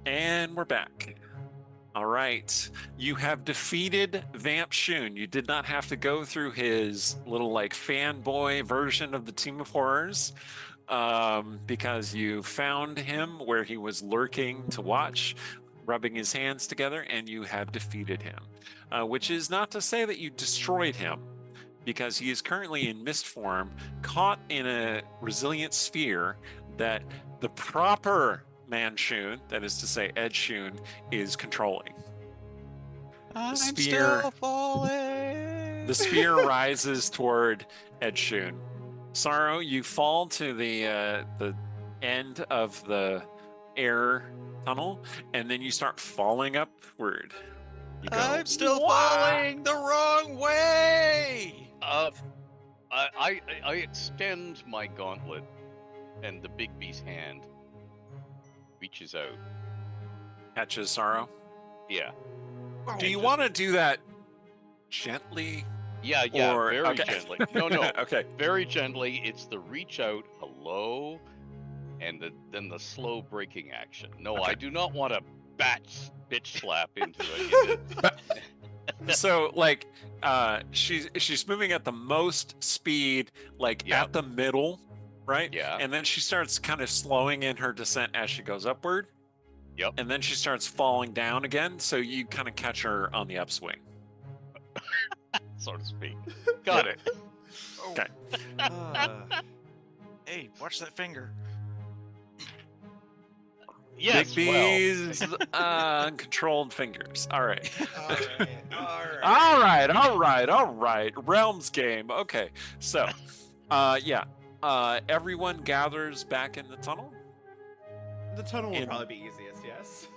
And we're back. All right. You have defeated Vampshoon. You did not have to go through his little like fanboy version of the Team of Horrors because you found him where he was lurking to watch, rubbing his hands together, and you have defeated him. Which is not to say that you destroyed him, because he is currently in mist form, caught in a resilient sphere that the proper Manshoon, that is to say Edshoon, is controlling. I'm sphere- still falling. The sphere rises toward Edshoon. Sorrow, you fall to the end of the air tunnel, and then you start falling upward. You go, I'm still "Wah!" falling the wrong way. I extend my gauntlet, and the big bee's hand reaches out. Catches Sorrow. Yeah. Do you want to do that gently? Yeah, Or- very okay. gently. No, Okay. very gently. It's the reach out, hello, and then the slow breaking action. No, Okay. I do not want to bitch slap into it. So like she's moving at the most speed, like Yep. at the middle, right? Yeah. And then she starts kind of slowing in her descent as she goes upward. Yep. And then she starts falling down again, so you kind of catch her on the upswing. So to speak. Got it. Okay. Hey, watch that finger. Yes, Big well. B's uncontrolled fingers. All right. All right. All right. Realms game. Okay. So, everyone gathers back in the tunnel. The tunnel will In- probably be easiest, yes.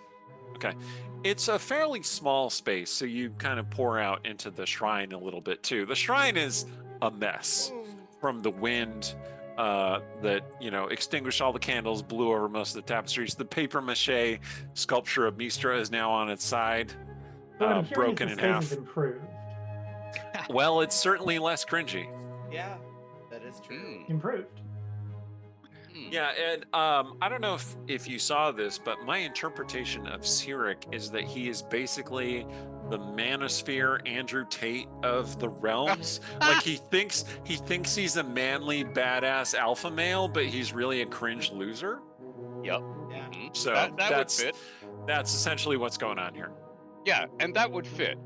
It's a fairly small space, so you kind of pour out into the shrine a little bit too. The shrine is a mess from the wind that, extinguished all the candles, blew over most of the tapestries. The paper mache sculpture of Mistra is now on its side, But I'm curious broken if in space half. has improved. Well, it's certainly less cringy. Yeah, that is true. Improved. Yeah, and I don't know if you saw this, but my interpretation of Cyric is that he is basically the manosphere Andrew Tate of the realms. Like he thinks he's a manly, badass alpha male, but he's really a cringe loser. Yep. Yeah. Mhm. So that would that's fit. that's essentially what's going on here. Yeah, and that would fit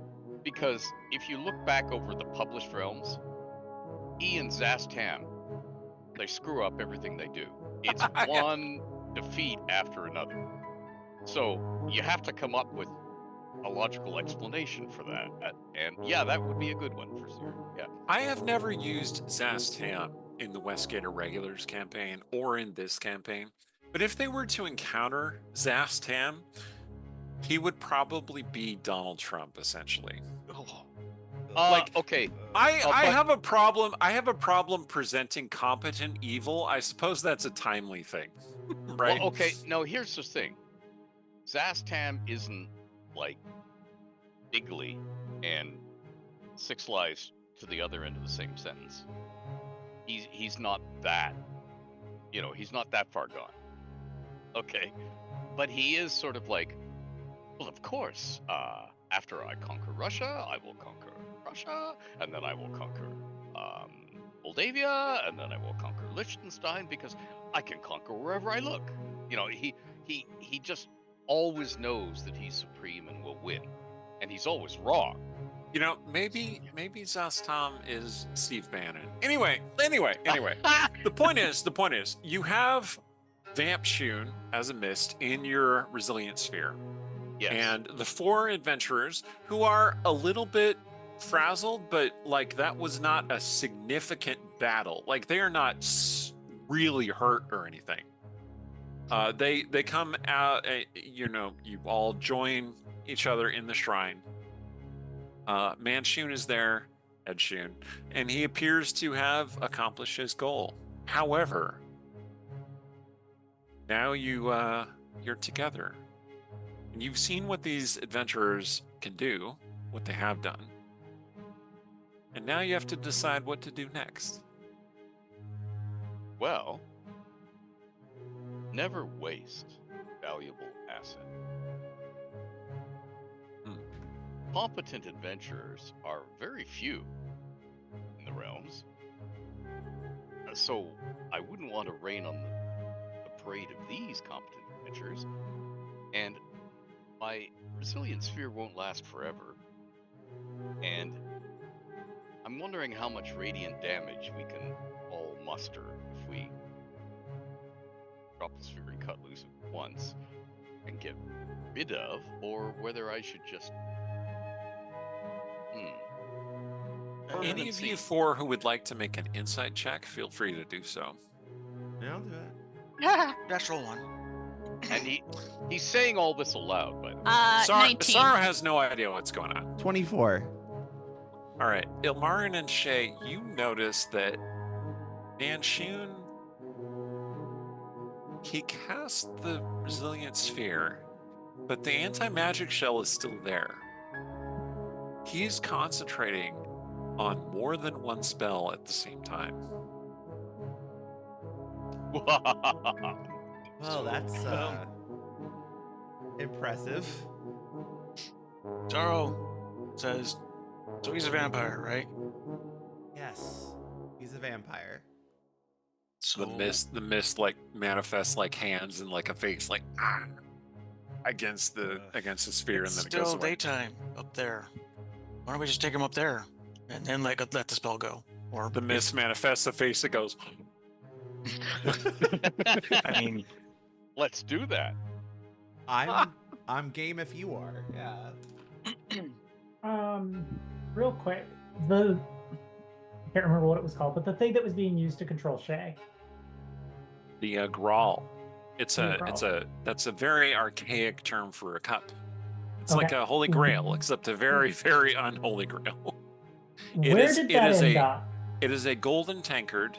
because if you look back over the published realms, E and Zastam, they screw up everything they do. It's Yeah. one defeat after another. So you have to come up with a logical explanation for that. And yeah, that would be a good one for sure. Yeah. I have never used Zastam in the Westgate Irregulars campaign or in this campaign, but if they were to encounter Zastam, he would probably be Donald Trump, essentially. Okay. I but- have a problem. I have a problem presenting competent evil. I suppose that's a timely thing, right? Well, okay. Now here's the thing. Zastam isn't like Bigley and Six Lies to the other end of the same sentence. He's not that, he's not that far gone. Okay. But he is sort of like, well, of course, after I conquer Russia, I will conquer Russia, and then I will conquer Moldavia, and then I will conquer Liechtenstein because I can conquer wherever I look. He just always knows that he's supreme and will win, and he's always wrong. Maybe Zastam is Steve Bannon. Anyway. The point is, you have Vampshoon as a mist in your resilient sphere. Yes. And the four adventurers who are a little bit frazzled, but like that was not a significant battle. Like they are not really hurt or anything. They come out. You all join each other in the shrine. Manshoon is there, Edshoon, and he appears to have accomplished his goal. However, now you're together. And you've seen what these adventurers can do, what they have done. And now you have to decide what to do next. Well, never waste valuable asset. Hmm. Competent adventurers are very few in the realms, so I wouldn't want to rain on the parade of these competent adventurers, and my resilient sphere won't last forever, and I'm wondering how much radiant damage we can all muster if we drop the sphere and cut loose at once and get rid of, or whether I should just... Any of you four who would like to make an insight check, feel free to do so. Yeah, I'll do it. Natural one. And he's saying all this aloud, by the way. 19. Sarah has no idea what's going on. 24. All right, Ilmarin and Shay, you notice that Manshoon, he cast the resilient sphere, but the anti-magic shell is still there. He's concentrating on more than one spell at the same time. Well, that's impressive. Zaro says, so he's a vampire, right? Yes, he's a vampire. So The mist like manifests like hands and like a face like against the sphere, it's and then it goes still away. daytime up there. Why don't we just take him up there and then let the spell go? Or The mist manifests a face that goes. I mean, Let's do that. I'm game if you are. Yeah. Real quick, I can't remember what it was called, but the thing that was being used to control Shay. The Grawl. That's a very archaic term for a cup. It's like a holy grail, except a very, very unholy grail. Where did that end up? It is a golden tankard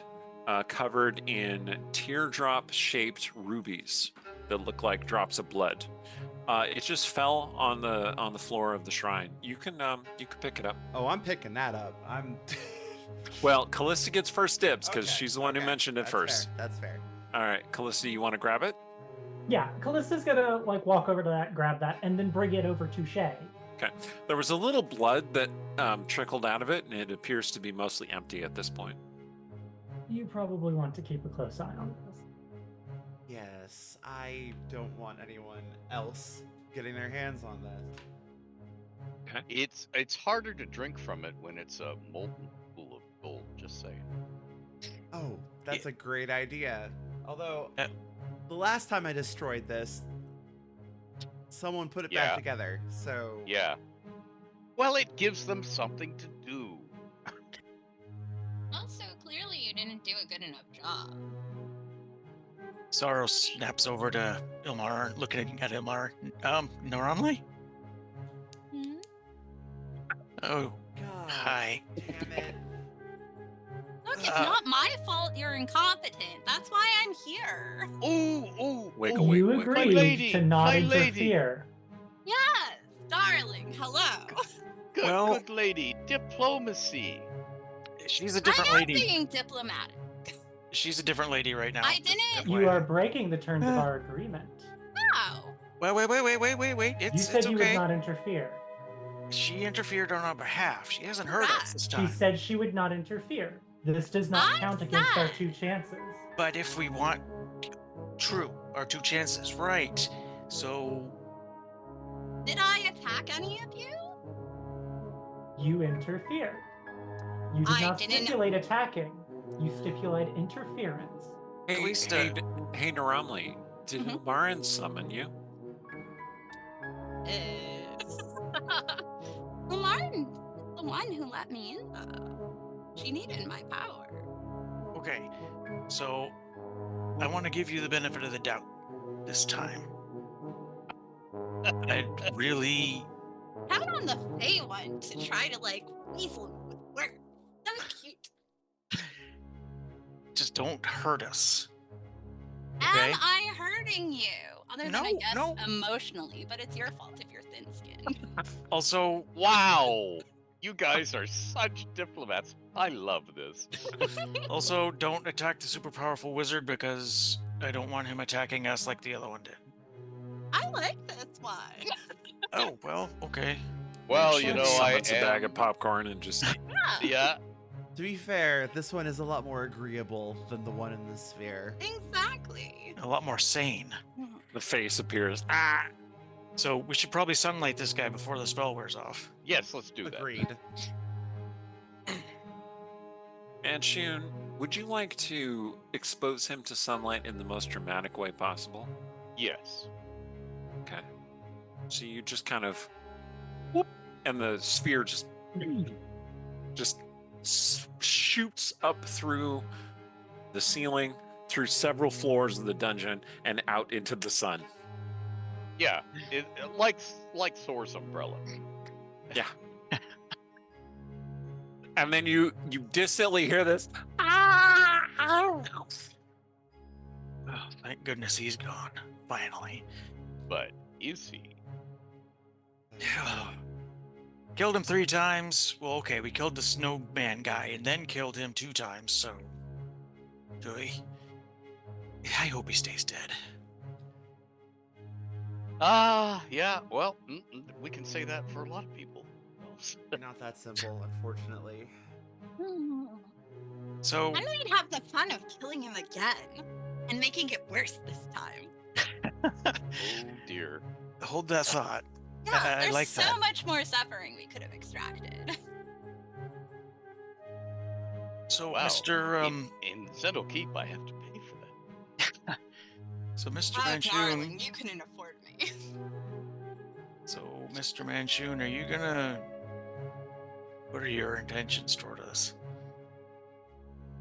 covered in teardrop-shaped rubies that look like drops of blood. It just fell on the floor of the shrine. You can pick it up. Oh, I'm picking that up. Well, Callista gets first dibs because Okay, she's the one who mentioned it that's first. Fair. That's fair. All right, Callista, you want to grab it? Yeah, Callista's gonna walk over to that, grab that, and then bring it over to Shay. Okay. There was a little blood that trickled out of it, and it appears to be mostly empty at this point. You probably want to keep a close eye on this. Yes, I don't want anyone else getting their hands on this. It's harder to drink from it when it's a molten pool of gold, just saying. Oh, that's a great idea. Although, the last time I destroyed this, someone put it back together, so... Yeah. Well, it gives them something to do. Also, clearly you didn't do a good enough job. Zaro snaps over to Ilmar, looking at Ilmar. Noramli? Hmm? Oh, God hi. damn it. Look, it's not my fault you're incompetent. That's why I'm here. Ooh, Wiggle, You wiggle, wiggle. agreed lady, to not my lady. interfere. Yes, darling. Hello. Good lady. Diplomacy. She's a different I'm lady. being diplomatic. She's a different lady right now. I didn't- You are breaking the terms of our agreement. No. Wait. You It's said you would okay. not interfere. She interfered on our behalf. She hasn't hurt us this She time. said she would not interfere. This does not I'm count against our sad. 2 chances. But if we want our 2 chances, right? So Did I attack any of you? You interfered. You did I not didn't- stipulate attacking. You stipulate interference. Hey, Callista. hey, Naramli, did Mhm. Marin summon you? Martin, the one who let me in, though. She needed my power. okay. So I want to give you the benefit of the doubt this time. I really Count on the Fey one to try to, weasel me with words. So cute. just don't hurt us. Am I hurting you? Other than, I No, guess, no. emotionally, but it's your fault if you're thin-skinned. Also, Wow. You guys are such diplomats. I love this. don't attack the super powerful wizard because I don't want him attacking us like the other one did. I like this one. Oh, well, okay. Well, Sure. Summons a bag of popcorn and just Yeah. To be fair, this one is a lot more agreeable than the one in the sphere. Exactly. A lot more sane. the face appears. So we should probably sunlight this guy before the spell wears off. Yes, let's do that. Agreed. Manshoon, would you like to expose him to sunlight in the most dramatic way possible? Yes. Okay. So you just kind of whoop, and the sphere just shoots up through the ceiling, through several floors of the dungeon, and out into the sun. Yeah. It like Thor's umbrella. Yeah. And then you distantly hear this. Oh, thank goodness he's gone. Finally. But is he? Killed him 3 times. Well, okay, we killed the snowman guy and then killed him 2 times, so... I hope he stays dead. Yeah, well, we can say that for a lot of people. Not that simple, unfortunately. So... And we'd have the fun of killing him again and making it worse this time. Oh dear. Hold that thought. Yeah, I there's like so that. much more suffering we could have extracted. So, Wow. Mr. In Zendo Keep, I have to pay for that. So, Mr. Oh, Manshoon. darling, you couldn't afford me. So, Mr. Manshoon, are you gonna... What are your intentions toward us?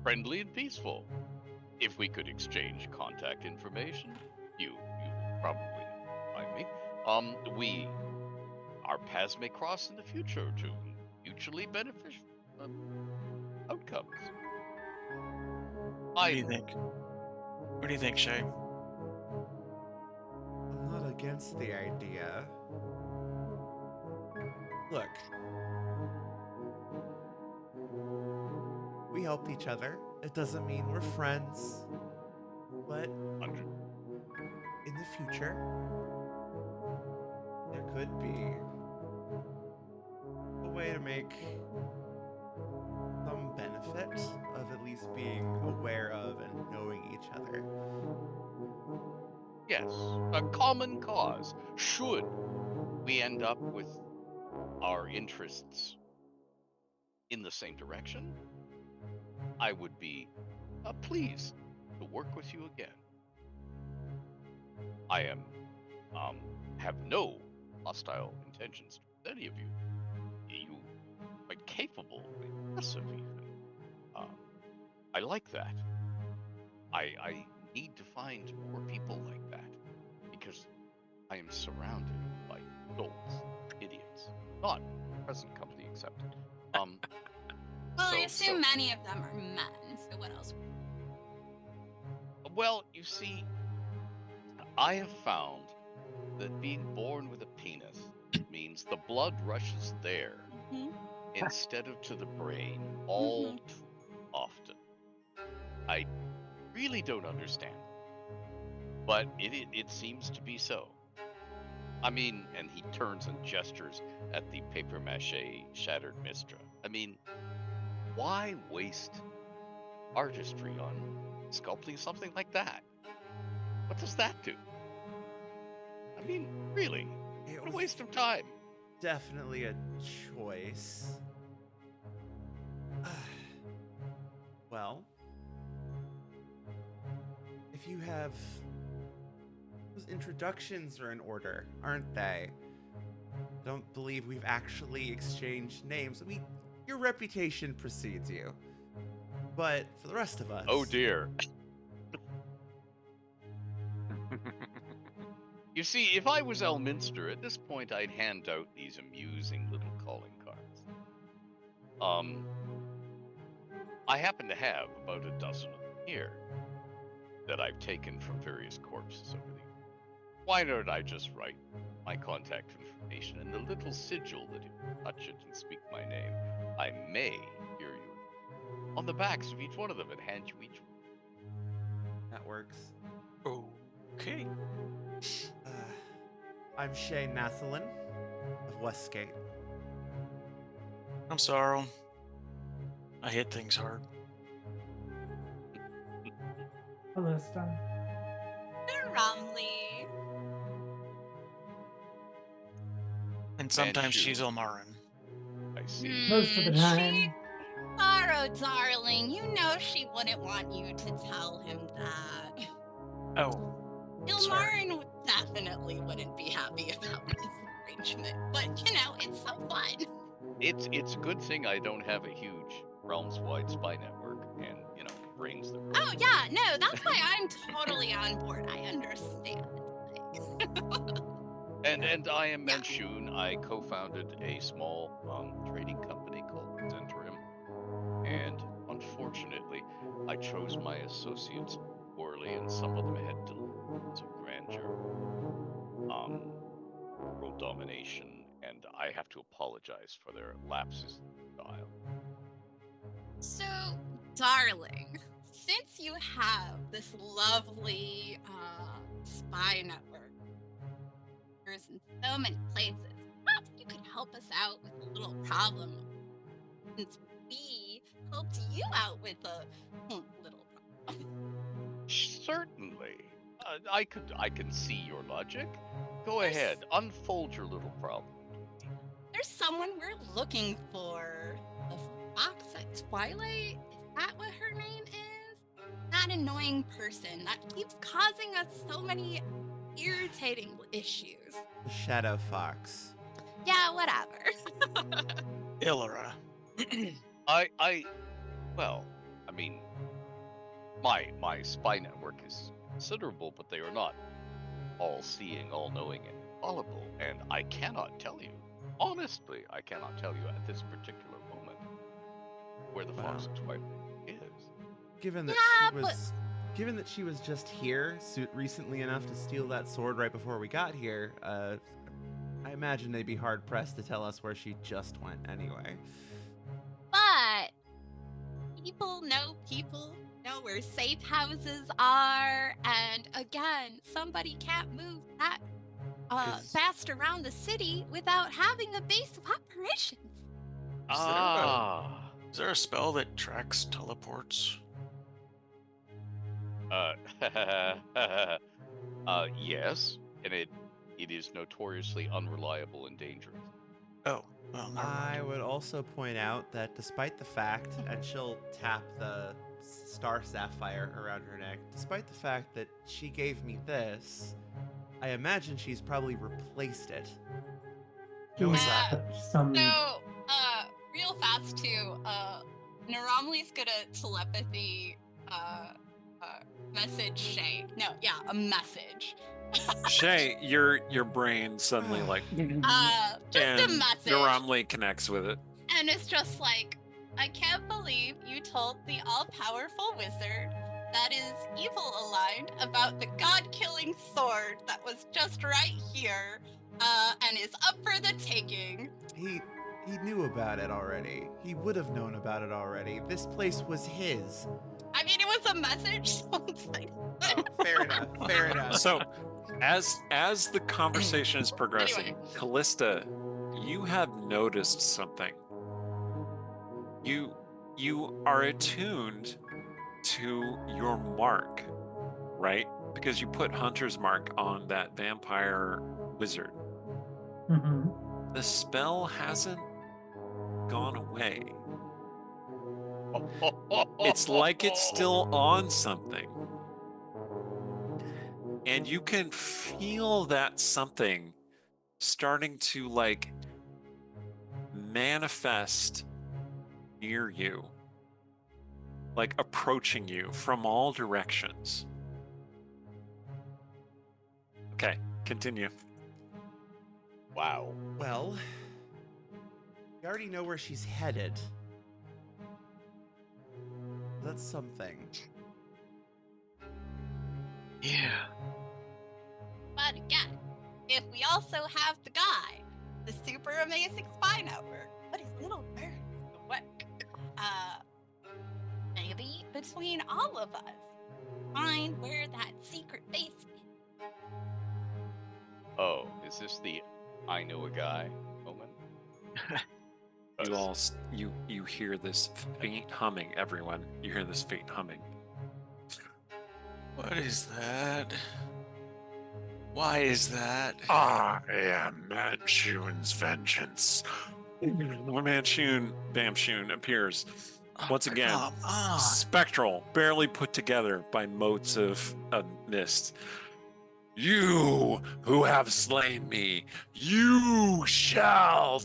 Friendly and peaceful. If we could exchange contact information, you probably find me. Our paths may cross in the future to mutually beneficial outcomes. What do you think? What do you think, Shay? I'm not against the idea. Look. We helped each other. It doesn't mean we're friends. But in the future, there could be a way to make some benefit of at least being aware of and knowing each other. Yes, a common cause. Should we end up with our interests in the same direction, I would be pleased to work with you again. I have no hostile intentions towards any of you. You are quite capable, impressive even. I like that. I need to find more people like that because I am surrounded by dolts, idiots, not present company accepted. Well, I assume many of them are men, so what else? Well, you see, I have found that being born with a penis means the blood rushes there instead of to the brain all too often. I really don't understand, but it seems to be so. I mean, and he turns and gestures at the papier-mâché shattered Mistra. I mean, why waste artistry on sculpting something like that? What does that do? I mean, really, what a waste of time. Definitely a choice. Well, if you have... Those introductions are in order, aren't they? Don't believe we've actually exchanged names. I mean, your reputation precedes you. But for the rest of us... Oh dear. You see, if I was Elminster, at this point I'd hand out these amusing little calling cards. I happen to have about a dozen of them here that I've taken from various corpses over the years. Why don't I just write my contact information and the little sigil that if you touch it and speak my name, I may hear you on the backs of each one of them and hand you each one. That works. Okay. I'm Shay Nathalin of Westgate. I'm Sorrow. I hit things hard. Callista. Romley. And sometimes Manshoon. she's Ilmarin. I see. Most of the time. Sorrow, darling, you know she wouldn't want you to tell him that. Oh, sorry. Ilmarin definitely wouldn't be happy about this arrangement, but you know, it's so fun. It's a good thing I don't have a huge realms-wide spy network and, brains that Oh yeah, no, that's why I'm totally on board. I understand. And I am Yeah. Menshoon. I co-founded a small trading company called Zhentish, and unfortunately, I chose my associates poorly, and some of them had delusions of grandeur, world domination, and I have to apologize for their lapses in style. So, darling, since you have this lovely spy network in so many places, perhaps you could help us out with a little problem. Since we helped you out with a little problem. Certainly, I can see your logic. Go ahead, unfold your little problem. There's someone we're looking for. A fox at Twilight? Is that what her name is? That annoying person that keeps causing us so many irritating issues. The Shadow Fox. Yeah, whatever. Illara. Well, I mean, my spy network is considerable, but they are not all-seeing, all-knowing, and infallible, and I cannot tell you, honestly, I cannot tell you at this particular moment where the Fox of Twilight is. Given that Yeah, given that she was just here recently enough to steal that sword right before we got here, I imagine they'd be hard pressed to tell us where she just went anyway. But people know where safe houses are, and again, somebody can't move that fast around the city without having a base of operations. Is there a spell that tracks teleports? Yes, and it is notoriously unreliable and dangerous. Oh, well, never mind. I would also point out that despite the fact, and she'll tap the star sapphire around her neck, despite the fact that she gave me this, I imagine she's probably replaced it. Who is that? Some So, real fast too, Naramli's gonna telepathy message Shay. No, yeah, a message. Shay, your brain suddenly like Just a and message. Naramli connects with it. And it's just like, I can't believe you told the all-powerful wizard that is evil aligned about the god-killing sword that was just right here, and is up for the taking. He knew about it already. He would have known about it already. This place was his. I mean, it was a message, so it's like... Oh, fair enough. Fair enough. So, as the conversation is progressing, Anyway. Callista, you have noticed something. You are attuned to your mark, right? Because you put Hunter's mark on that vampire wizard. Mhm. The spell hasn't gone away. It's like it's still on something. And you can feel that something starting to like manifest near you, like approaching you from all directions. Okay, continue. Wow. Well, we already know where she's headed. That's something. Yeah. But again, if we also have the guy, the super amazing spy network, but his little birds awake, maybe between all of us, find where that secret base is. Oh, Is this the I know a guy moment? You all, you hear this faint humming, everyone. You hear this faint humming. What is that? Why is that? I am Manshoon's vengeance. Manshoon appears once again, Come on. spectral, barely put together by motes of mist. You who have slain me, you shall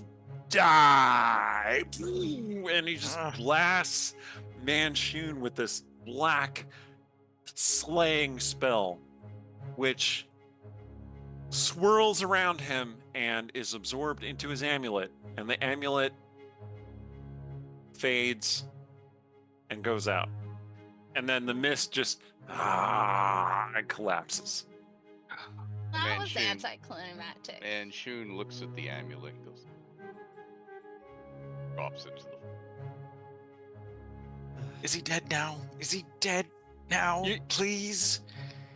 die. And he just blasts Manshoon with this black slaying spell, which swirls around him and is absorbed into his amulet. And the amulet fades and goes out. And then the mist just and collapses. That was Manshoon. anticlimactic. Manshoon looks at the amulet and goes, drops it to the floor. Is he dead now? Is he dead now? You- Please?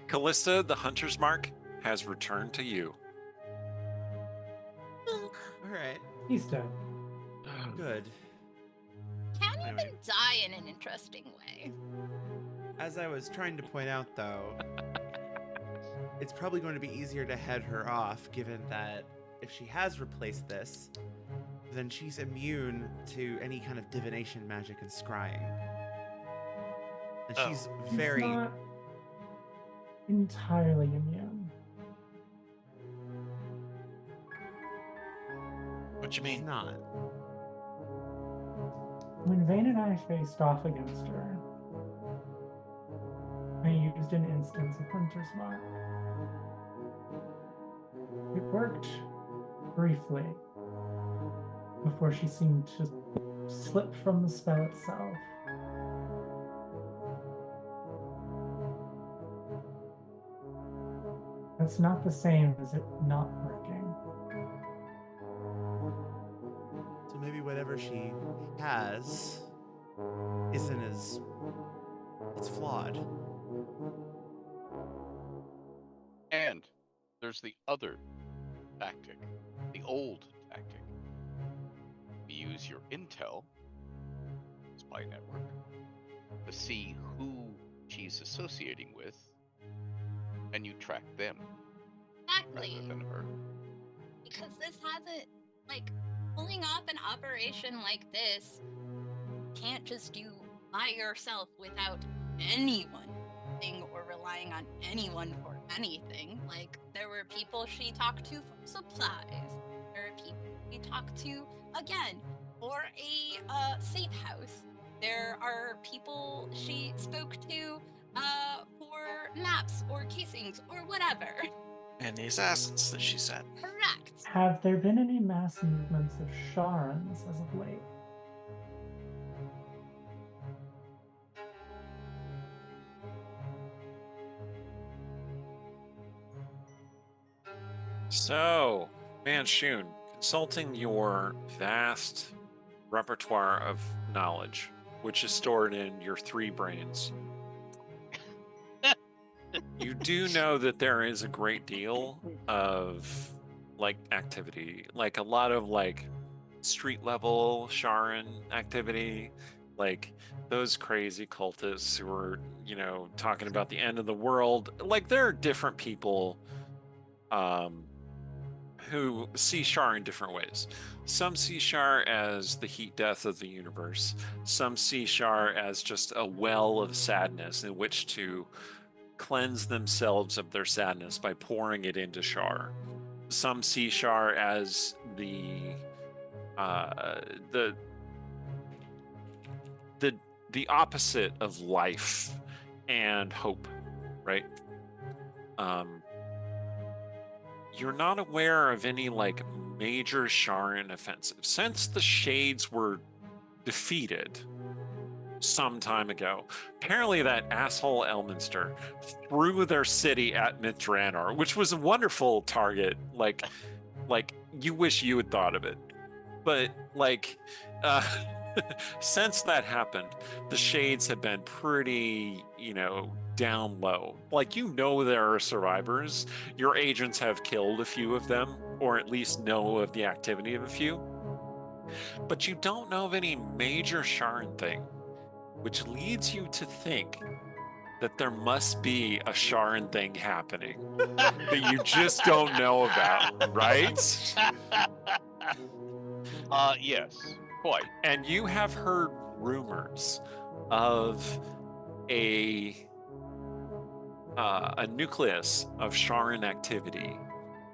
Callista, the hunter's mark, has returned to you. All right. He's dead. Good. Can Anyway. even die in an interesting way. As I was trying to point out, though, it's probably going to be easier to head her off, given that if she has replaced this, then she's immune to any kind of divination magic and scrying. And Oh. she's He's very... not entirely immune. What you She's mean? not. When Vane and I faced off against her, I used an instance of Hunter's Mark. It worked briefly before she seemed to slip from the spell itself. That's not the same as it not working. So maybe whatever she has isn't as... It's flawed. And there's the other tactic, the old tactic. You use your intel, spy network, to see who she's associating with, and you track them Exactly. rather than her. Because this hasn't, like, pulling off an operation like this can't just do by yourself without anyone or relying on anyone for anything. Like, there were people she talked to for supplies. There are people she talked to, again, for a safe house. There are people she spoke to for maps or casings or whatever. And the assassins that she said. Correct. Have there been any mass movements of Sharans as of late? So, Manshoon, consulting your vast repertoire of knowledge, which is stored in your 3 brains, you do know that there is a great deal of like activity, like a lot of like street level Sharan activity, like those crazy cultists who are, you know, talking about the end of the world. Like there are different people who see Shar in different ways. Some see Shar as the heat death of the universe. Some see Shar as just a well of sadness in which to cleanse themselves of their sadness by pouring it into Shar. Some see Shar as the opposite of life and hope, right? You're not aware of any like major Sharan offensive since the Shades were defeated some time ago. Apparently that asshole Elminster threw their city at Mithranor, which was a wonderful target. Like you wish you had thought of it. But like since that happened, the Shades have been pretty, you know, down low. Like, you know there are survivors. Your agents have killed a few of them, or at least know of the activity of a few. But you don't know of any major Sharan thing, which leads you to think that there must be a Sharan thing happening that you just don't know about, right? Yes, quite. And you have heard rumors of a nucleus of Sharan activity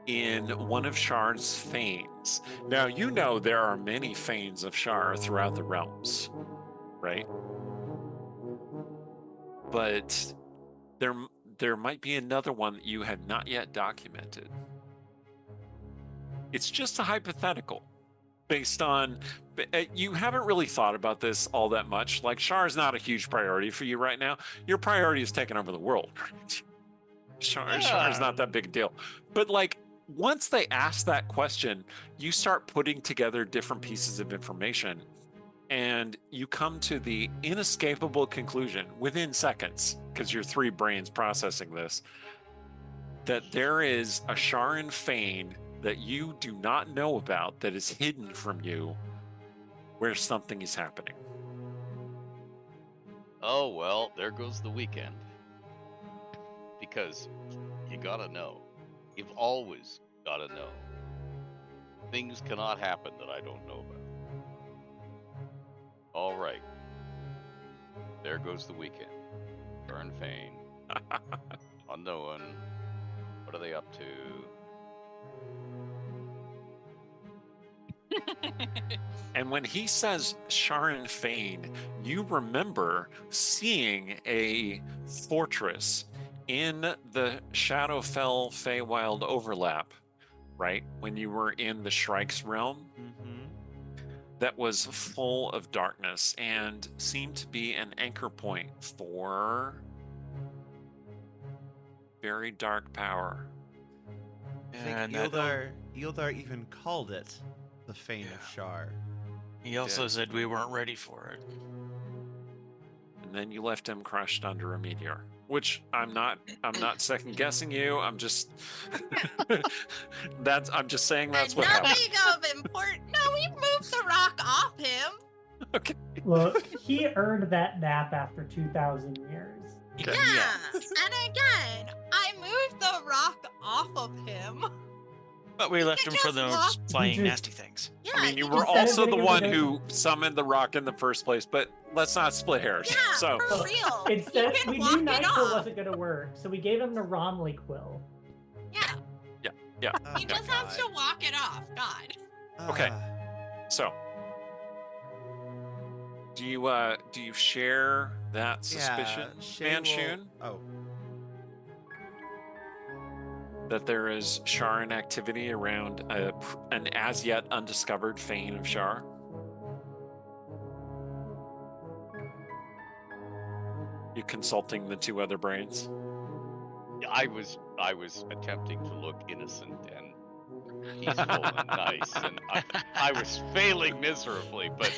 in one of Shar's fanes. Now, you know there are many fanes of Shar throughout the realms, right? But there might be another one that you had not yet documented. It's just a hypothetical based on you haven't really thought about this all that much. Like, Shar is not a huge priority for you right now. Your priority is taking over the world. Shar is not that big a deal. But like, once they ask that question, you start putting together different pieces of information, and you come to the inescapable conclusion within seconds, because your 3 brains processing this, that there is a Sharan fane that you do not know about that is hidden from you, where something is happening. Oh, well, there goes the weekend. Because you gotta know. You've always gotta know. Things cannot happen that I don't know about. All right. There goes the weekend. Burn Fane. Unknown. What are they up to? And when he says Sharan Fane, you remember seeing a fortress in the Shadowfell Feywild overlap, right? When you were in the Shrike's realm, that was full of darkness and seemed to be an anchor point for very dark power. I think And Eildar even called it the Fane of Shar. he also Yeah. said we weren't ready for it. And then you left him crushed under a meteor. Which I'm not second guessing you. I'm just I'm just saying that's what happened. Nothing of important. No, we moved the rock off him. Okay. Look, he earned that nap after 2,000 years. Yeah. And again, I moved the rock off of him. But we left him for just those walked- flying He just- nasty things. Yeah. I mean, you he were just- Instead of also the getting one him to who summoned the rock in the first place, but let's not split hairs. Yeah, So for real. Instead, You can we walk knew it Nitro off. wasn't going to work, so we gave him the Romley quill. Yeah. Oh He my just has to God. walk it off. God. Okay. So do you share that suspicion, Shay will- Manshoon, Oh, that there is Sharan activity around an as yet undiscovered Fane of Shar? You consulting the 2 other brains? I was attempting to look innocent and peaceful and nice, and I was failing miserably, but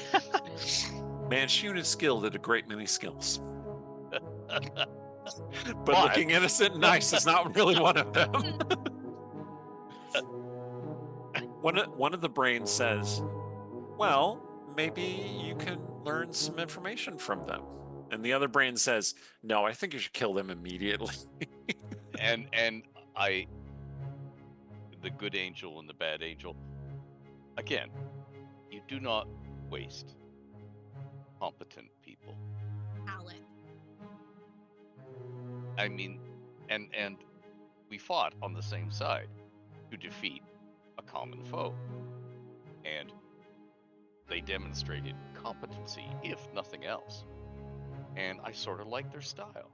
Manshoon is skilled at a great many skills. But But- looking innocent and nice is not really one of them. One of the brains says, well, maybe you can learn some information from them. And the other brain says, no, I think you should kill them immediately. and the good angel and the bad angel, again, you do not waste competent people. Talent. I mean, and we fought on the same side to defeat a common foe, and they demonstrated competency, if nothing else. And I sort of like their style.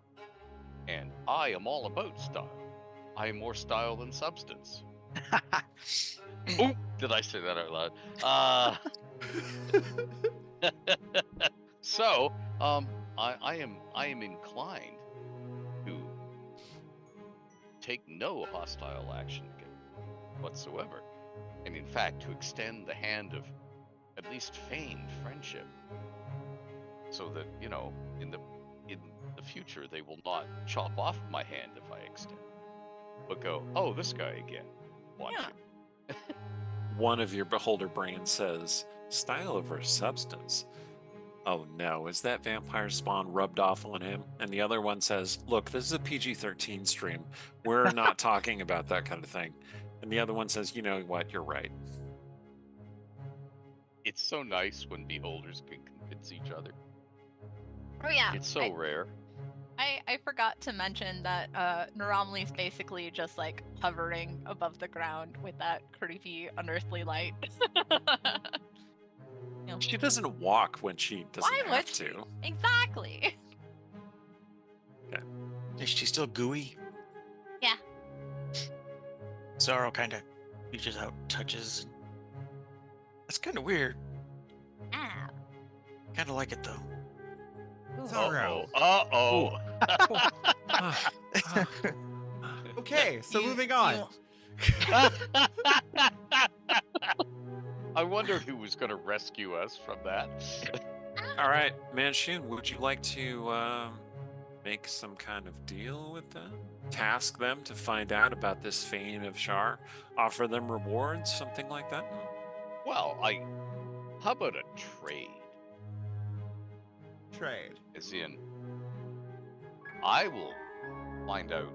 And I am all about style. I am more style than substance. Oop, did I say that out loud? So, I am inclined to take no hostile action whatsoever, and in fact to extend the hand of at least feigned friendship, so that in the the future, they will not chop off my hand if I extend, but go, oh, this guy again. Watch Yeah. him. One of your beholder brains says, style over substance. Oh no, is that vampire spawn rubbed off on him? And the other one says, look, this is a PG-13 stream. We're not talking about that kind of thing. And the other one says, you know what, you're right. It's so nice when beholders can convince each other. Oh yeah. It's so rare. I forgot to mention that Naramli's basically just like hovering above the ground with that creepy unearthly light. You know, She doesn't walk when she doesn't Why have would she? to. Exactly. Is she still gooey? Yeah. Zaro kind of reaches out, touches. That's kind of weird. Ah. Kind of like it though. Ooh. Zaro. Uh-oh. Okay, so You- moving on. you- I wondered who was going to rescue us from that. All right, Manshoon, would you like to make some kind of deal with them? Task them to find out about this Fane of Shar? Offer them rewards, something like that? Well, how about a trade? Trade. As in, I will find out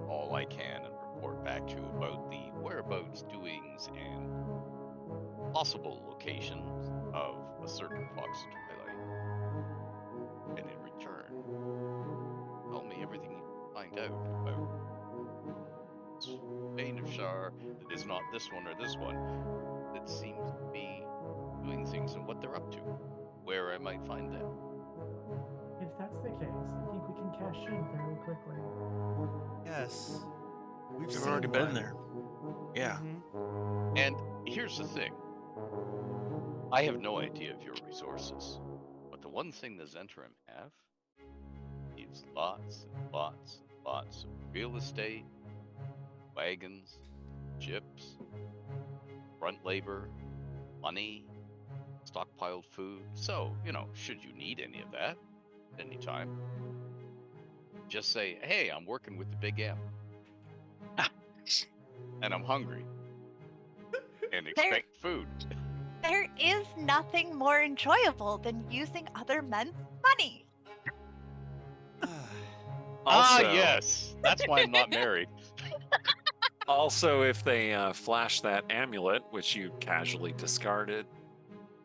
all I can and report back to you about the whereabouts, doings, and possible locations of a certain fox Twilight. And in return, tell me everything you find out about this Bane of Shar that is not this one or this one, that seems to be doing things and what they're up to, where I might find them. If that's the case, I think we can cash in very quickly. Yes. We've We've seen already been one. there. Yeah. Mhm. And here's the thing. I have no idea of your resources, but the one thing the Zhentarim have is lots and lots and lots of real estate, wagons, ships, front labor, money, stockpiled food. So, should you need any of that at any time, just say, hey, I'm working with the Big M. And I'm hungry. And expect food. There is nothing more enjoyable than using other men's money. Also, Yes. That's why I'm not married. Also, if they flash that amulet, which you casually discarded,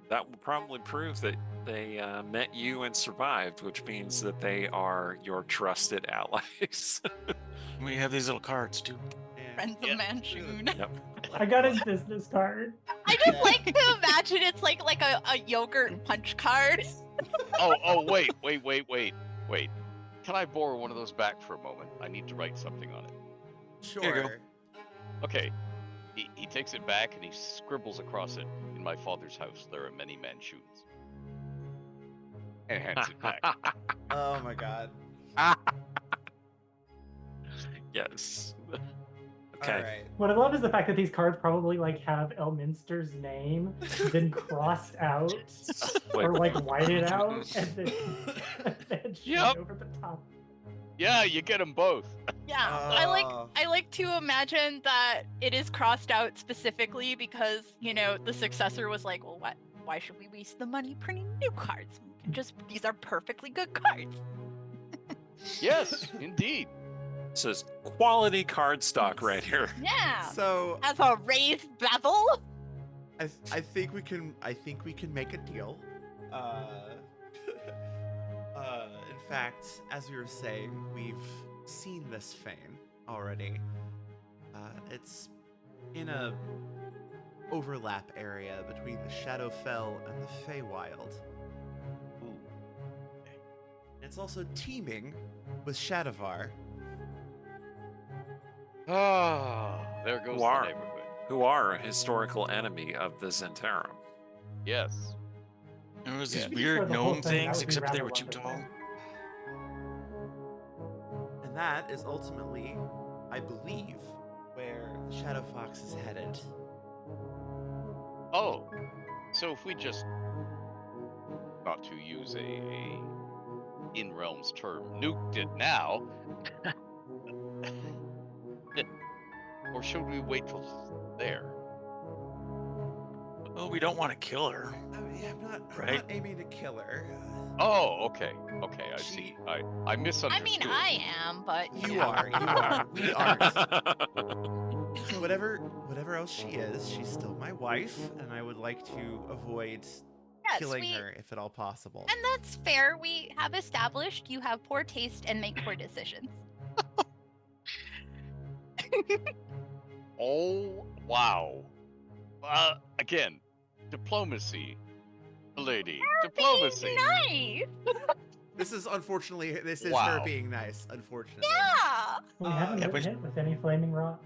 that will probably prove that they met you and survived, which means that they are your trusted allies. We have these little cards too. Yeah. Friends of Yeah. Manshoon. Yep. I got his business card. I just like to imagine it's like a yogurt punch card. Oh, wait. Can I borrow one of those back for a moment? I need to write something on it. Sure. Here you go. Okay. He takes it back and he scribbles across it. In my father's house, there are many Manshoons. And hands it back. Oh my god. Yes. All Okay. right. What I love is the fact that these cards probably have Elminster's name, then crossed out or whited out, and then shit Yep. over the top. Yeah, you get them both. Yeah, Oh. I like to imagine that it is crossed out specifically because the successor was like, well, why should we waste the money printing new cards? We can these are perfectly good cards. Yes, indeed. This is quality card stock right here. Yeah, So has a raised bevel. I think we can make a deal. In fact, as we were saying, we've seen this Fane already. It's in a overlap area between the Shadowfell and the Feywild. Ooh. It's also teeming with Shadowvar. Ah, there goes the War. neighborhood. Who are a historical enemy of the Zhentarim. Yes. There was Yeah. these For weird the whole gnome thing, that things, would be except they rather were too wonderful. tall. And that is ultimately, I believe, where the Shadow Fox is headed. Oh, so if we just, not to use a in realm's term, nuked it now. Or should we wait till there? Well, we don't want to kill her. Yeah, I'm not Right. aiming to kill her. Oh, okay. Okay, I see. I misunderstood. I mean, I am, but You are. We aren't. Whatever else she is, she's still my wife, and I would like to avoid killing her if at all possible. And that's fair. We have established you have poor taste and make poor decisions. Oh, wow. Again, diplomacy, lady. Diplomacy. Nice. This is her Wow. being nice, unfortunately. Yeah. We haven't Yeah, been but- hit with any flaming rocks.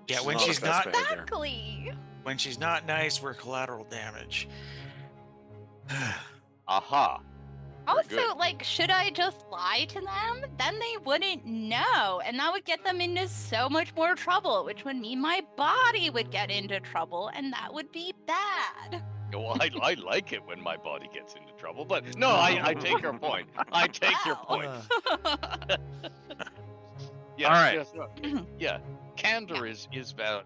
Yeah, when Not she's the best not behavior. Exactly. when she's not nice, we're collateral damage. Aha. Also, good. like, should I just lie to them? Then they wouldn't know, and that would get them into so much more trouble, which would mean my body would get into trouble, and that would be bad. Well, I like it when my body gets into trouble, but no, I take your point. I take your Wow. point. Yes, All right. yes, yeah. Candor is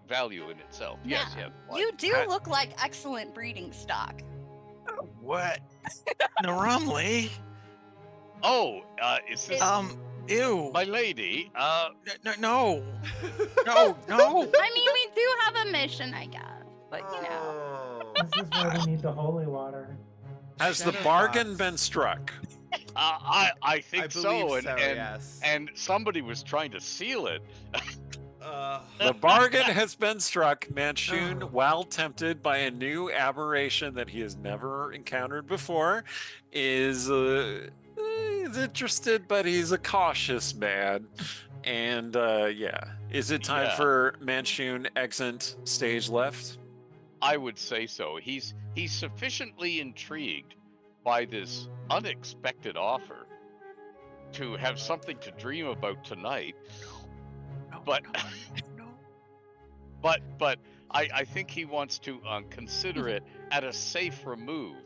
value in itself. Yes, Yeah. yes. You do I- look like excellent breeding stock. What? Narumli? Oh, is this Ew. my lady? No. No. I mean, we do have a mission, I guess, but you know. This is why we need the holy water. Has the Shadow bargain Fox. been struck? I think I so, believe and yes. and somebody was trying to seal it. The bargain has been struck. Manshoon, while tempted by a new aberration that he has never encountered before, is interested, but he's a cautious man. And yeah, is it time Yeah. for Manshoon exit stage left? I would say so. He's sufficiently intrigued by this unexpected offer to have something to dream about tonight. But but I think he wants to consider it at a safe remove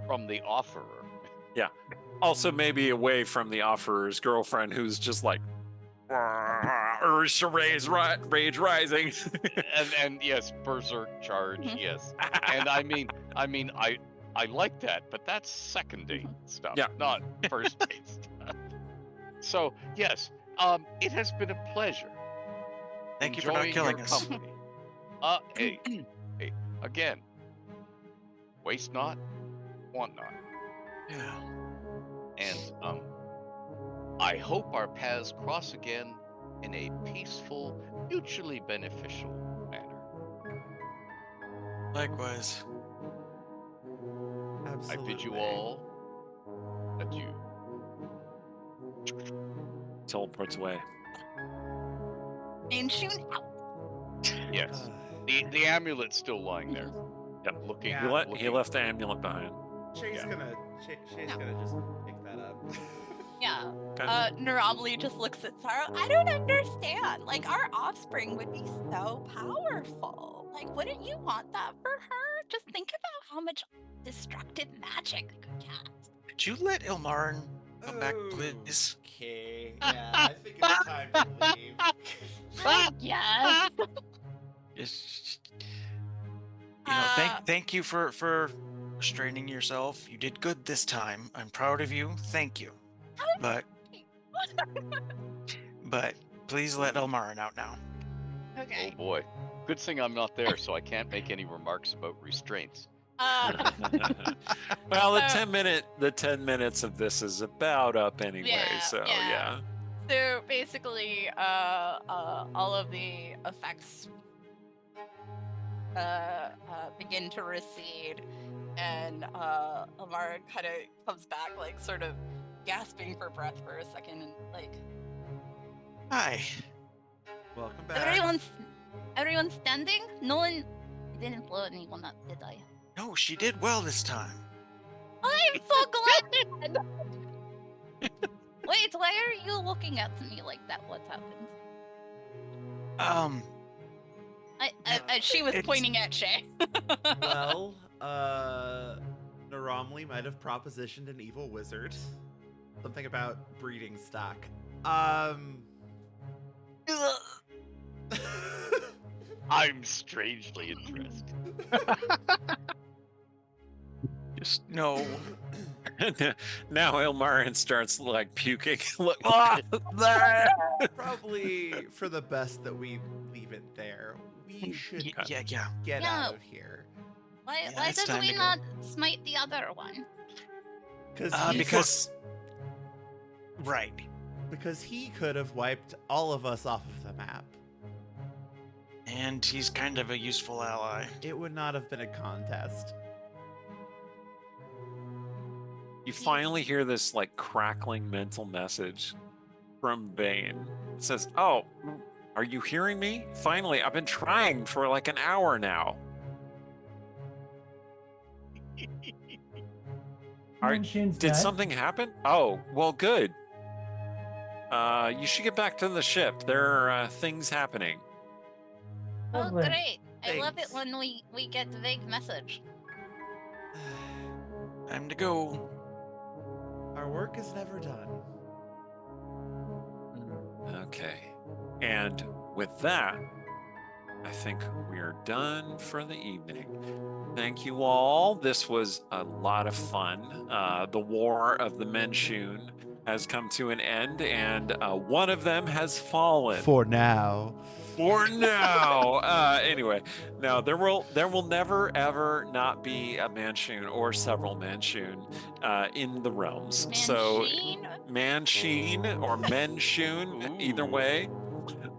from the offerer. Also, maybe away from the offerer's girlfriend, who's just like, or rage rising. and yes, berserk charge, Mhm. yes. And I mean I like that, but that's second date stuff, Yeah. not first date stuff. So yes, it has been a pleasure. Thank you for not enjoying killing your us. company. Hey, again, waste not, want not, Yeah. and I hope our paths cross again in a peaceful, mutually beneficial manner. Likewise. Absolutely. I bid you all adieu. Teleports away. Manshoon out. Yes, the amulet's still lying there, Yep. looking. Yeah. He looking- left the amulet behind. Shay's Yeah. gonna just pick that up. Yeah. Okay. Normally just looks at Sarah. I don't understand. Like, our offspring would be so powerful. Like, wouldn't you want that for her? Just think about how much destructive magic they could cast. Could you let Ilmarin come back, please? Okay. Yeah, I think it's time to leave. Yes. Just, thank you for restraining yourself. You did good this time. I'm proud of you. Thank you. But please let Elmarin out now. Oh Okay. boy, good thing I'm not there, so I can't make any remarks about restraints. Well, the So- 10 minutes of this is about up anyway, Yeah, so yeah. yeah. So basically, all of the effects begin to recede, and Amara kind of comes back, like sort of gasping for breath for a second, and like, Hi. Welcome back. everyone's standing. No one didn't blow anyone up, did I? No, she did well this time. I'm so glad. Wait, why are you looking at me like that? What's happened? She was It's- pointing at Shay. Well, Naramli might have propositioned an evil wizard. Something about breeding stock. I'm strangely interested. Just no. Now Ilmarin starts like puking. Look, ah, there. Probably for the best that we leave it there. We should Yeah. get Yeah. out of here. Why Yeah, it's did time we to go. not smite the other one? Because right. Because he could have wiped all of us off of the map. And he's kind of a useful ally. It would not have been a contest. You finally hear this like crackling mental message from Bane. It says, "Oh, are you hearing me? Finally, I've been trying for like an hour now." Menshoon's Did dead. something happen? Oh, well, good. You should get back to the ship. There are things happening. Oh, Lovely. great. I love it Thanks. when we get the vague message. Time to go. Our work is never done. Okay. And with that, I think we are done for the evening. Thank you all. This was a lot of fun. The War of the Menshoon has come to an end, and one of them has fallen. For now. For now. Anyway, no, there will never ever not be a Manshoon or several Manshoon in the realms. So Manshoon? Manshoon or Menshoon, either way.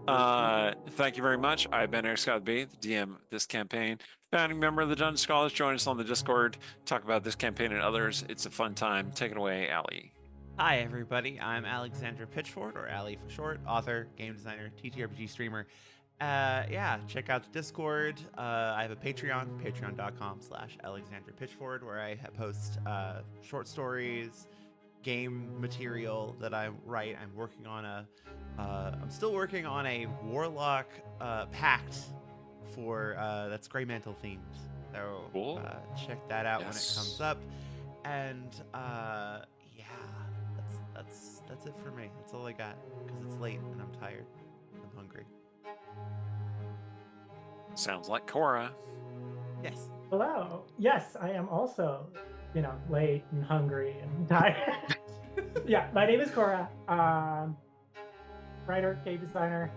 Thank you very much. I've been Eric Scott B, the DM of this campaign, founding member of the Dungeon Scholars. Join us on the Discord. Talk about this campaign and others. It's a fun time. Take it away, Ali. Hi, everybody. I'm Alexandra Pitchford, or Ali for short, author, game designer, TTRPG streamer. Yeah, check out the Discord. I have a Patreon, patreon.com/Alexandra Pitchford, where I post short stories, game material that I write. I'm working on I'm still working on a Warlock pact for that's Grey Mantle themed. So Cool. check that out when it Yes. comes up. And yeah, that's it for me. That's all I got because it's late and I'm tired. I'm hungry. Sounds like Cora. Yes. Hello. Yes, I am also, late and hungry and tired. Yeah, my name is Cora. Writer, game designer.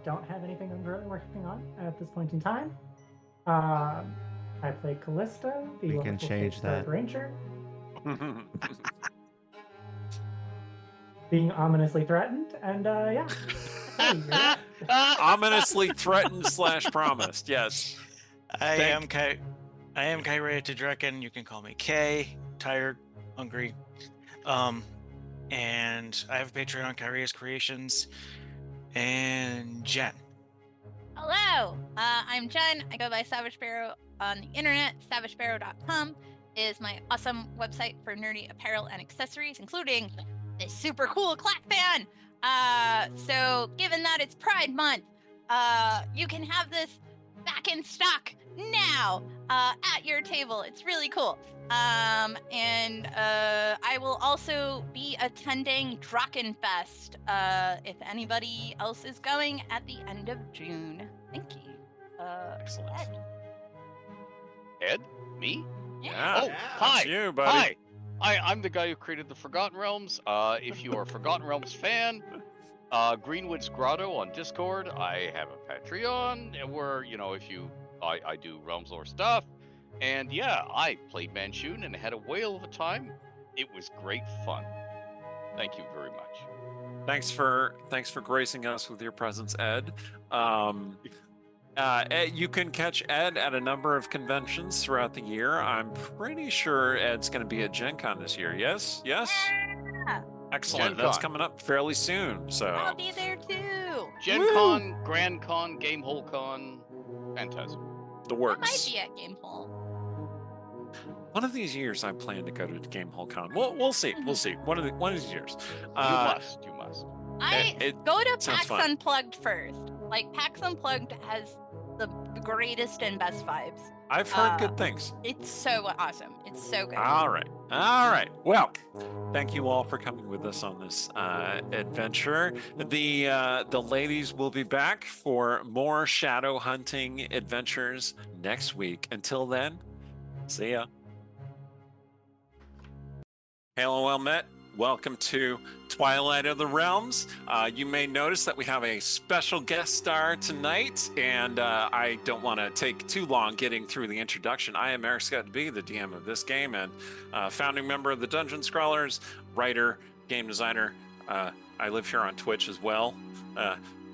Don't have anything I'm currently working on at this point in time. I play Callista, the We can wonderful change Fate-Starred that. Ranger, being ominously threatened, and yeah. Hey, you're- Ominously threatened / promised. Yes. I am Kyria Tedrekin. You can call me K. Tired, hungry. And I have a Patreon, Kyria's Creations, and Jen. Hello, I'm Jen. I go by Savage Sparrow on the internet. SavageSparrow.com is my awesome website for nerdy apparel and accessories, including this super cool clack fan. So given that it's Pride Month, you can have this back in stock now at your table. It's really cool. And I will also be attending Drachenfest if anybody else is going at the end of June. Thank you. Excellent. Ed? Me? Yeah. Oh, Yeah. hi. It's you, buddy. Hi. I'm the guy who created the Forgotten Realms. If you are a Forgotten Realms fan, Greenwood's Grotto on Discord. I have a Patreon where, I do Realms lore stuff. And yeah, I played Manshoon and had a whale of a time. It was great fun. Thank you very much. Thanks for gracing us with your presence, Ed. Ed, you can catch Ed at a number of conventions throughout the year. I'm pretty sure Ed's going to be at Gen Con this year. Yes? Yes? Yeah, Excellent. Gen That's Con. coming up fairly soon. So I'll be there too. Gen Woo! Con, Grand Con, Gamehole Con, Phantasm. the I works. might be at Gamehole. One of these years, I plan to go to Gamehole Con. We'll see. We'll see. One of these years. You must. I it go to sounds PAX fun. Unplugged first. Like PAX Unplugged has the greatest and best vibes. I've heard good things. It's so awesome. It's so good. All right. Well, thank you all for coming with us on this adventure. The ladies will be back for more shadow hunting adventures next week. Until then, see ya. Hello, well met. Welcome to Twilight of the Realms. You may notice that we have a special guest star tonight, and I don't want to take too long getting through the introduction. I am Eric Scott B, the DM of this game, and founding member of the Dungeon Scrawlers, writer, game designer. I live here on Twitch as well,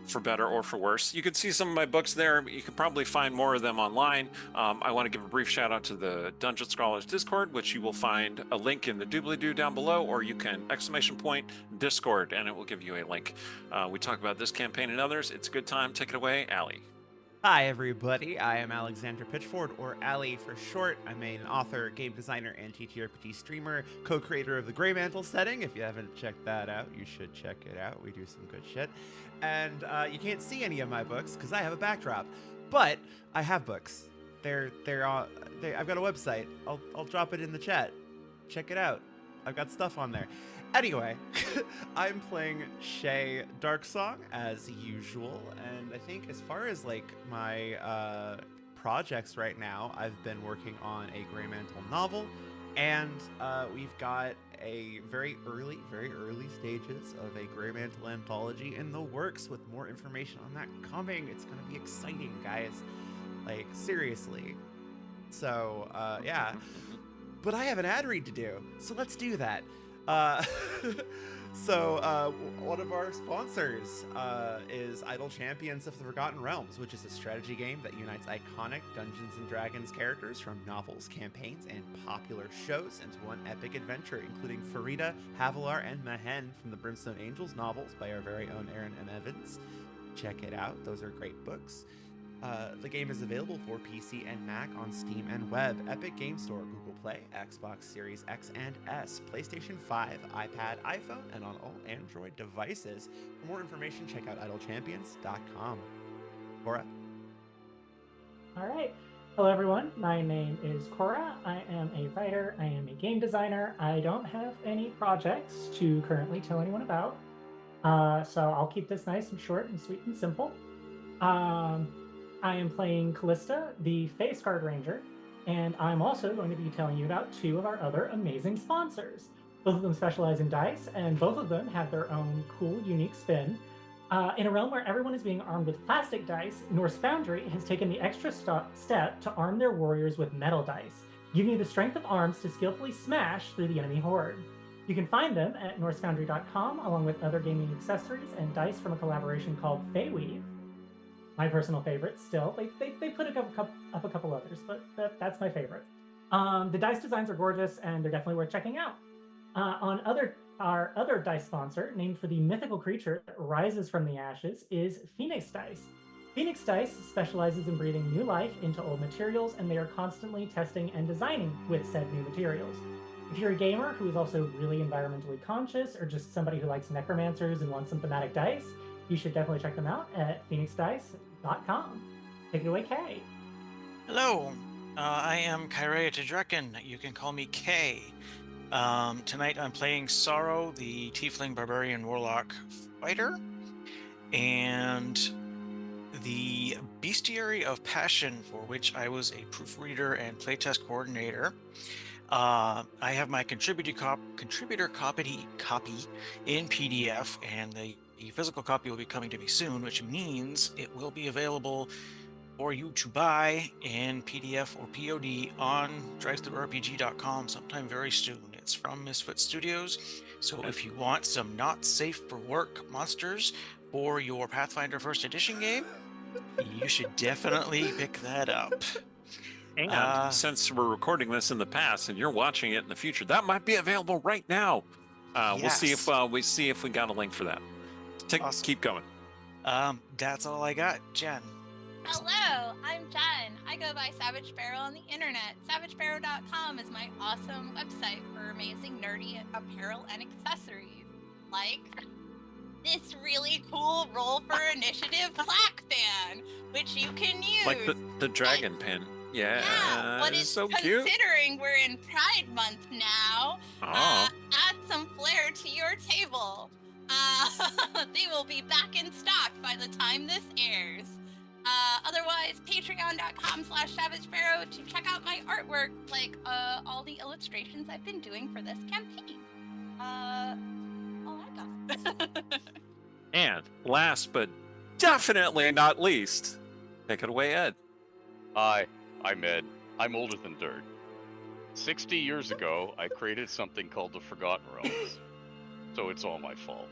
for better or for worse. You can see some of my books there. You can probably find more of them online. I want to give a brief shout out to the Dungeon Scrawlers Discord, which you will find a link in the doobly-doo down below, or you can ! Discord, and it will give you a link. We talk about this campaign and others. It's a good time. Take it away, Allie. Hi, everybody. I am Alexander Pitchford, or Ali for short. I'm an author, game designer, and TTRPG streamer, co-creator of the Grey Mantle setting. If you haven't checked that out, you should check it out. We do some good shit. And you can't see any of my books because I have a backdrop, but I have books. I've got a website. I'll drop it in the chat. Check it out. I've got stuff on there. Anyway, I'm playing Shay Darksong as usual, and I think as far as like my projects right now, I've been working on a Grey Mantle novel, and we've got a very early stages of a Grey Mantle anthology in the works with more information on that coming. It's gonna be exciting, guys. Like, seriously. So, yeah. But I have an ad read to do, so let's do that. One of our sponsors is Idle Champions of the Forgotten Realms, which is a strategy game that unites iconic Dungeons & Dragons characters from novels, campaigns, and popular shows into one epic adventure, including Farida, Havilar, and Mahen from the Brimstone Angels novels by our very own Aaron M. Evans. Check it out. Those are great books. The game is available for PC and Mac on Steam and Web, Epic Game Store, Google Play, Xbox Series X and S, PlayStation 5, iPad, iPhone, and on all Android devices. For more information, check out idlechampions.com. Cora? All right. Hello, everyone. My name is Cora. I am a writer. I am a game designer. I don't have any projects to currently tell anyone about, so I'll keep this nice and short and sweet and simple. I am playing Callista, the Face Guard Ranger, and I'm also going to be telling you about two of our other amazing sponsors. Both of them specialize in dice, and both of them have their own cool, unique spin. In a realm where everyone is being armed with plastic dice, Norse Foundry has taken the extra step to arm their warriors with metal dice, giving you the strength of arms to skillfully smash through the enemy horde. You can find them at norsefoundry.com, along with other gaming accessories and dice from a collaboration called Feyweave. My personal favorite still. They put up a couple others, but that's my favorite. The dice designs are gorgeous, and they're definitely worth checking out. Our other dice sponsor, named for the mythical creature that rises from the ashes, is Phoenix Dice. Phoenix Dice specializes in breathing new life into old materials, and they are constantly testing and designing with said new materials. If you're a gamer who is also really environmentally conscious, or just somebody who likes necromancers and wants some thematic dice, you should definitely check them out at phoenixdice.com. Take it away, Kay. Hello, I am Kyrea Tedrekin. You can call me Kay. Tonight I'm playing Sorrow, the Tiefling Barbarian Warlock Fighter, and the Bestiary of Passion, for which I was a proofreader and playtest coordinator. I have my contributor copy in PDF, and the physical copy will be coming to me soon, which means it will be available for you to buy in PDF or POD on drivethroughrpg.com sometime very soon. It's from Misfit Studios, so if you want some not safe for work monsters for your Pathfinder First Edition game, you should definitely pick that up. And since we're recording this in the past and you're watching it in the future, that might be available right now. We'll see if we got a link for that. Awesome. Keep going. That's all I got. Jen. Hello, I'm Jen. I go by Savage Sparrow on the internet. SavageSparrow.com is my awesome website for amazing nerdy apparel and accessories, like this really cool roll for initiative plaque fan, which you can use. Like the dragon pin. Yeah, but it's it's so cute. considering we're in Pride Month now, Aw. add some flair to your table. They will be back in stock by the time this airs. Otherwise, patreon.com/SavageSparrow to check out my artwork, like all the illustrations I've been doing for this campaign. All I got. And last but definitely not least, take it away, Ed. Hi, I'm Ed. I'm older than dirt. 60 years ago, I created something called the Forgotten Realms. So it's all my fault.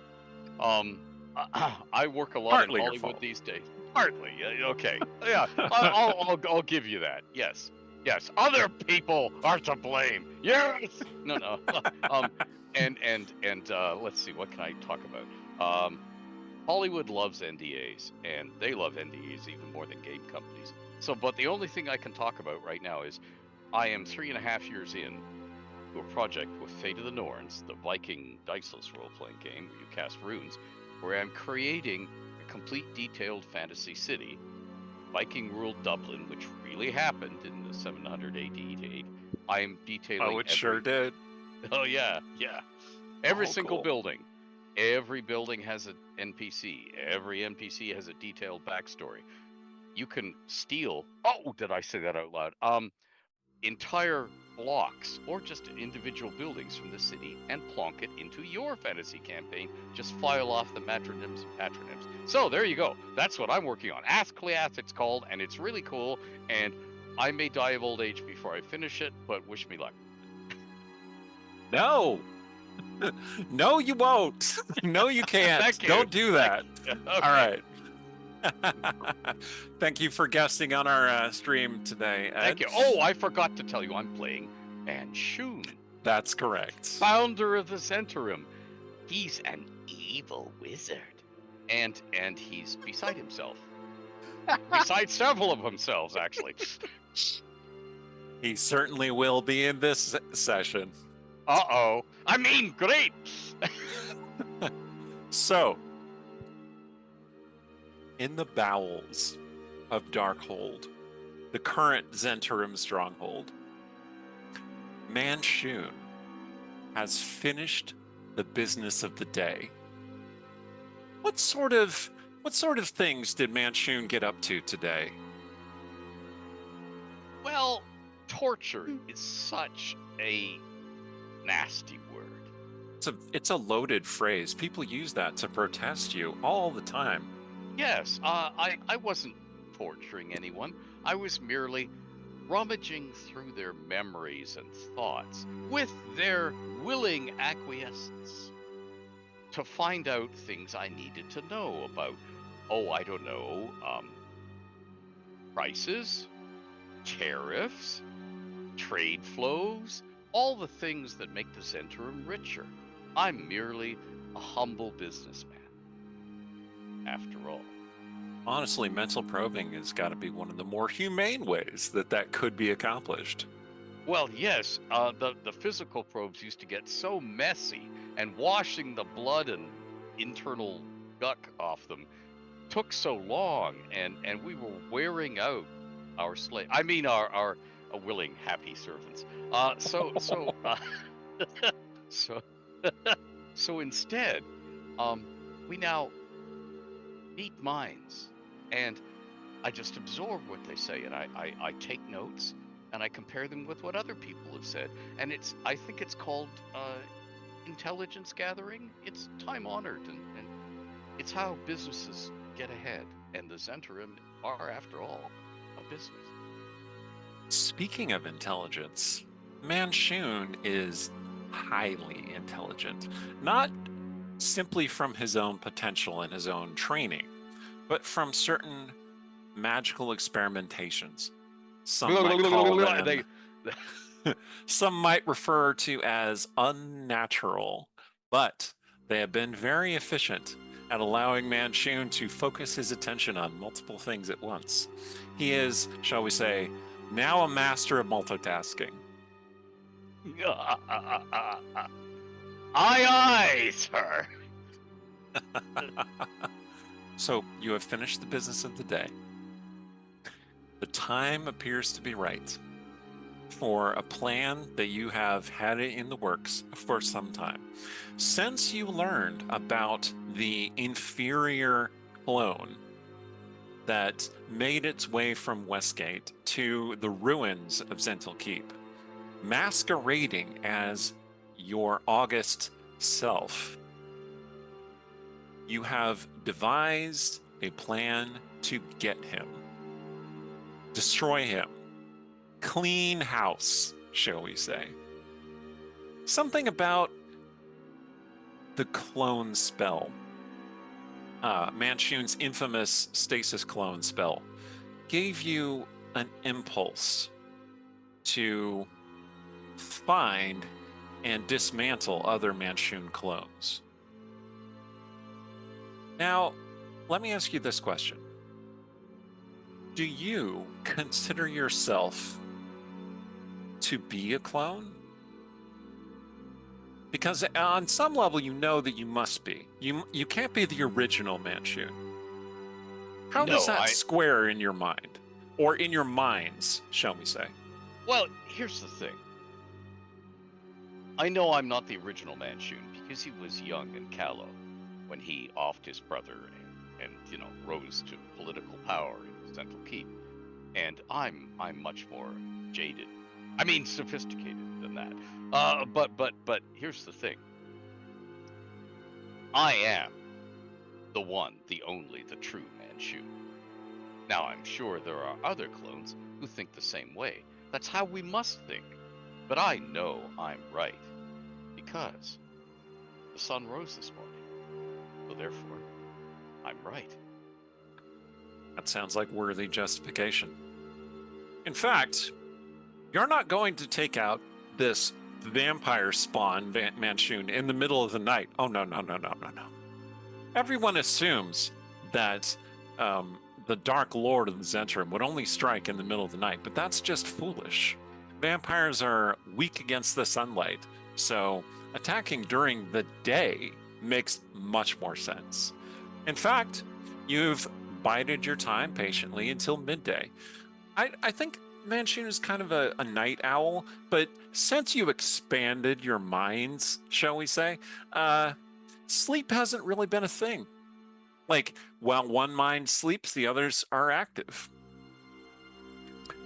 I work a lot Partly in your Hollywood fault. these days. Partly, okay. Yeah, I'll give you that. Yes. Other people are to blame. Yes. No. And let's see, what can I talk about? Hollywood loves NDAs, and they love NDAs even more than game companies. So, but the only thing I can talk about right now is I am 3.5 years in to a project with Fate of the Norns, the Viking diceless role-playing game where you cast runes, where I'm creating a complete detailed fantasy city, Viking ruled Dublin, which really happened in the 700 AD to 8. I'm detailing. Oh, it sure did. Oh yeah. Every Oh, single cool. building. Every building has an NPC. Every NPC has a detailed backstory. You can steal. Oh, did I say that out loud? Entire blocks or just individual buildings from the city and plonk it into your fantasy campaign. Just file off the matronyms and patronyms. So there you go. That's what I'm working on. Ask Cleath, it's called, and it's really cool. And I may die of old age before I finish it, but wish me luck. No. No, you won't. No, you can't. Thank you. Don't do that. Okay. All right. Thank you for guesting on our stream today, Ed. Thank you. Oh, I forgot to tell you, I'm playing Manshoon, That's correct. founder of the Zhentish. He's an evil wizard, and he's beside himself. Beside several of themselves, actually. He certainly will be in this session. Uh-oh. I mean, great. So, in the bowels of Darkhold, the current Zhentish stronghold, Manshoon has finished the business of the day. What sort of things did Manshoon get up to today? Well, torture is such a nasty word. It's a loaded phrase. People use that to protest you all the time. Yes, I wasn't torturing anyone. I was merely rummaging through their memories and thoughts with their willing acquiescence to find out things I needed to know about, I don't know, prices, tariffs, trade flows, all the things that make the Zhentish richer. I'm merely a humble businessman, after all. Honestly, mental probing has got to be one of the more humane ways that could be accomplished. Well, yes, the physical probes used to get so messy, and washing the blood and internal guck off them took so long, and we were wearing out our slave. I mean, our willing, happy servants. So instead, we now meet minds, and I just absorb what they say, and I take notes, and I compare them with what other people have said, and I think it's called intelligence gathering. It's time honored, and it's how businesses get ahead, and the Zhentish are, after all, a business. Speaking of intelligence, Manshoon is highly intelligent, not simply from his own potential and his own training, but from certain magical experimentations. Some might call them, some might refer to as unnatural, but they have been very efficient at allowing Manshoon to focus his attention on multiple things at once. He is, shall we say, now a master of multitasking. Aye, aye, sir. So you have finished the business of the day. The time appears to be right for a plan that you have had it in the works for some time. Since you learned about the inferior clone that made its way from Westgate to the ruins of Zhentish Keep, masquerading as your august self, you have devised a plan to get him, destroy him, clean house, shall we say. Something about the clone spell, Manshoon's infamous stasis clone spell, gave you an impulse to find and dismantle other Manshoon clones. Now, let me ask you this question. Do you consider yourself to be a clone? Because on some level, you know that you must be. You can't be the original Manshoon. How does that square in your mind? Or in your minds, shall we say? Well, here's the thing. I know I'm not the original Manshoon because he was young and callow when he offed his brother and rose to political power in Zhentish Keep. And I'm much more jaded. I mean, sophisticated than that. But here's the thing. I am the one, the only, the true Manshoon. Now, I'm sure there are other clones who think the same way. That's how we must think. But I know I'm right. Because the sun rose this morning. So therefore, I'm right. That sounds like worthy justification. In fact, you're not going to take out this vampire spawn Manshoon in the middle of the night. Oh, no. Everyone assumes that the Dark Lord of the Zhentrim would only strike in the middle of the night, but that's just foolish. Vampires are weak against the sunlight, so attacking during the day makes much more sense. In fact, you've bided your time patiently until midday. I think Manshoon is kind of a night owl, but since you expanded your minds, shall we say, sleep hasn't really been a thing. Like, while one mind sleeps, the others are active.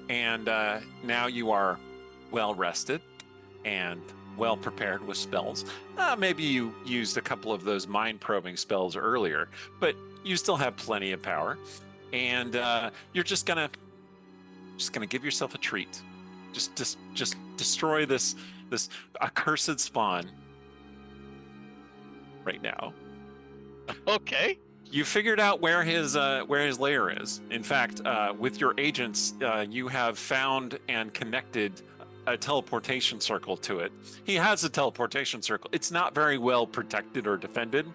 And now you are well rested and well prepared with spells. Maybe you used a couple of those mind probing spells earlier, but you still have plenty of power. And you're just gonna give yourself a treat. Just destroy this accursed spawn right now. Okay. You figured out where his lair is. In fact, with your agents, you have found and connected a teleportation circle to it. He has a teleportation circle. It's not very well protected or defended,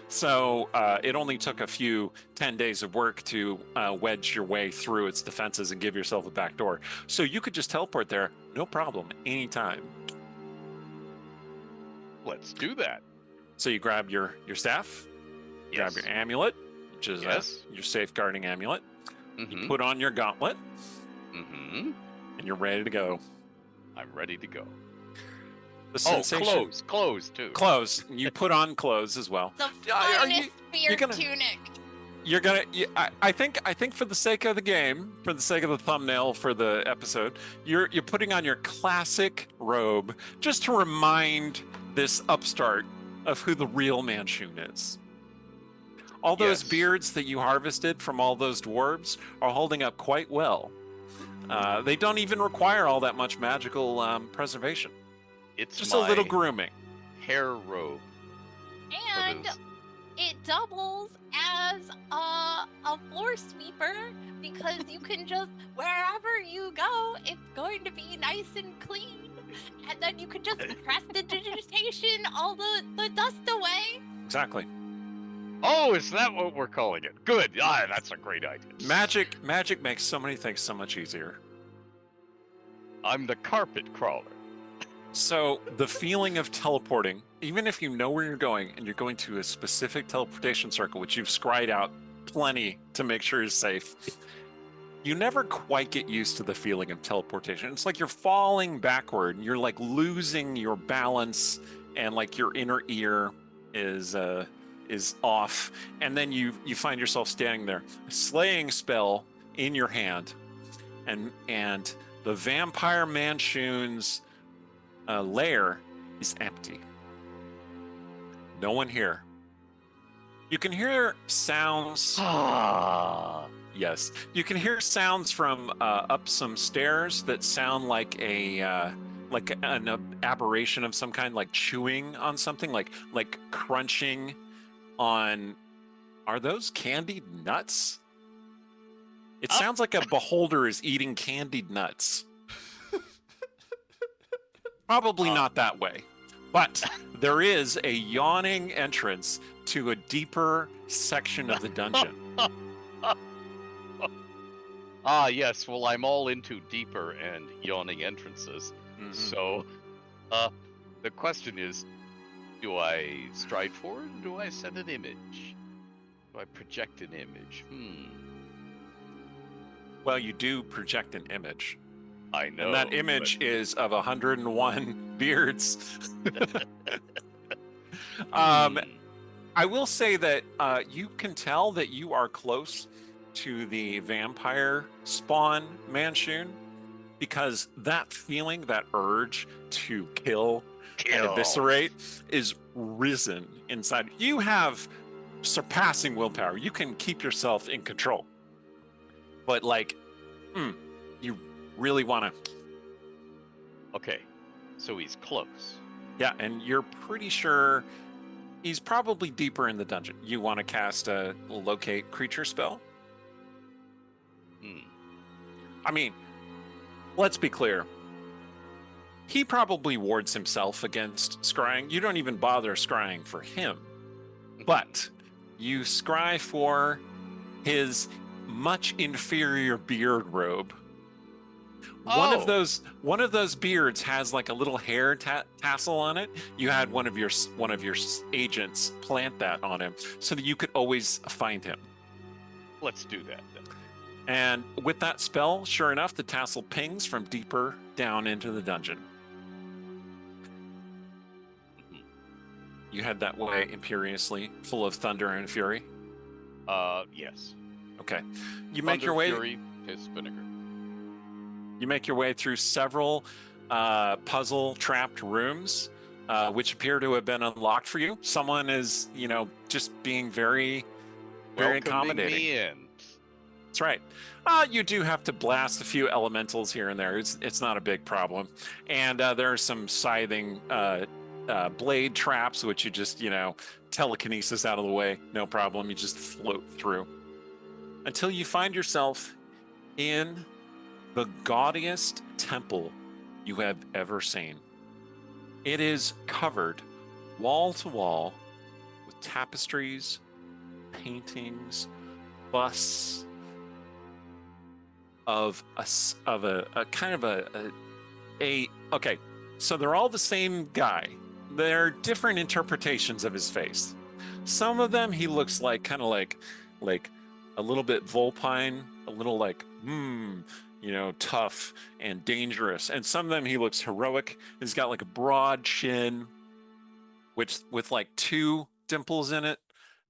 so it only took a few 10 days of work to wedge your way through its defenses and give yourself a back door. So you could just teleport there, no problem, anytime. Let's do that. So you grab your staff, grab your amulet, which is your safeguarding amulet. Mm-hmm. You put on your gauntlet, Mm-hmm. and you're ready to go. I'm ready to go. The sensation... Clothes too. Clothes. You put on clothes as well. The Are finest beard gonna- tunic. You're gonna. I think for the sake of the game, for the sake of the thumbnail for the episode, you're putting on your classic robe just to remind this upstart of who the real Manshoon is. All those beards that you harvested from all those dwarves are holding up quite well. They don't even require all that much magical preservation. It's just a little grooming. Hair robe. And it doubles as a floor sweeper because you can just, wherever you go, it's going to be nice and clean. And then you can just press the digitation all the dust away. Exactly. Oh, is that what we're calling it? Good. That's a great idea. Magic makes so many things so much easier. I'm the carpet crawler. So the feeling of teleporting, even if you know where you're going and you're going to a specific teleportation circle, which you've scried out plenty to make sure you're safe, you never quite get used to the feeling of teleportation. It's like you're falling backward and you're like losing your balance, and like your inner ear is off, and then you find yourself standing there, slaying spell in your hand, and the vampire Manshoon's lair is empty. No one here. You can hear sounds. Ah. Yes, you can hear sounds from up some stairs that sound like an aberration of some kind, like chewing on something, like crunching on. Are those candied nuts? It sounds like a beholder is eating candied nuts. Probably not that way, but there is a yawning entrance to a deeper section of the dungeon. Ah, yes. Well, I'm all into deeper and yawning entrances. Mhm. So, the question is, do I stride forward or do I send an image? Do I project an image? Well, you do project an image, I know. and that image is of 101 beards. Hmm. I will say that you can tell that you are close to the vampire spawn Manshoon, because that feeling, that urge to kill and eviscerate, is risen inside. You have surpassing willpower. You can keep yourself in control. But like, you really want to. Okay, so he's close. Yeah, and you're pretty sure he's probably deeper in the dungeon. You want to cast a locate creature spell? I mean, let's be clear. He probably wards himself against scrying. You don't even bother scrying for him. But you scry for his much inferior beard robe. One of those beards has like a little hair tassel on it. You had one of your agents plant that on him so that you could always find him. Let's do that then. And with that spell, sure enough, the tassel pings from deeper down into the dungeon. You head that way imperiously, full of thunder and fury. Yes. Okay. You make your way. Fury, piss, vinegar. You make your way through several puzzle trapped rooms, which appear to have been unlocked for you. Someone is, just being very, very Welcoming accommodating. me in. That's right. You do have to blast a few elementals here and there. It's not a big problem. And there are some scything blade traps, which you just, telekinesis out of the way. No problem. You just float through. Until you find yourself in the gaudiest temple you have ever seen. It is covered wall to wall with tapestries, paintings, busts of a kind of a okay, so they're all the same guy. They're different interpretations of his face. Some of them he looks like kind of like a little bit vulpine, a little like tough and dangerous. And some of them he looks heroic. He's got like a broad chin with like 2 dimples in it.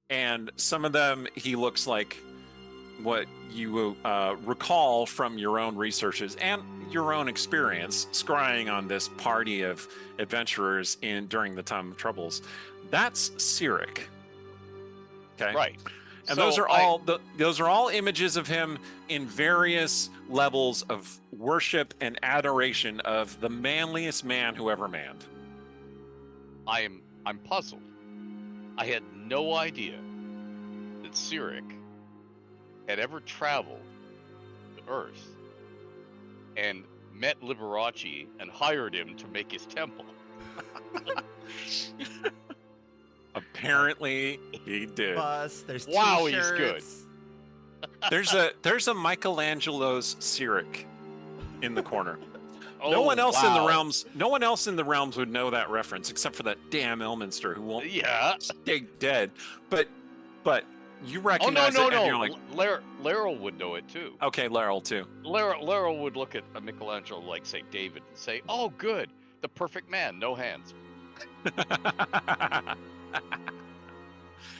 And some of them he looks like what you recall from your own researches and your own experience scrying on this party of adventurers during the time of troubles. That's Cyric. Okay. Right. And So those are all images of him in various levels of worship and adoration of the manliest man who ever manned. I'm puzzled. I had no idea that Cyric had ever traveled to Earth and met Liberace and hired him to make his temple. Apparently he did. Bus, there's Wow, t-shirts. he's good. There's a Michelangelo's Cyric in the corner. No one else in the wow. realms. No one else in the realms would know that reference, except for that damn Elminster who won't Yeah. stay dead. But you Oh recognize no, it, and you're like, Laryl would know it too. okay, Laryl too. Laryl would look at a Michelangelo like, say, David, and say, "Oh, good, the perfect man, no hands."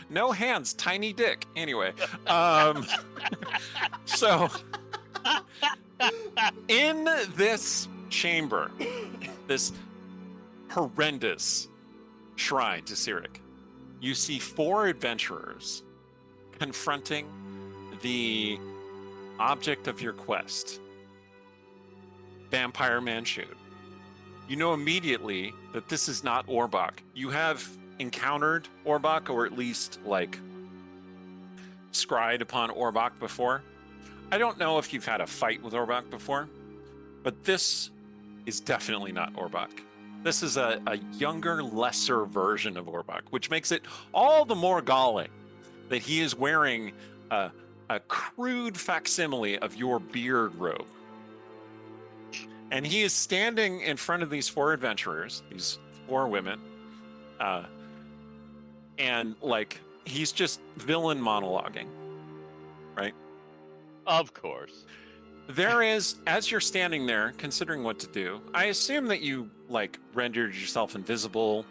No hands, tiny dick. Anyway, so in this chamber, this horrendous shrine to Cyric, you see 4 adventurers confronting the object of your quest, Vampire Manshoon. You know immediately that this is not Orbach. You have encountered Orbach, or at least like scryed upon Orbach before. I don't know if you've had a fight with Orbach before, but this is definitely not Orbach. This is a younger, lesser version of Orbach, which makes it all the more galling that he is wearing a crude facsimile of your beard robe. And he is standing in front of these 4 adventurers, these 4 women, and like he's just villain monologuing, right? Of course. There is, as you're standing there considering what to do, I assume that you like rendered yourself invisible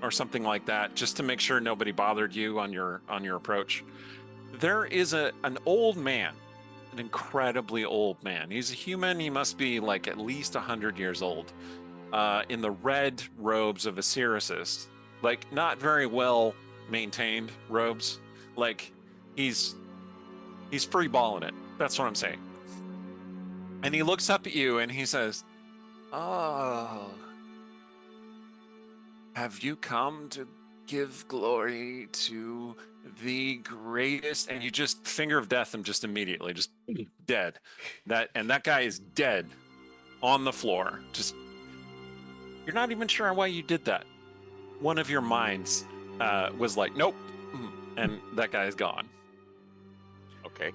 or something like that, just to make sure nobody bothered you on your approach. There is an old man, an incredibly old man. He's a human. He must be like at least 100 years old, in the red robes of a Cyricist, like not very well maintained robes. Like he's free balling it. That's what I'm saying. And he looks up at you and he says, "Oh, have you come to give glory to the greatest?" And you just finger of death him just immediately, just dead. That guy is dead on the floor. Just, you're not even sure why you did that. One of your minds was like, nope, and that guy is gone. Okay.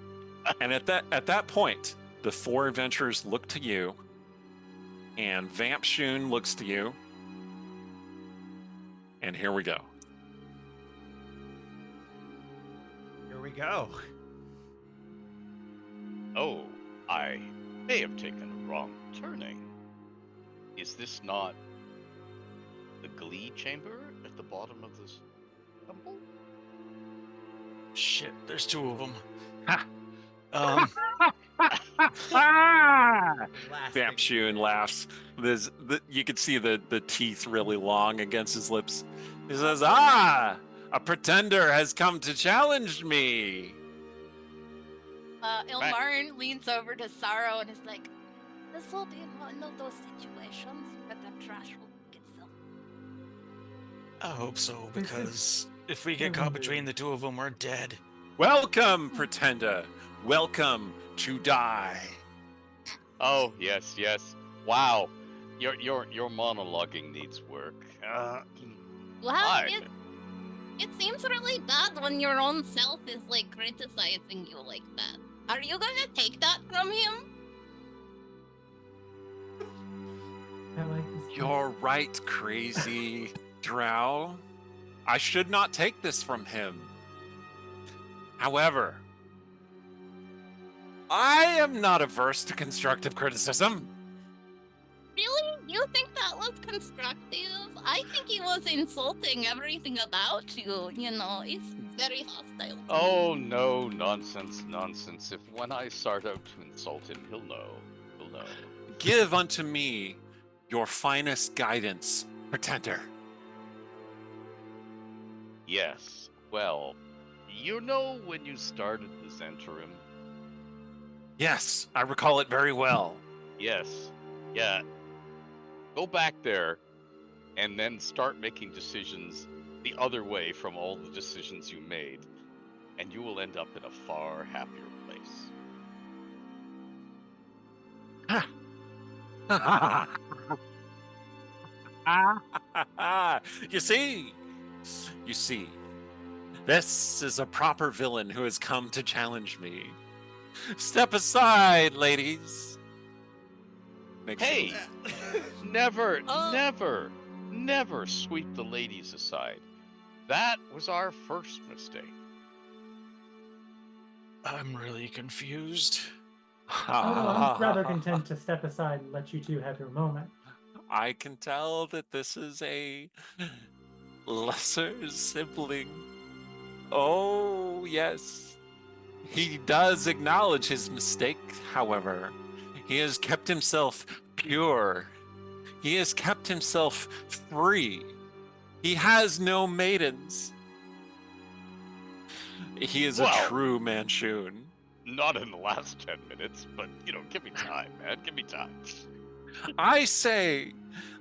And at that point, the 4 adventurers look to you, and Vampshoon looks to you, and here we go. Here we go. Oh, I may have taken a wrong turning. Is this not the Glee chamber at the bottom of this temple? Shit, there's 2 of them. Ha! Blasting. Vampshoon laughs. You can see the teeth really long against his lips. He says, "Ah, a pretender has come to challenge me." Ilmarin leans over to Sorrow and is like, "This will be one of those situations where the trash will take itself." I hope so, because if we get caught between the 2 of them, we're dead. Welcome, pretender. Welcome to die. Oh, yes. Wow. Your monologuing needs work. Well, Hi. it seems really bad when your own self is like criticizing you like that. Are you gonna take that from him? I like this. You're right, crazy drow. I should not take this from him. However, I am not averse to constructive criticism. Really? You think that was constructive? I think he was insulting everything about you. You know, it's very hostile. Oh, no, nonsense. If when I start out to insult him, he'll know. Give unto me your finest guidance, pretender. Yes. Well, you know when you started this interim? Yes, I recall it very well. Yes. Yeah. Go back there and then start making decisions the other way from all the decisions you made, and you will end up in a far happier place. You see, this is a proper villain who has come to challenge me. Step aside, ladies. Make Hey! sure. Never, Oh. never sweep the ladies aside. That was our first mistake. I'm really confused. Oh no, I'm rather content to step aside and let you two have your moment. I can tell that this is a lesser sibling. Oh, yes. He does acknowledge his mistake, however. He has kept himself pure. He has kept himself free. He has no maidens. He is a Well- true Manshoon. Not in the last 10 minutes, but, give me time, man. Give me time. I say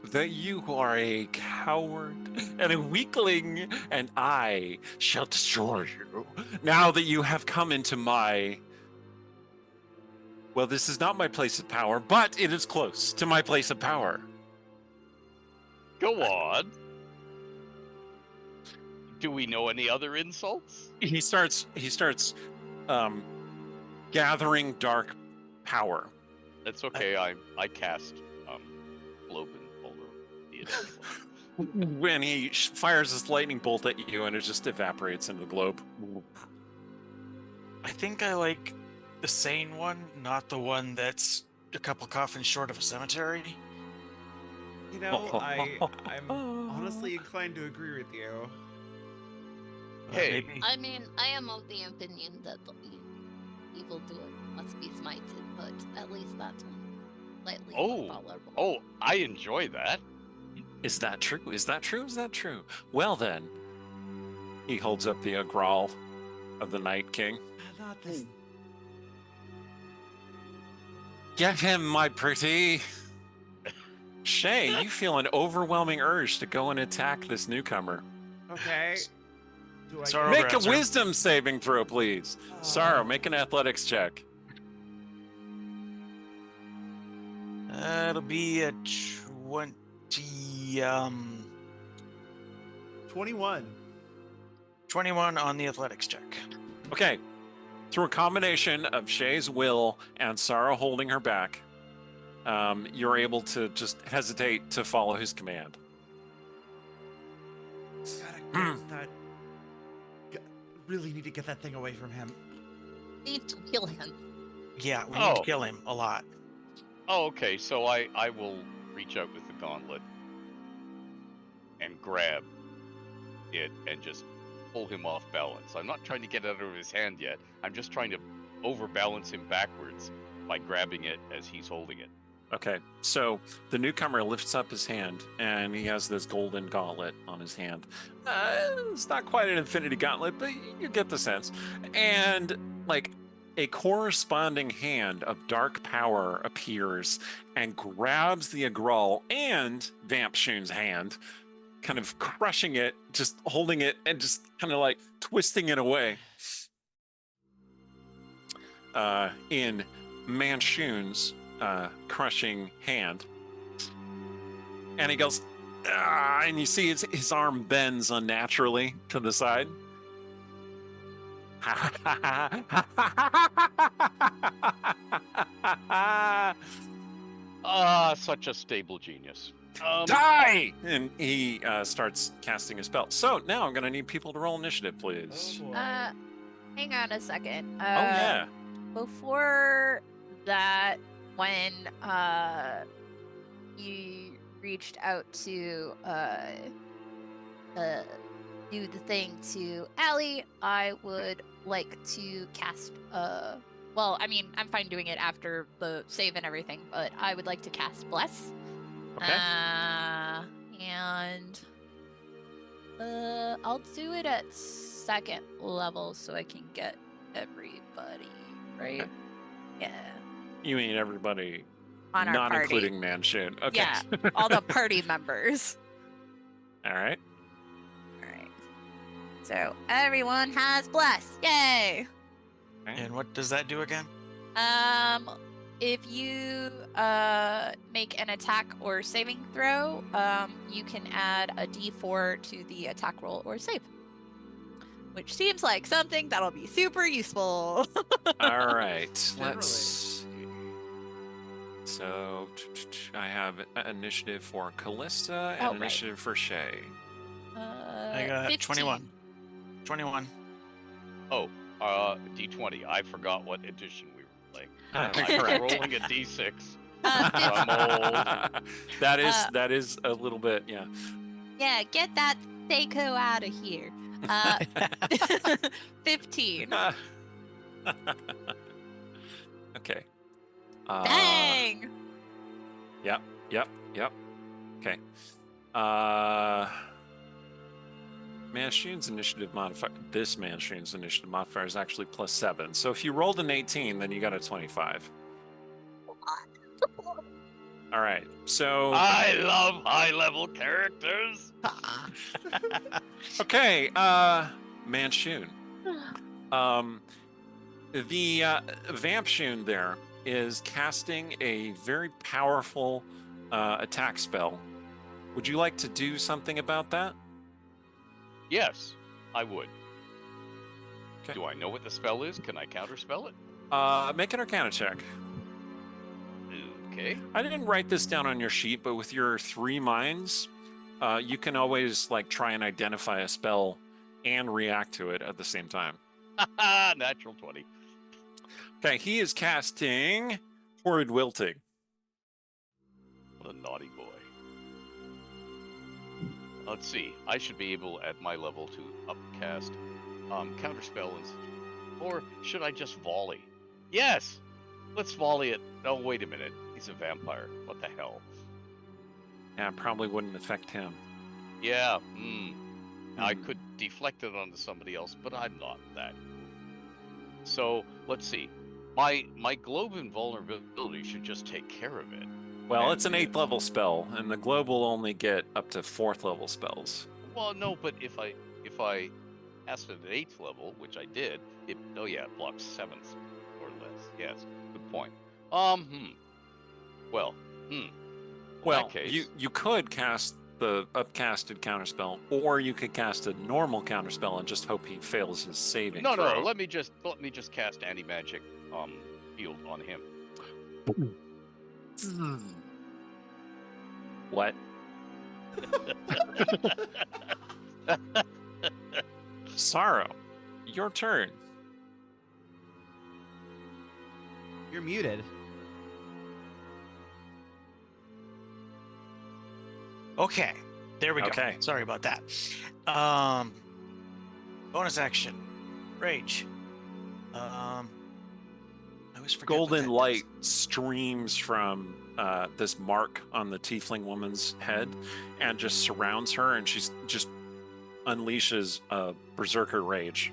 that you are a coward and a weakling, and I shall destroy you. Now that you have come into my... Well, this is not my place of power, but it is close to my place of power. Go on. Do we know any other insults? He starts gathering dark power. That's okay. I cast Globe and Boulder the initiative. When he fires this lightning bolt at you, and it just evaporates into the globe. I think I like the sane one, not the one that's a couple coffins short of a cemetery. I'm honestly inclined to agree with you. Hey. Maybe. I mean, I am of the opinion that the evildoer must be smited, but at least that's one slightly more tolerable. Oh, I enjoy that. Is that true? Is that true? Is that true? Well then, he holds up the Grawl of the Night King. Not this. Get him, my pretty. Shay, you feel an overwhelming urge to go and attack this newcomer. Okay. Do I Sorrow Make a grabs her. wisdom saving throw, please. Sorrow, make an athletics check. It'll be a 21. 21 on the athletics check. Okay. Through a combination of Shay's will and Sorrow holding her back, you're able to just hesitate to follow his command. Gotta get that. Really need to get that thing away from him. Need to kill him. Yeah, we need to kill him a lot. Oh, okay. So I will reach out with the gauntlet and grab it and just pull him off balance. I'm not trying to get it out of his hand yet. I'm just trying to overbalance him backwards by grabbing it as he's holding it. Okay, so the newcomer lifts up his hand, and he has this golden gauntlet on his hand. It's not quite an infinity gauntlet, but you get the sense. And, like, a corresponding hand of dark power appears and grabs the Agral and Vampshoon's hand, kind of crushing it, just holding it, and just kind of, like, twisting it away. In Manshoon's crushing hand, and he goes, and you see his arm bends unnaturally to the side. Such a stable genius. Die! And he starts casting a spell. So now I'm going to need people to roll initiative, please. Oh boy. Hang on a second. Oh, yeah. Before that, when you reached out to do the thing to Allie, I would like to cast well, I mean, I'm fine doing it after the save and everything, but I would like to cast Bless. Okay. And I'll do it at second level so I can get everybody, right? Okay. Yeah. You mean everybody, On our not party. including Manshoon. Okay. Yeah, all the party members. All right. All right. So everyone has Bless. Yay! And what does that do again? If you make an attack or saving throw, you can add a D4 to the attack roll or save, which seems like something that'll be super useful. All right. Generally. Let's see. So I have initiative for Callista and Oh, right. initiative for Shay. I got 15. 21. 21. Oh, D20. I forgot what edition we were playing. I'm Correct. rolling a D6. Uh, I'm old. That is a little bit, yeah. yeah, get that Seiko out of here. 15. Okay. Dang. Yep. Okay. Manshoon's initiative modifier. This Manshoon's initiative modifier is actually +7. So if you rolled an 18, then you got a 25. All right. So I love high-level characters. okay, Manshoon. The Vampshoon there is casting a very powerful attack spell. Would you like to do something about that? Yes, I would. Okay. Do I know what the spell is? Can I counterspell it? Make an Arcana check. Okay. I didn't write this down on your sheet, but with your 3 minds, you can always like try and identify a spell and react to it at the same time. Natural 20. Okay, he is casting Horrid Wilting. What a naughty boy. Let's see. I should be able, at my level, to upcast counterspell and... Or should I just volley? Yes! Let's volley it. Oh, wait a minute. He's a vampire. What the hell? Yeah, it probably wouldn't affect him. Yeah, I could deflect it onto somebody else, but I'm not that. So, let's see. My globe invulnerability should just take care of it. Well, And it's an 8th level spell, and the globe will only get up to 4th level spells. Well, no, but if I cast it at 8th level, which I did, it blocks 7th or less. Yes, good point. Well, in Well, that case, you could cast the upcasted counterspell, or you could cast a normal counterspell and just hope he fails his saving no, throw. let me just cast anti-magic field on him. What? Sorrow, your turn. You're muted. Okay, there we go. Okay. Sorry about that. Bonus action, rage. I always forget what Golden that light does. streams from this mark on the tiefling woman's head and just surrounds her, and she's just unleashes a berserker rage.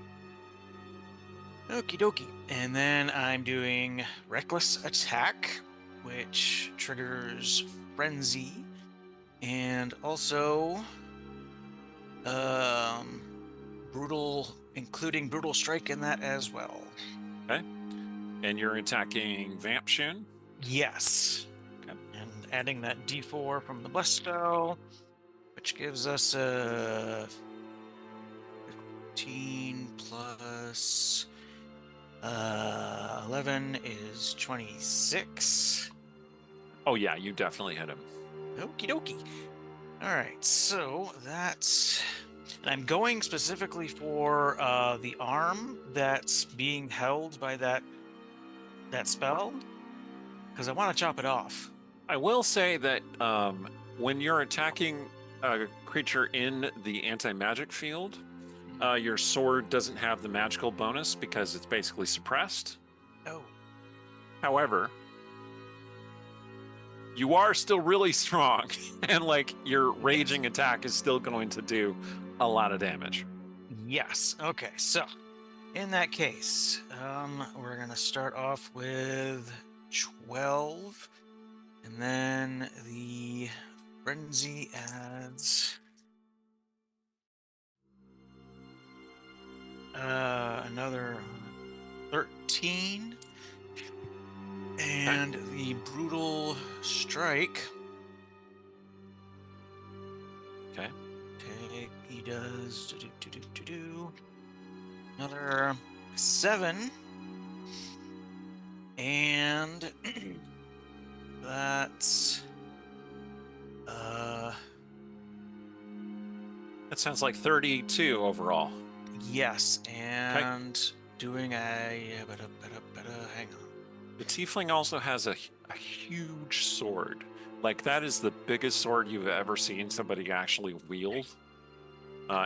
Okie dokie. And then I'm doing reckless attack, which triggers frenzy, and also including brutal strike in that as well. Okay. And you're attacking Vampshoon. Yes. Okay. And adding that D4 from the bless spell, which gives us a 15 plus 11 is 26. Oh yeah, you definitely hit him. Okie dokie. All right, so that's... And I'm going specifically for the arm that's being held by that spell, because I want to chop it off. I will say that when you're attacking a creature in the anti-magic field, your sword doesn't have the magical bonus because it's basically suppressed. Oh. However, you are still really strong, and like your raging attack is still going to do a lot of damage. Yes. Okay, so in that case, we're going to start off with 12, and then the frenzy adds another 13, and the brutal strike. Okay. He does another 7, and That's That sounds like 32 overall. yes, and doing a hang on. The tiefling also has a huge sword. Like, that is the biggest sword you've ever seen somebody actually wield.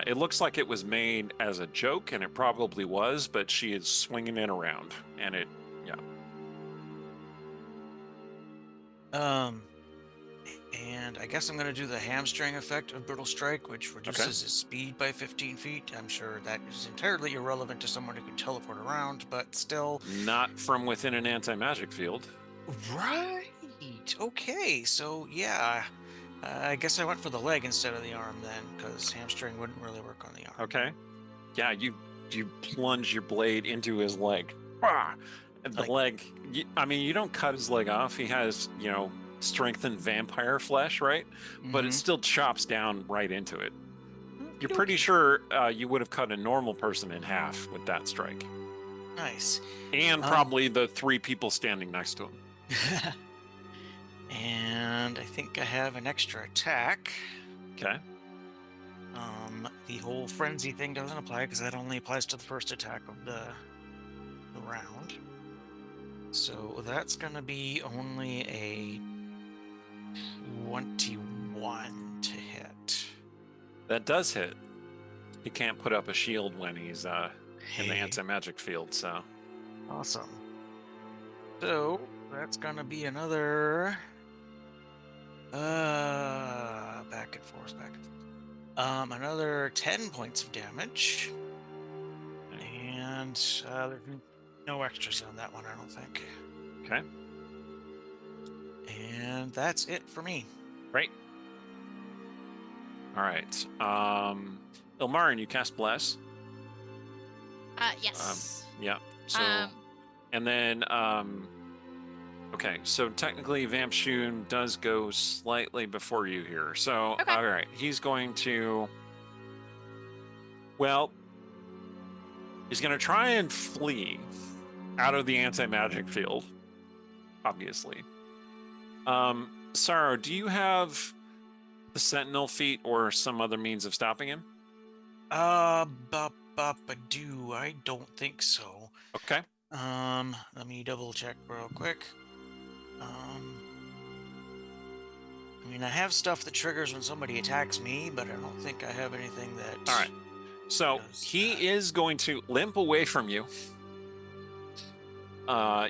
It looks like it was made as a joke, and it probably was, but she is swinging it around, and it, yeah. And I guess I'm going to do the hamstring effect of Brittle Strike, which reduces his speed by 15 feet. I'm sure that is entirely irrelevant to someone who can teleport around, but still. Not from within an anti-magic field. Right. Okay, so yeah. I guess I went for the leg instead of the arm then, because hamstring wouldn't really work on the arm. Okay. Yeah, you plunge your blade into his leg. Ah! And the leg, I mean, you don't cut his leg off. He has, strengthened vampire flesh, right? But it still chops down right into it. You're pretty sure you would have cut a normal person in half with that strike. Nice. And probably the 3 people standing next to him. And I think I have an extra attack. Okay. The whole frenzy thing doesn't apply because that only applies to the first attack of the round. So that's going to be only a 21 to hit. That does hit. He can't put up a shield when he's in the anti-magic field, so. Awesome. So that's going to be another... back and forth. Another 10 points of damage. And there's no extras on that one, I don't think. Okay. And that's it for me. Great. All right. Ilmarin, you cast Bless. Yes. Yeah. So, and then, okay. So technically, Manshoon does go slightly before you here. So, Okay. all right, he's going to. Well, he's going to try and flee out of the anti-magic field. Obviously. Sorrow, do you have the Sentinel feat or some other means of stopping him? Do I don't think so. Okay. Let me double check real quick. I mean, I have stuff that triggers when somebody attacks me, but I don't think I have anything that. All right. So he is going to limp away from you.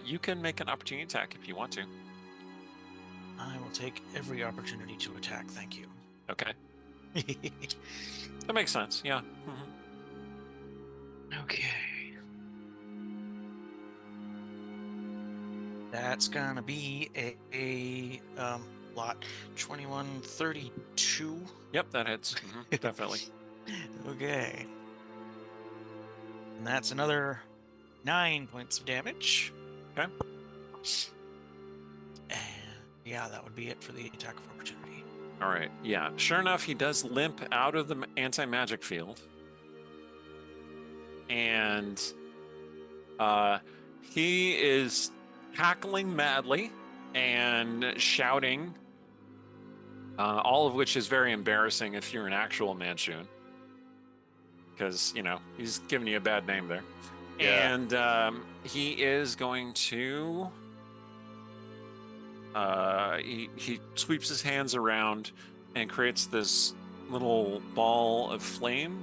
You can make an opportunity attack if you want to. I will take every opportunity to attack. Thank you. Okay. That makes sense. Yeah. Mm-hmm. Okay. That's gonna be a lot 2132. Yep, that hits. Mm-hmm. Definitely. Okay. And that's another 9 points of damage. Okay. And yeah, that would be it for the attack of opportunity. All right. Yeah. Sure enough, he does limp out of the anti-magic field. And he is cackling madly and shouting, all of which is very embarrassing if you're an actual Manshoon. Because, he's giving you a bad name there. Yeah. And he is going to... he sweeps his hands around and creates this little ball of flame,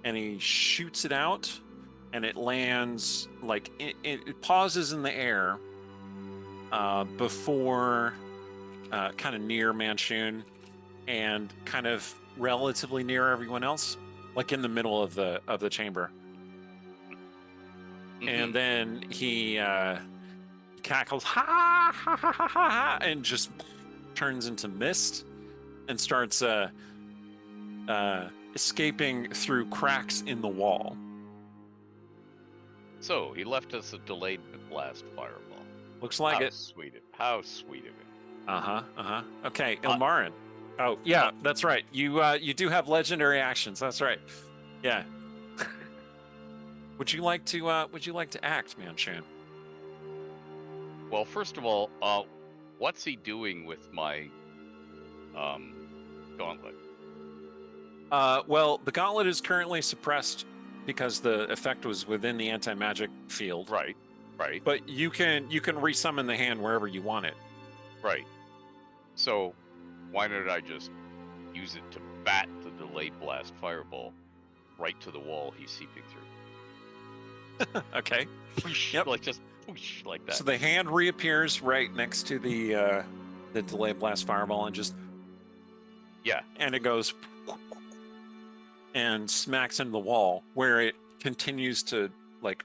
and he shoots it out, and it lands like it pauses in the air before kind of near Manshoon and kind of relatively near everyone else, like in the middle of the chamber. Mm-hmm. And then he cackles, ha, ha, ha, ha, ha, and just turns into mist and starts escaping through cracks in the wall. So he left us a delayed blast fireball. Looks like it. How sweet of him. Okay, Ilmarin. Oh yeah, that's right. You do have legendary actions. That's right. Yeah. Would you like to act, Manshoon? Well, first of all, what's he doing with my gauntlet? Well, the gauntlet is currently suppressed because the effect was within the anti-magic field. Right. Right. But you can resummon the hand wherever you want it. Right. So why don't I just use it to bat the delayed blast fireball right to the wall he's seeping through? Okay. Whoosh, Yep. Like just whoosh, like that. So the hand reappears right next to the delayed blast fireball and just and it goes and smacks into the wall where it continues to like.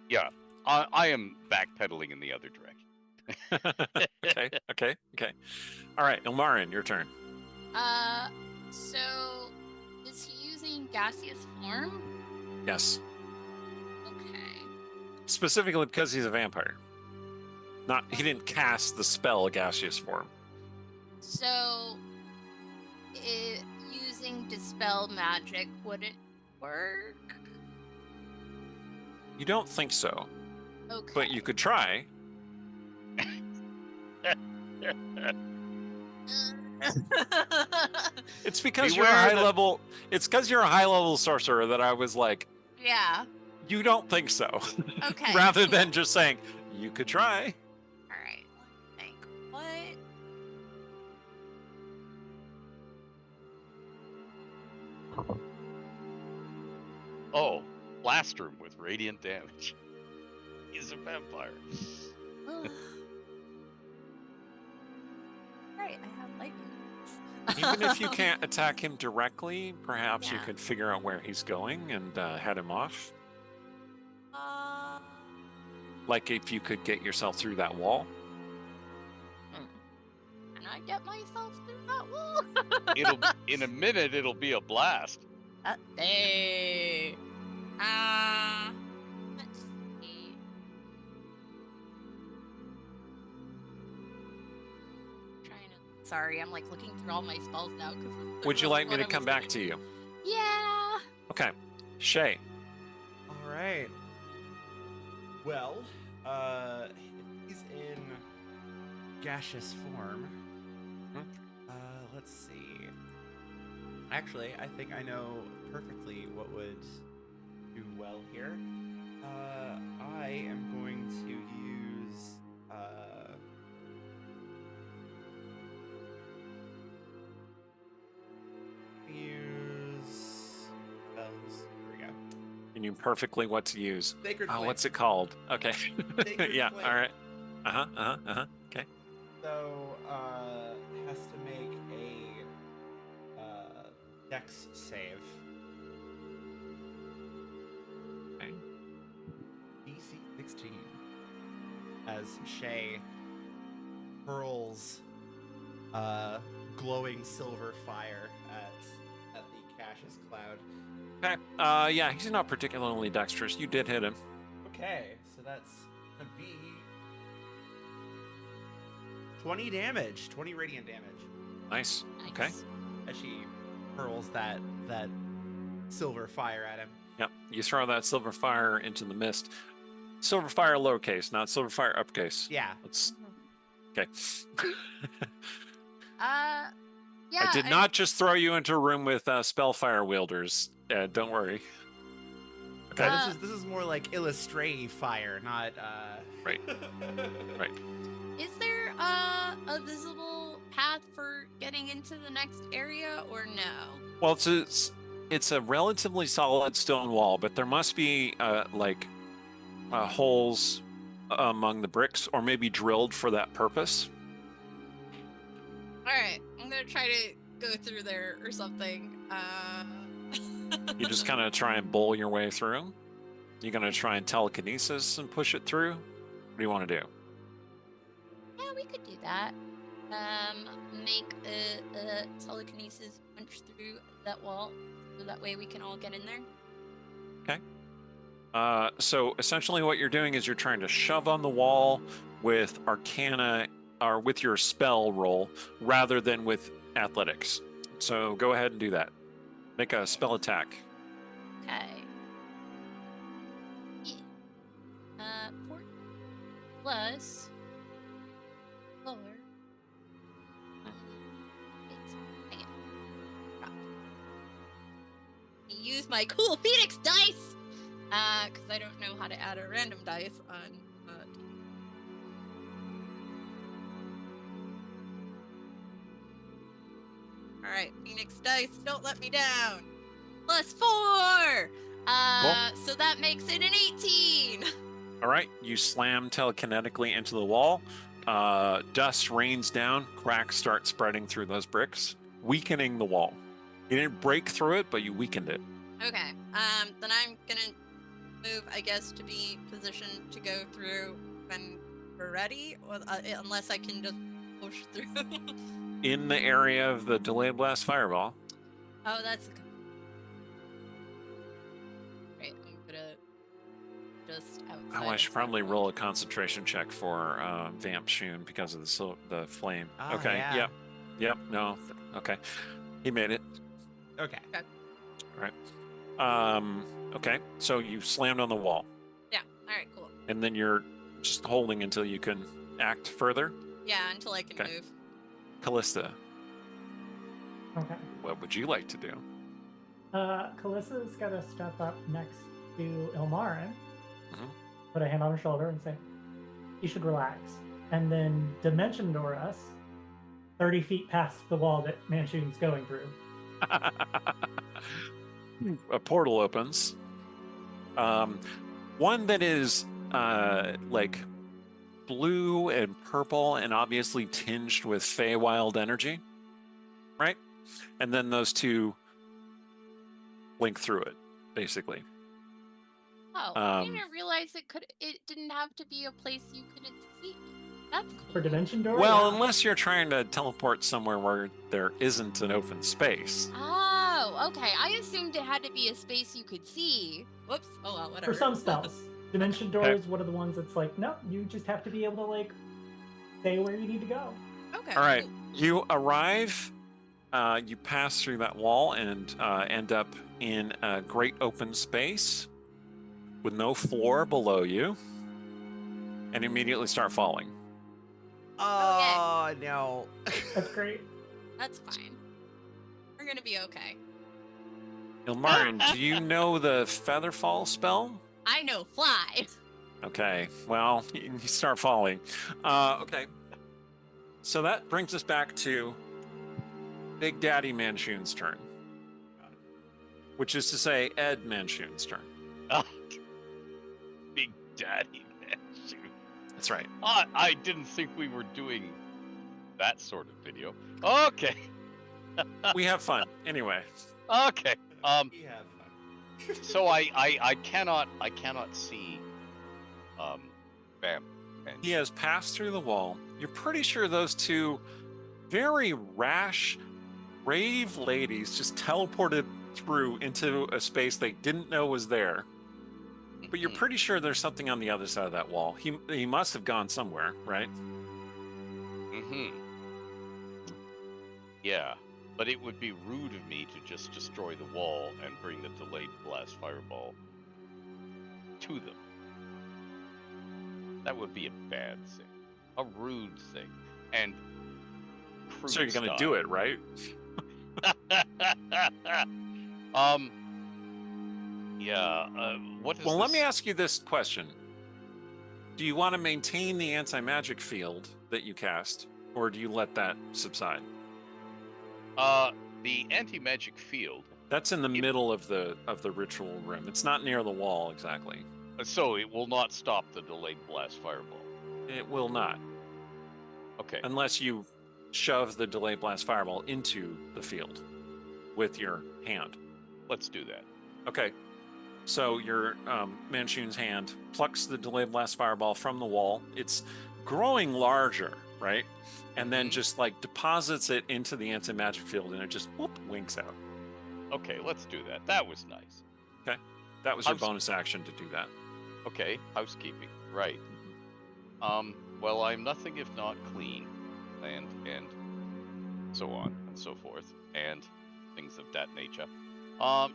Yeah. I am backpedaling in the other direction. Okay. All right, Ilmarin, your turn. So is he using gaseous form? Yes. Okay. Specifically because he's a vampire. He didn't cast the spell gaseous form. So using dispel magic wouldn't work. You don't think so, Okay. but you could try. It's because you're a Beware high the- level. It's because you're a high level sorcerer that I was like, Yeah. you don't think so, Okay. rather cool. than just saying you could try. All right. Let's think. What? Oh, blast him with radiant damage. He's a vampire. Right. I have lightning. Even if you can't attack him directly, perhaps you Yeah. could figure out where he's going and head him off. Like if you could get yourself through that wall. Can I get myself through that wall? In a minute it'll be a blast. Hey. Let's see. Sorry, I'm like looking through all my spells now. Would you like me to come back to you? Yeah. Okay. Shay. All right. Well, if he's in gaseous form, let's see. Actually, I think I know perfectly what would do well here. I am going to use spells. Here we go. You knew perfectly what to use. Sacred Oh, Flame. what's it called? Okay. Sacred Yeah, Flame. all right. Okay. So, has to make a dex save. Okay. DC 16. As Shay hurls glowing silver fire at the gaseous cloud. Okay. Yeah, he's not particularly dexterous. You did hit him. Okay, so that's gonna be 20 damage, 20 radiant damage. Nice. Okay. Nice. As she hurls that silver fire at him. Yep. You throw that silver fire into the mist. Silver fire lowercase, not silver fire uppercase. Yeah. Let's. Okay. Yeah. I did not just throw you into a room with spellfire wielders. Don't worry. Okay. Yeah, this is more like illustrate fire, not Right. Right. Is there a visible path for getting into the next area or no? Well, it's a relatively solid stone wall, but there must be holes among the bricks, or maybe drilled for that purpose. All right, I'm gonna try to go through there or something. You just kind of try and bowl your way through. You're gonna try and telekinesis and push it through. What do you want to do? Yeah, we could do that. Make a telekinesis punch through that wall, so that way we can all get in there. So essentially what you're doing is you're trying to shove on the wall with Arcana or with your spell roll rather than with athletics. So go ahead and do that. Make a spell attack. Okay. Yeah. plus 4. Use my cool Phoenix dice, because I don't know how to add a random dice on. All right, Phoenix dice, don't let me down. Plus 4. So that makes it an 18. All right, you slam telekinetically into the wall. Dust rains down. Cracks start spreading through those bricks, weakening the wall. You didn't break through it, but you weakened it. Okay. Then I'm gonna move, I guess, to be positioned to go through when we're ready, or unless I can just push through. In the area of the delayed blast fireball. Oh, that's right. I'm gonna just outside. Oh, I should probably roll a concentration check for Manshoon because of the flame. Ah, okay. yeah. Yep. No. Okay. He made it. Okay. All right. Okay. So you slammed on the wall, Yeah. All right. Cool. and then you're just holding until you can act further. Yeah, until I can Okay. move. Callista, Okay. what would you like to do? Callista's got to step up next to Ilmarin, Mhm. put a hand on her shoulder, and say, "You should relax," and then dimension door us 30 feet past the wall that Manshoon's going through. A portal opens. One that is like blue and purple and obviously tinged with Feywild energy, right? And then those two link through it, basically. Oh, I Um, didn't realize it didn't have to be a place you couldn't see. That's cool. For dimension door, Well, yeah. unless you're trying to teleport somewhere where there isn't an open space. Oh, okay. I assumed it had to be a space you could see. Whoops. Oh well, whatever. For some spells, dimension door Okay. is one of the ones that's like, no, you just have to be able to like stay where you need to go. Okay. All right, cool. you arrive, you pass through that wall and end up in a great open space with no floor below you, and immediately start falling. Oh, no. That's great. That's fine. We're gonna be okay. Ilmarin, do you know the Featherfall spell? I know fly. Okay, well, you start falling. Okay, so that brings us back to Big Daddy Manshoon's turn, which is to say Ed Manshoon's turn. Big Daddy Manshoon. That's right. I didn't think we were doing that sort of video. Okay. We have fun. Anyway, Okay. We have fun. So I cannot see Bam. he has passed through the wall. You're pretty sure those two very rash, brave ladies just teleported through into a space they didn't know was there. But you're pretty sure there's something on the other side of that wall. He must have gone somewhere, right? Mm-hmm. Yeah, but it would be rude of me to just destroy the wall and bring the delayed blast fireball to them. That would be a bad thing, a rude thing, and crude So you're going to do it, right? Yeah. What is Well, let this? me ask you this question. Do you want to maintain the anti-magic field that you cast, or do you let that subside? The anti-magic field. That's in the middle of the ritual room. It's not near the wall exactly. So it will not stop the delayed blast fireball. It will not, Okay. unless you shove the delayed blast fireball into the field with your hand. Let's do that. Okay. So your Manshoon's hand plucks the delayed blast fireball from the wall. It's growing larger, right? And then just like deposits it into the anti-magic field, and it just whoop, winks out. Okay, let's do that. That was nice. That was your House- bonus action to do that. Okay, housekeeping. Right. Well, I'm nothing if not clean, and so on and so forth, and things of that nature.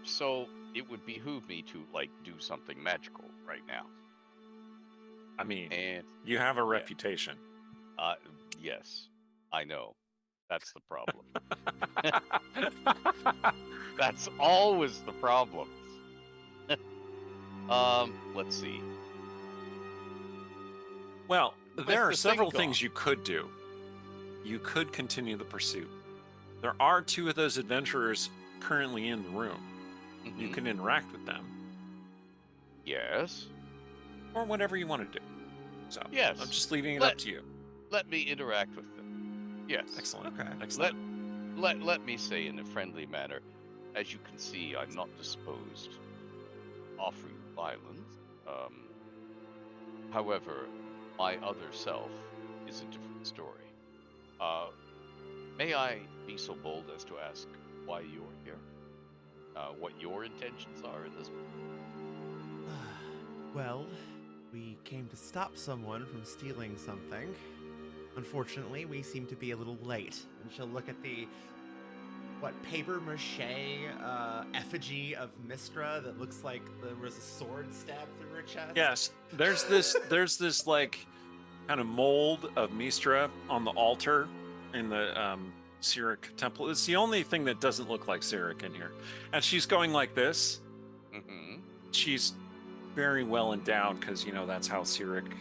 So it would behoove me to like do something magical right now. I mean, And you have a reputation. yes, I know. That's the problem. That's always the problem. Let's see. Well, With there are the several thing things gone. you could do. You could continue the pursuit. There are 2 of those adventurers currently in the room. You Mhm. can interact with them, Yes. or whatever you want to do. So, Yes. I'm just leaving it Let- up to you. Let me interact with them. Yes. Excellent. Okay. Excellent. Let me say in a friendly manner, as you can see, I'm not disposed to offer you violence. However, my other self is a different story. May I be so bold as to ask why you're here? What your intentions are in this? Well, we came to stop someone from stealing something. Unfortunately, we seem to be a little late. And she'll look at the, paper mache effigy of Mistra that looks like there was a sword stabbed through her chest? Yes, there's this like kind of mold of Mistra on the altar in the Cyric temple. It's the only thing that doesn't look like Cyric in here. And she's going like this. Mm-hmm. She's very well endowed because, that's how Cyric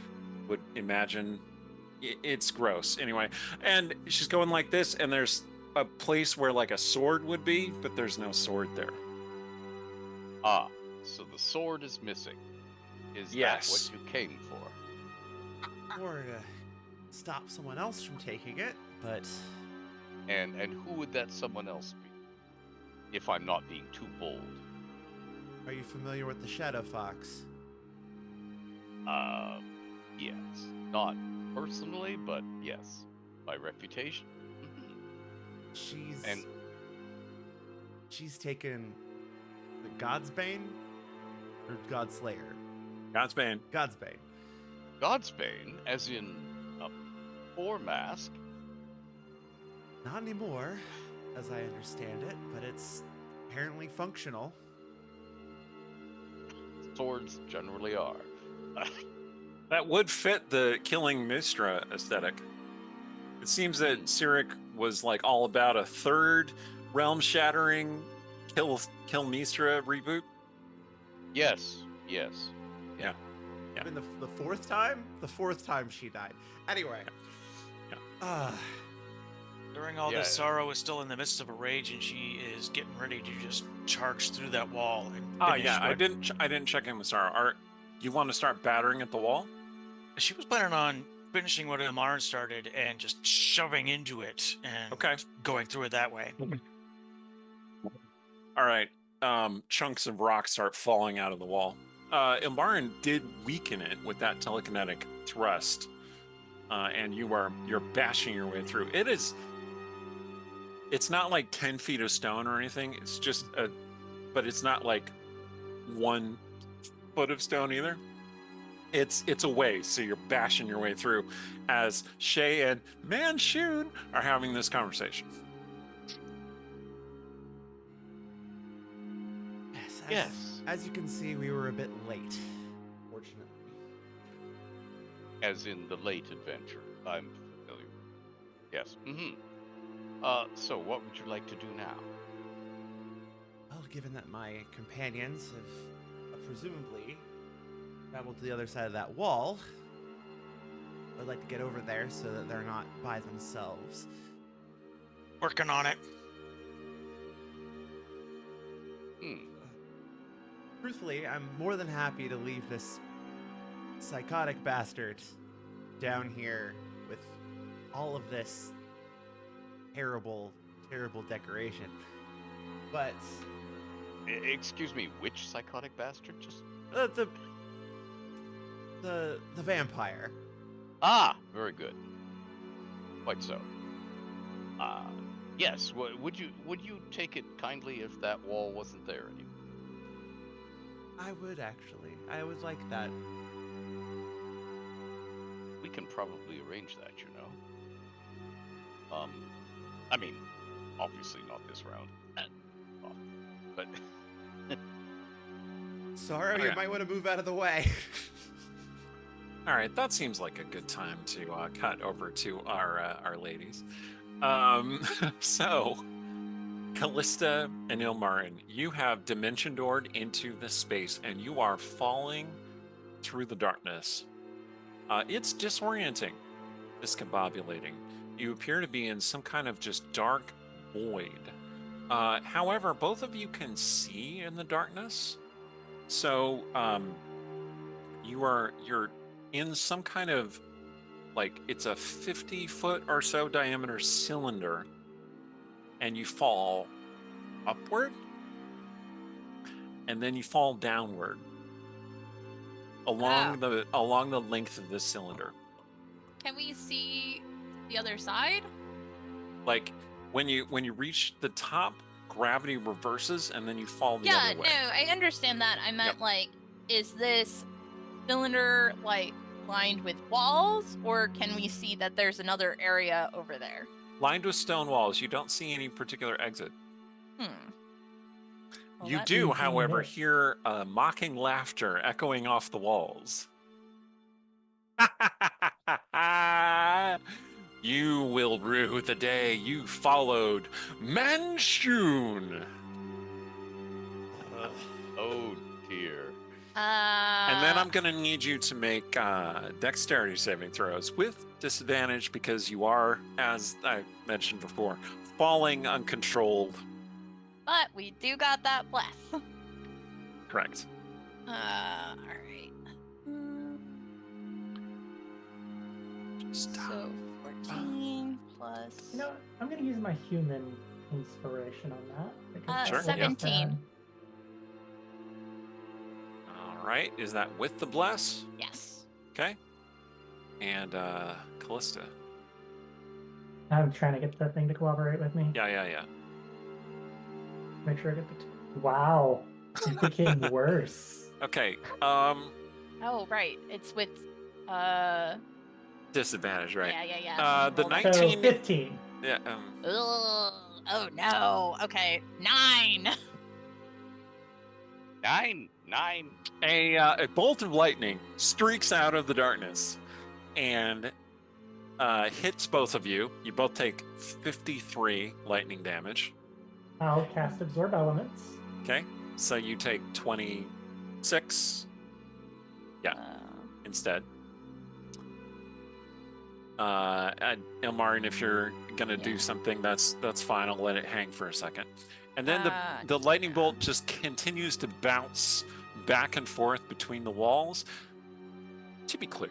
would imagine. It's gross. Anyway, and she's going like this, and there's a place where like a sword would be, but there's no sword there. Ah, so the sword is missing. Is Yes. that what you came for? Or to stop someone else from taking it, but And who would that someone else be? If I'm not being too bold. are you familiar with the Shadow Fox? Yes. Not personally, but yes. By reputation. Mhm. She's taken the Godsbane or Godslayer? Godsbane. Godsbane. Godsbane, as in a poor mask. Not anymore, as I understand it, but it's apparently functional. Swords generally are. That would fit the killing Mistra aesthetic. It seems that Cyric was like all about a third realm-shattering kill Mistra reboot. Yes. Yeah. I mean, the fourth time? The fourth time she died. Anyway. Yeah. During all Yeah. this, Sorrow is still in the midst of a rage, and she is getting ready to just charge through that wall. And Oh finish yeah, I what- didn't check in with Sarah. You want to start battering at the wall? She was planning on finishing what Amaran started and just shoving into it and Okay. going through it that way. All right. Chunks of rock start falling out of the wall. Ilmarin did weaken it with that telekinetic thrust, and you're bashing your way through. It's not like 10 feet of stone or anything. It's just but it's not like 1 foot of stone either. It's a way, so you're bashing your way through as Shay and Manshoon are having this conversation. Yes. As you can see, we were a bit late, fortunately. As in the late adventure. I'm familiar. Yes. Mm-hmm. So what would you like to do now? Well, given that my companions have presumably traveled to the other side of that wall, I'd like to get over there so that they're not by themselves. Working on it. Truthfully, I'm more than happy to leave this psychotic bastard down here with all of this terrible, terrible decoration. But Excuse me, which psychotic bastard? Just the vampire. Ah, very good. Quite so. Yes. Would you take it kindly if that wall wasn't there anymore? I would actually. I would like that. We can probably arrange that, you know. I mean, obviously not this round, but Sorry, Okay. you might want to move out of the way. All right, that seems like a good time to cut over to our ladies. So, Callista and Ilmarin, you have dimension doored into this space, and you are falling through the darkness. It's disorienting, discombobulating. You appear to be in some kind of just dark void. However, both of you can see in the darkness, so you're in some kind of, like, it's a 50-foot or so diameter cylinder, and you fall upward, and then you fall downward along the length of this cylinder. Can we see the other side? Like, when you reach the top, gravity reverses, and then you fall the other way. Yeah, no, I understand that. I meant, Yep. like, is this cylinder, like, lined with walls, or can we see that there's another area over there? Lined with stone walls. You don't see any particular exit. Well, You that's do, easy however, miss. hear mocking laughter echoing off the walls. You will rue the day you followed Manshoon. Oh dear. And then I'm going to need you to make dexterity saving throws with disadvantage because you are, as I mentioned before, falling uncontrolled. But we do got that bless. Correct. All right. So 14 plus. You know, I'm going to use my human inspiration on that. because Sure, that will 17. add- All right. Is that with the bless? Yes. Okay. And Callista. I'm trying to get the thing to cooperate with me. Yeah. Make sure I get the. Wow, it became worse. Okay. Oh, right. It's with Disadvantage, right? Yeah. The Roll that. 19 So 15. Yeah. Ugh. Oh no. Okay. 9. 9. A bolt of lightning streaks out of the darkness and hits both of you. You both take 53 lightning damage. I'll cast Absorb Elements. Okay. So you take 26 instead. And Ilmarin, if you're gonna do something, that's fine. I'll let it hang for a second. And then the lightning bolt just continues to bounce back and forth between the walls. To be clear,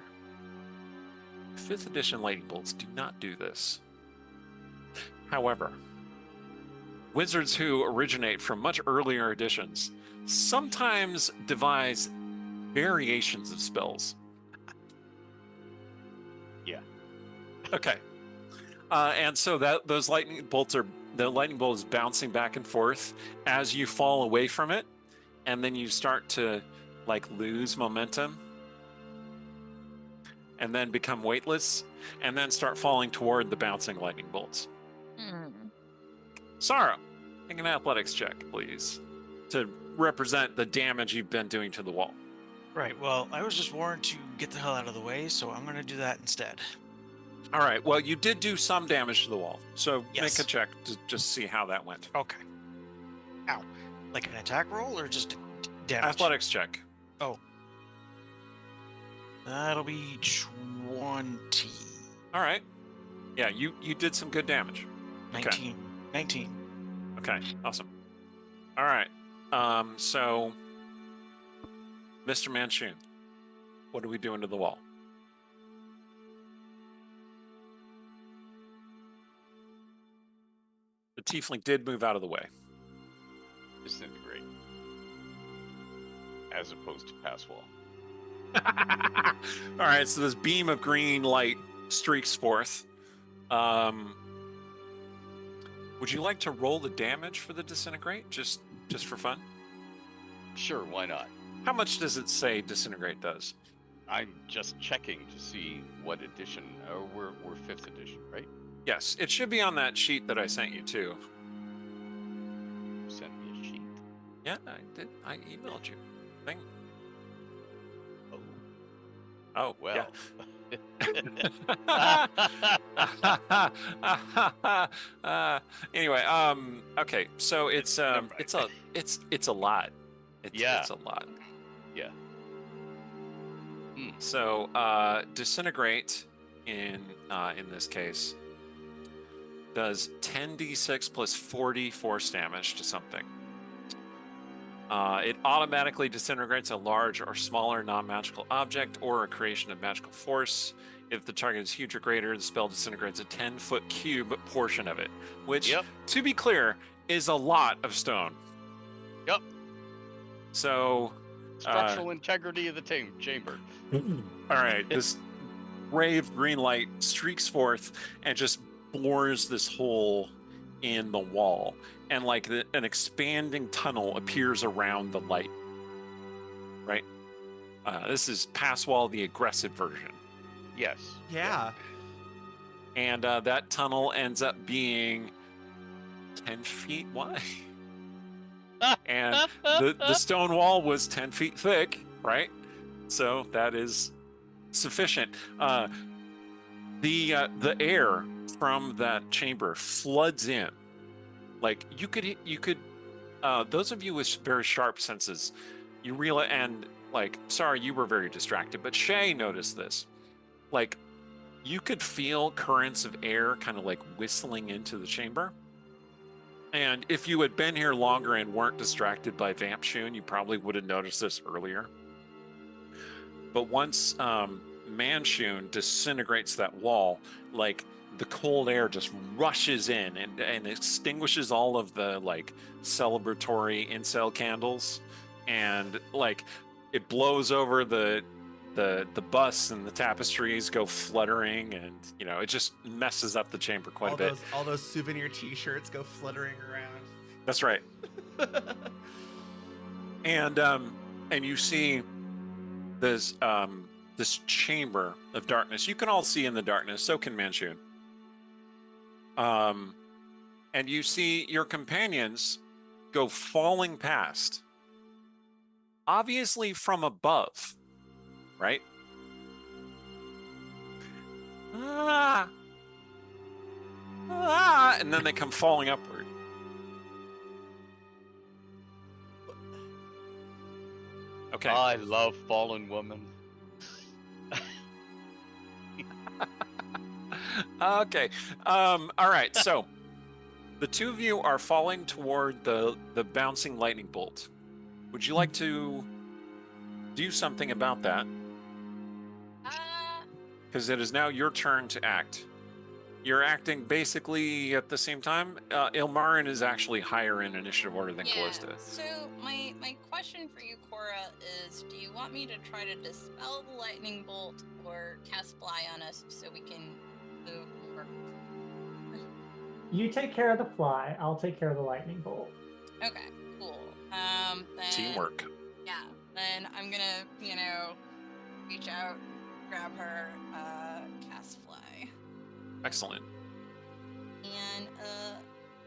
5th edition lightning bolts do not do this. However, wizards who originate from much earlier editions sometimes devise variations of spells. Yeah. Okay. And so the lightning bolt is bouncing back and forth as you fall away from it, and then you start to lose momentum, and then become weightless, and then start falling toward the bouncing lightning bolts. Sorrow, make an athletics check, please, to represent the damage you've been doing to the wall. Right, well, I was just warned to get the hell out of the way, so I'm going to do that instead. All right, well, you did do some damage to the wall, so Yes. make a check to just see how that went. Okay. Ow. Like an attack roll or just damage? Athletics check. Oh. That'll be 20. All right. Yeah, you did some good damage. 19. 19. Okay, awesome. All right. So, Mr. Manshoon, what are we doing to the wall? The tiefling did move out of the way. Disintegrate. As opposed to pass wall. All right, so this beam of green light streaks forth. Would you like to roll the damage for the disintegrate, just for fun? Sure, why not? How much does it say disintegrate does? I'm just checking to see what edition. We're 5th edition, right? Yes, it should be on that sheet that I sent you too. You sent me a sheet. Yeah, I did. I emailed you. Thing. Oh. Oh, Well. yeah. Anyway, okay, so it's Never mind. it's a lot. Yeah. It's a lot. Yeah. So disintegrate in this case does 10d6 plus 40 force damage to something. It automatically disintegrates a large or smaller non-magical object or a creation of magical force. If the target is huge or greater, the spell disintegrates a 10-foot cube portion of it, which, to be clear, is a lot of stone. Yep. So... structural integrity of the chamber. All right, this ray of green light streaks forth and just bores this hole in the wall, and like an expanding tunnel appears around the light. Right? This is Passwall, the aggressive version. Yes. Yeah. And that tunnel ends up being 10 feet wide. And the stone wall was 10 feet thick, right? So that is sufficient. The air from that chamber floods in. Like you could those of you with very sharp senses, you realize, and like, sorry, you were very distracted, but Shay noticed this. Like, you could feel currents of air kind of like whistling into the chamber. And if you had been here longer and weren't distracted by Manshoon, you probably would have noticed this earlier. But once Manshoon disintegrates that wall, like the cold air just rushes in and extinguishes all of the like celebratory incel candles, and like it blows over the bus, and the tapestries go fluttering, and you know, it just messes up the chamber quite a bit. All those souvenir T-shirts go fluttering around. That's right. And you see this chamber of darkness. You can all see in the darkness. So can Manshoon. And you see your companions go falling past, obviously from above, right? And then they come falling upward. Okay. I love fallen woman. Okay. All right. So the two of you are falling toward the bouncing lightning bolt. Would you like to do something about that? Because it is now your turn to act. You're acting basically at the same time. Ilmarin is actually higher in initiative order than Callista. So my question for you, Cora, is: do you want me to try to dispel the lightning bolt or cast fly on us so we can move more? You take care of the fly. I'll take care of the lightning bolt. Okay, cool. Then, Teamwork. Yeah. Then I'm gonna, reach out, grab her, cast fly, Excellent. and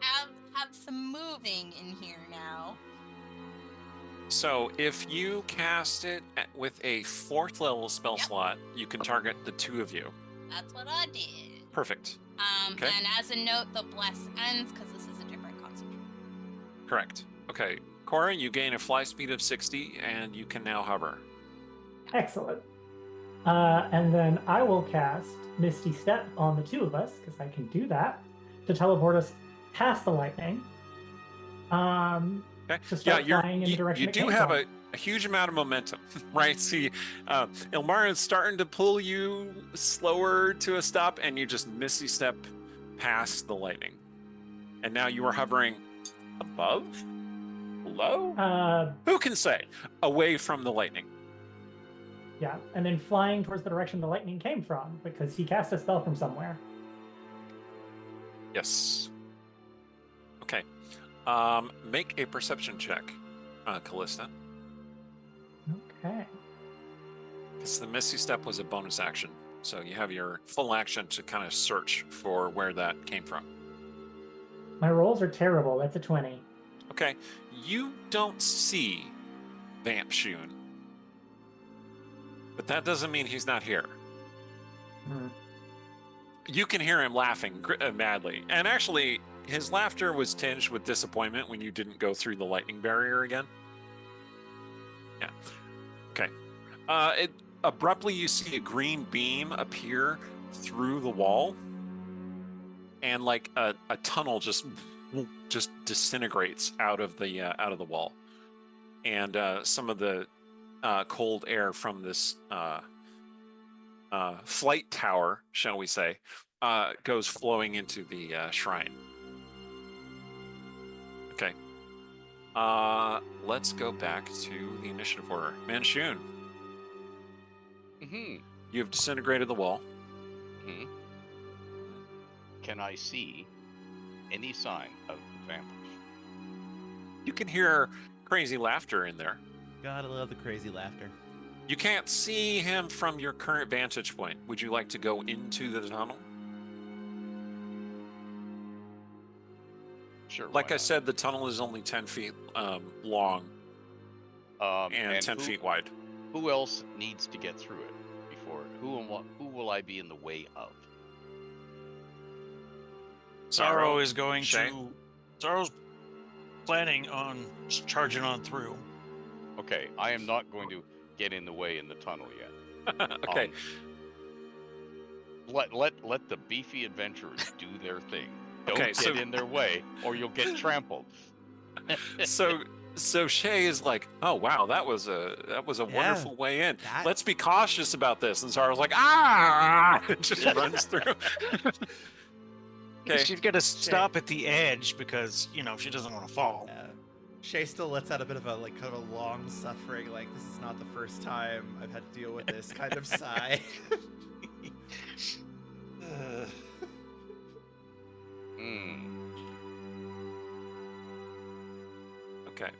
have some moving in here now. So if you cast it with a 4th level spell slot, you can target the two of you. That's what I did. Perfect. Okay. And as a note, the bless ends because this is a different concentration. Correct. Okay. Cora, you gain a fly speed of 60, and you can now hover. Excellent. And then I will cast Misty Step on the two of us, because I can do that, to teleport us past the lightning. Okay. To start flying in the direction you it do came have from. a huge amount of momentum, right? See, Ilmara is starting to pull you slower to a stop, and you just Misty Step past the lightning. And now you are hovering above? Below? Who can say? Away from the lightning. Yeah, and then flying towards the direction the lightning came from, because he cast a spell from somewhere. Yes. Okay. Make a perception check, Callista. Okay. Because the Misty Step was a bonus action, so you have your full action to kind of search for where that came from. My rolls are terrible. That's a 20. Okay. You don't see Manshoon. But that doesn't mean he's not here. Hmm. You can hear him laughing madly. And actually, his laughter was tinged with disappointment when you didn't go through the lightning barrier again. Yeah. Okay. Abruptly, you see a green beam appear through the wall, and like a tunnel just disintegrates out of the wall, and some of the cold air from this flight tower, shall we say, goes flowing into the shrine. Okay. Let's go back to the initiative order. Manshoon, Mm-hmm. you have disintegrated the wall. Mm-hmm. Can I see any sign of vampires? You can hear crazy laughter in there. Gotta love the crazy laughter. You can't see him from your current vantage point. Would you like to go into the tunnel? Sure. Like why I said, the tunnel is only 10 feet long not? and 10 feet wide. Who else needs to get through it before? Who will I be in the way of? Sorrow is going Shay? to. Sorrow's planning on charging on through. Okay, I am not going to get in the way in the tunnel yet. Okay. Let the beefy adventurers do their thing. Don't Okay, get so- in their way, or you'll get trampled. So Shay is like, oh wow, that was a Yeah, wonderful way in. that- Let's be cautious about this. And Zara's like, ah, and just runs through. Okay. She's gonna stop at the edge because she doesn't want to fall. Shay still lets out a bit of a kind of a long suffering, like this is not the first time I've had to deal with this kind of sigh. Okay.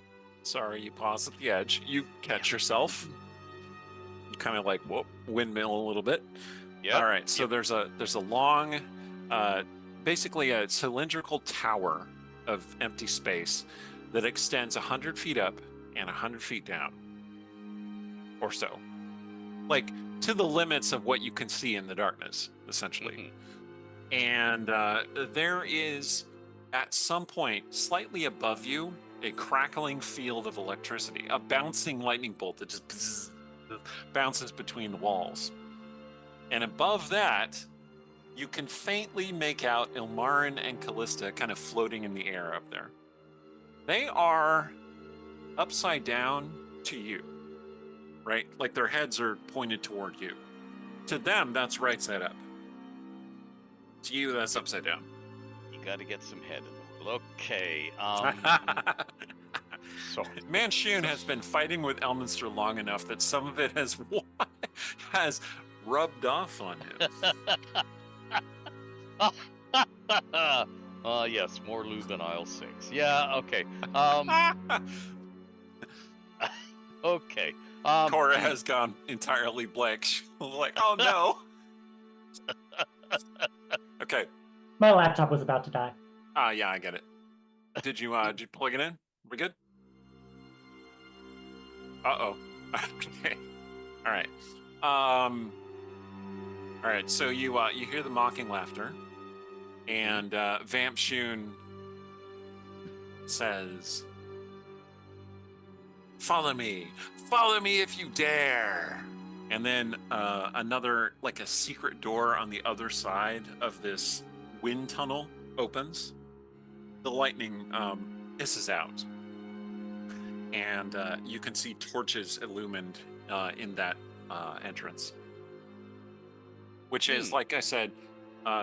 Sorry, you pause at the edge. You catch yourself. You kind of like windmill a little bit. Yeah. All right. So there's a long, basically a cylindrical tower of empty space that extends 100 feet up and 100 feet down, or so, like to the limits of what you can see in the darkness, essentially. And there is, at some point, slightly above you, a crackling field of electricity, a bouncing lightning bolt that just bounces between the walls. And above that, you can faintly make out Ilmarin and Callista kind of floating in the air up there. They are upside down to you, right? Like their heads are pointed toward you. To them, that's right side up. To you, that's upside down. You got to get some head in the world. Okay. So Manshoon has been fighting with Elminster long enough that some of it has rubbed off on him. yes, more lube than aisle 6. Yeah. Okay. Okay. Cora has gone entirely blank. She's like, oh no. Okay. My laptop was about to die. Yeah, I get it. Did you plug it in? We good? Uh-oh. Okay. All right. All right. So you hear the mocking laughter, and Vampshoon says, "Follow me if you dare." And then another, like a secret door on the other side of this wind tunnel opens. The lightning hisses out, and you can see torches illumined in that entrance, which is, like I said,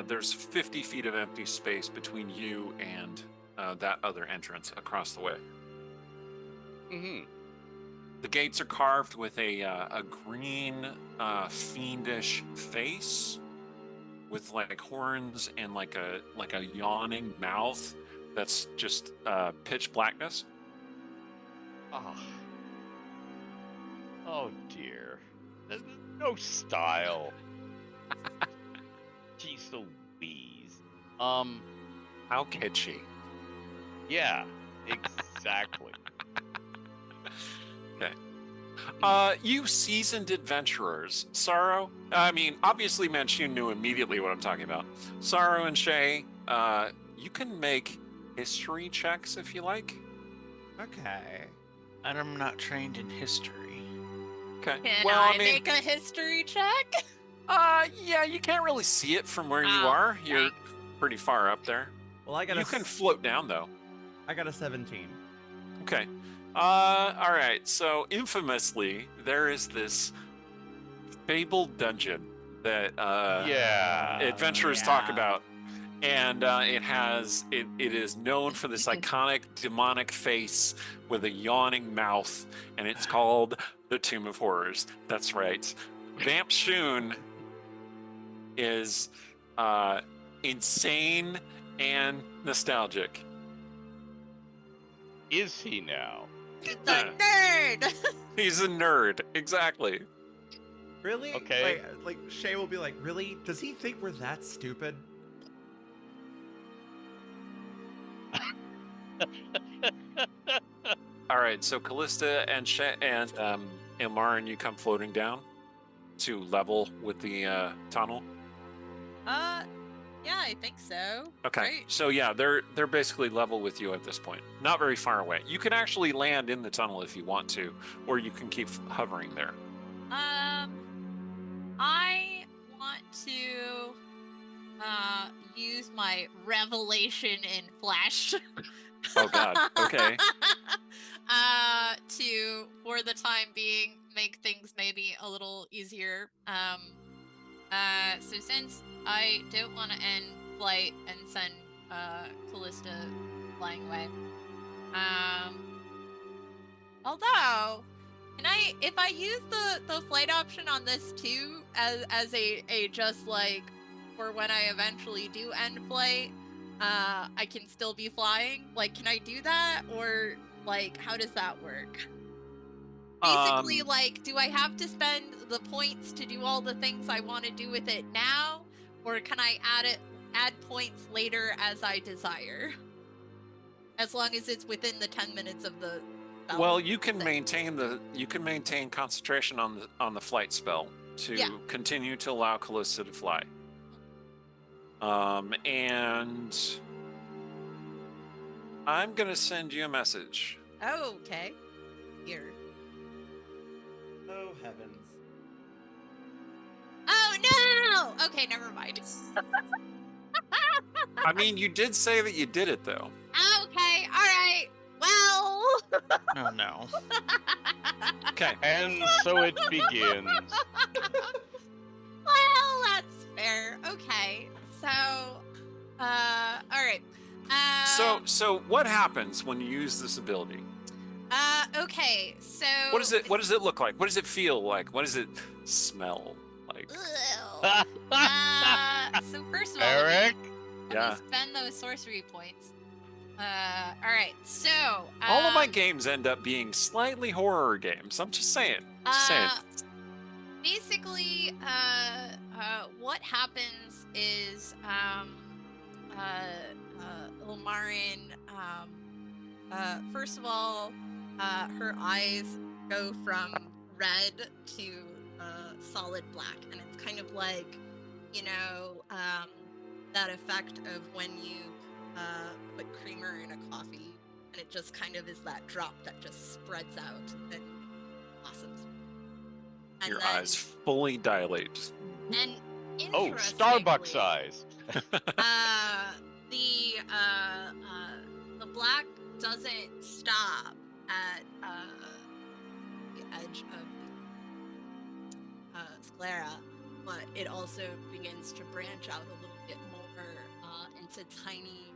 there's 50 feet of empty space between you and that other entrance across the way. Mm-hmm. The gates are carved with a green, fiendish face, with like horns and like a yawning mouth that's just pitch blackness. Oh dear. No style. Jeez Louise. How kitschy. Yeah, exactly. Okay. You seasoned adventurers, Sorrow. I mean, obviously, Manshoon knew immediately what I'm talking about. Sorrow and Shay, you can make history checks if you like. Okay. I'm not trained in history. Okay. Can well, I I mean, make a history check? yeah, you can't really see it from where you Oh, are. You're dang. pretty far up there. Well, I got You can float down though. I got a 17. Okay. All right. So infamously, there is this fabled dungeon that Yeah. adventurers talk about, and it is known for this iconic demonic face with a yawning mouth, and it's called the Tomb of Horrors. That's right. Manshoon is insane and nostalgic. Is he now? He's a nerd. He's a nerd, exactly. Really? Okay. Like Shay will be like, really? Does he think we're that stupid? All right, so Callista and Ilmarin, you come floating down to level with the tunnel. Yeah, I think so. Okay, Right. so yeah, they're basically level with you at this point. Not very far away. You can actually land in the tunnel if you want to, or you can keep hovering there. I want to use my revelation in Flash. Oh God. Okay. To, for the time being, make things maybe a little easier. So since I don't want to end flight and send Callista flying away, although, if I use the flight option on this too, as a just like for when I eventually do end flight, I can still be flying. Like, can I do that, or like how does that work? Basically, like, do I have to spend the points to do all the things I want to do with it now, or can I add points later as I desire? As long as it's within the 10 minutes of the spell. Well, you can maintain concentration on the flight spell to continue to allow Callista to fly. And I'm gonna send you a message. Oh, okay. Here. Oh heavens. Oh no! Okay, never mind. I mean, you did say that you did it though. Okay, alright. Well. Oh no. Okay. And so it begins. Well, that's fair. Okay. So, alright. So what happens when you use this ability? Okay, so What does it look like? What does it feel like? What does it smell like? Ugh. So first of all, Eric? let me spend those sorcery points. Alright, so All of my games end up being slightly horror games. I'm just saying. Basically, what happens is, Ilmarin, first of all, her eyes go from red to solid black, and it's kind of like, that effect of when you put creamer in a coffee, and it just kind of is that drop that just spreads out and blossoms. And Your then, eyes fully dilate. And oh, Starbucks eyes. The black doesn't stop at the edge of the sclera, but it also begins to branch out a little bit more into tiny,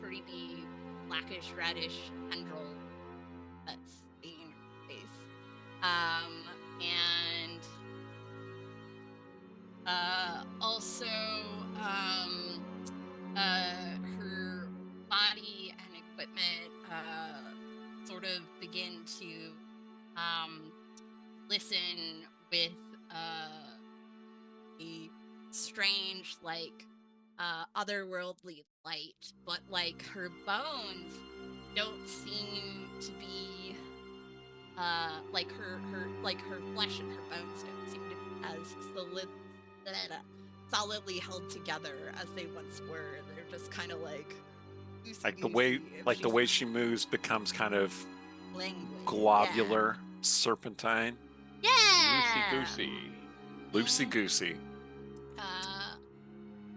pretty blackish, reddish tendril that's in her face. And also, her body and equipment sort of begin to listen with a strange, like, otherworldly light, but like her bones don't seem to be like her flesh and her bones don't seem to be as solidly held together as they once were. They're just kind of like the way she moves becomes kind of languid. globular, serpentine, Yeah. Loosey loosey-goosey,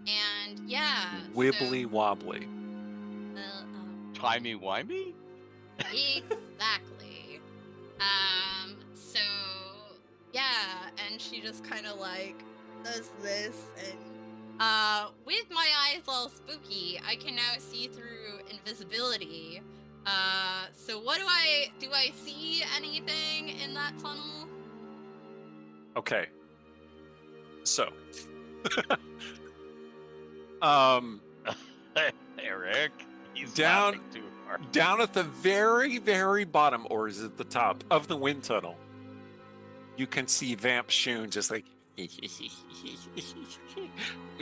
And yeah. wibbly wobbly. Timey wimey. Exactly. So yeah, and she just kind of like does this, and with my eyes all spooky, I can now see through invisibility. So what do I see anything in that tunnel? Okay. So, Eric, he's Down- laughing too hard. down at the very, very bottom, or is it the top of the wind tunnel, you can see Manshoon just like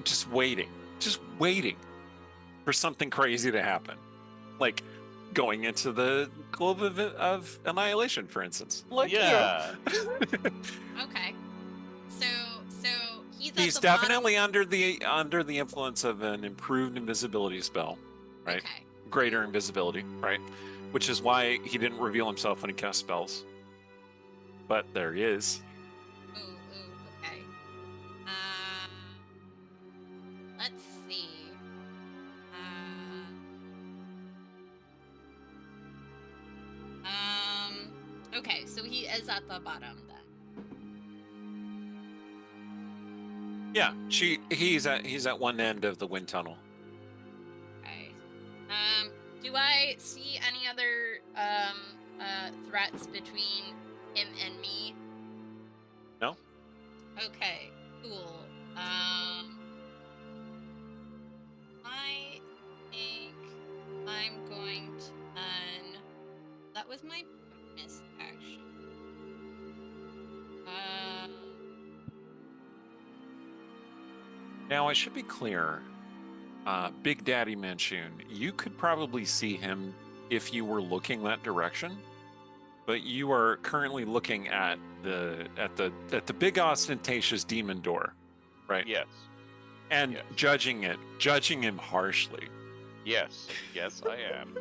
just waiting for something crazy to happen, like going into the globe of annihilation, for instance. Like, Yeah. Okay. So he's he's at the definitely under the influence of an improved invisibility spell, right? Okay. Greater invisibility, right? Which is why he didn't reveal himself when he cast spells. But there he is. Ooh, okay. Let's see. Okay, so he is at the bottom then. Yeah, he's at one end of the wind tunnel. Okay. Do I see any other threats between him and me? No. Okay, cool. I think I'm going to that was my bonus action. Now I should be clear. Big Daddy Manshoon, you could probably see him if you were looking that direction, but you are currently looking at the big ostentatious demon door, right? Yes. And Yes. judging him harshly. Yes. Yes, I am.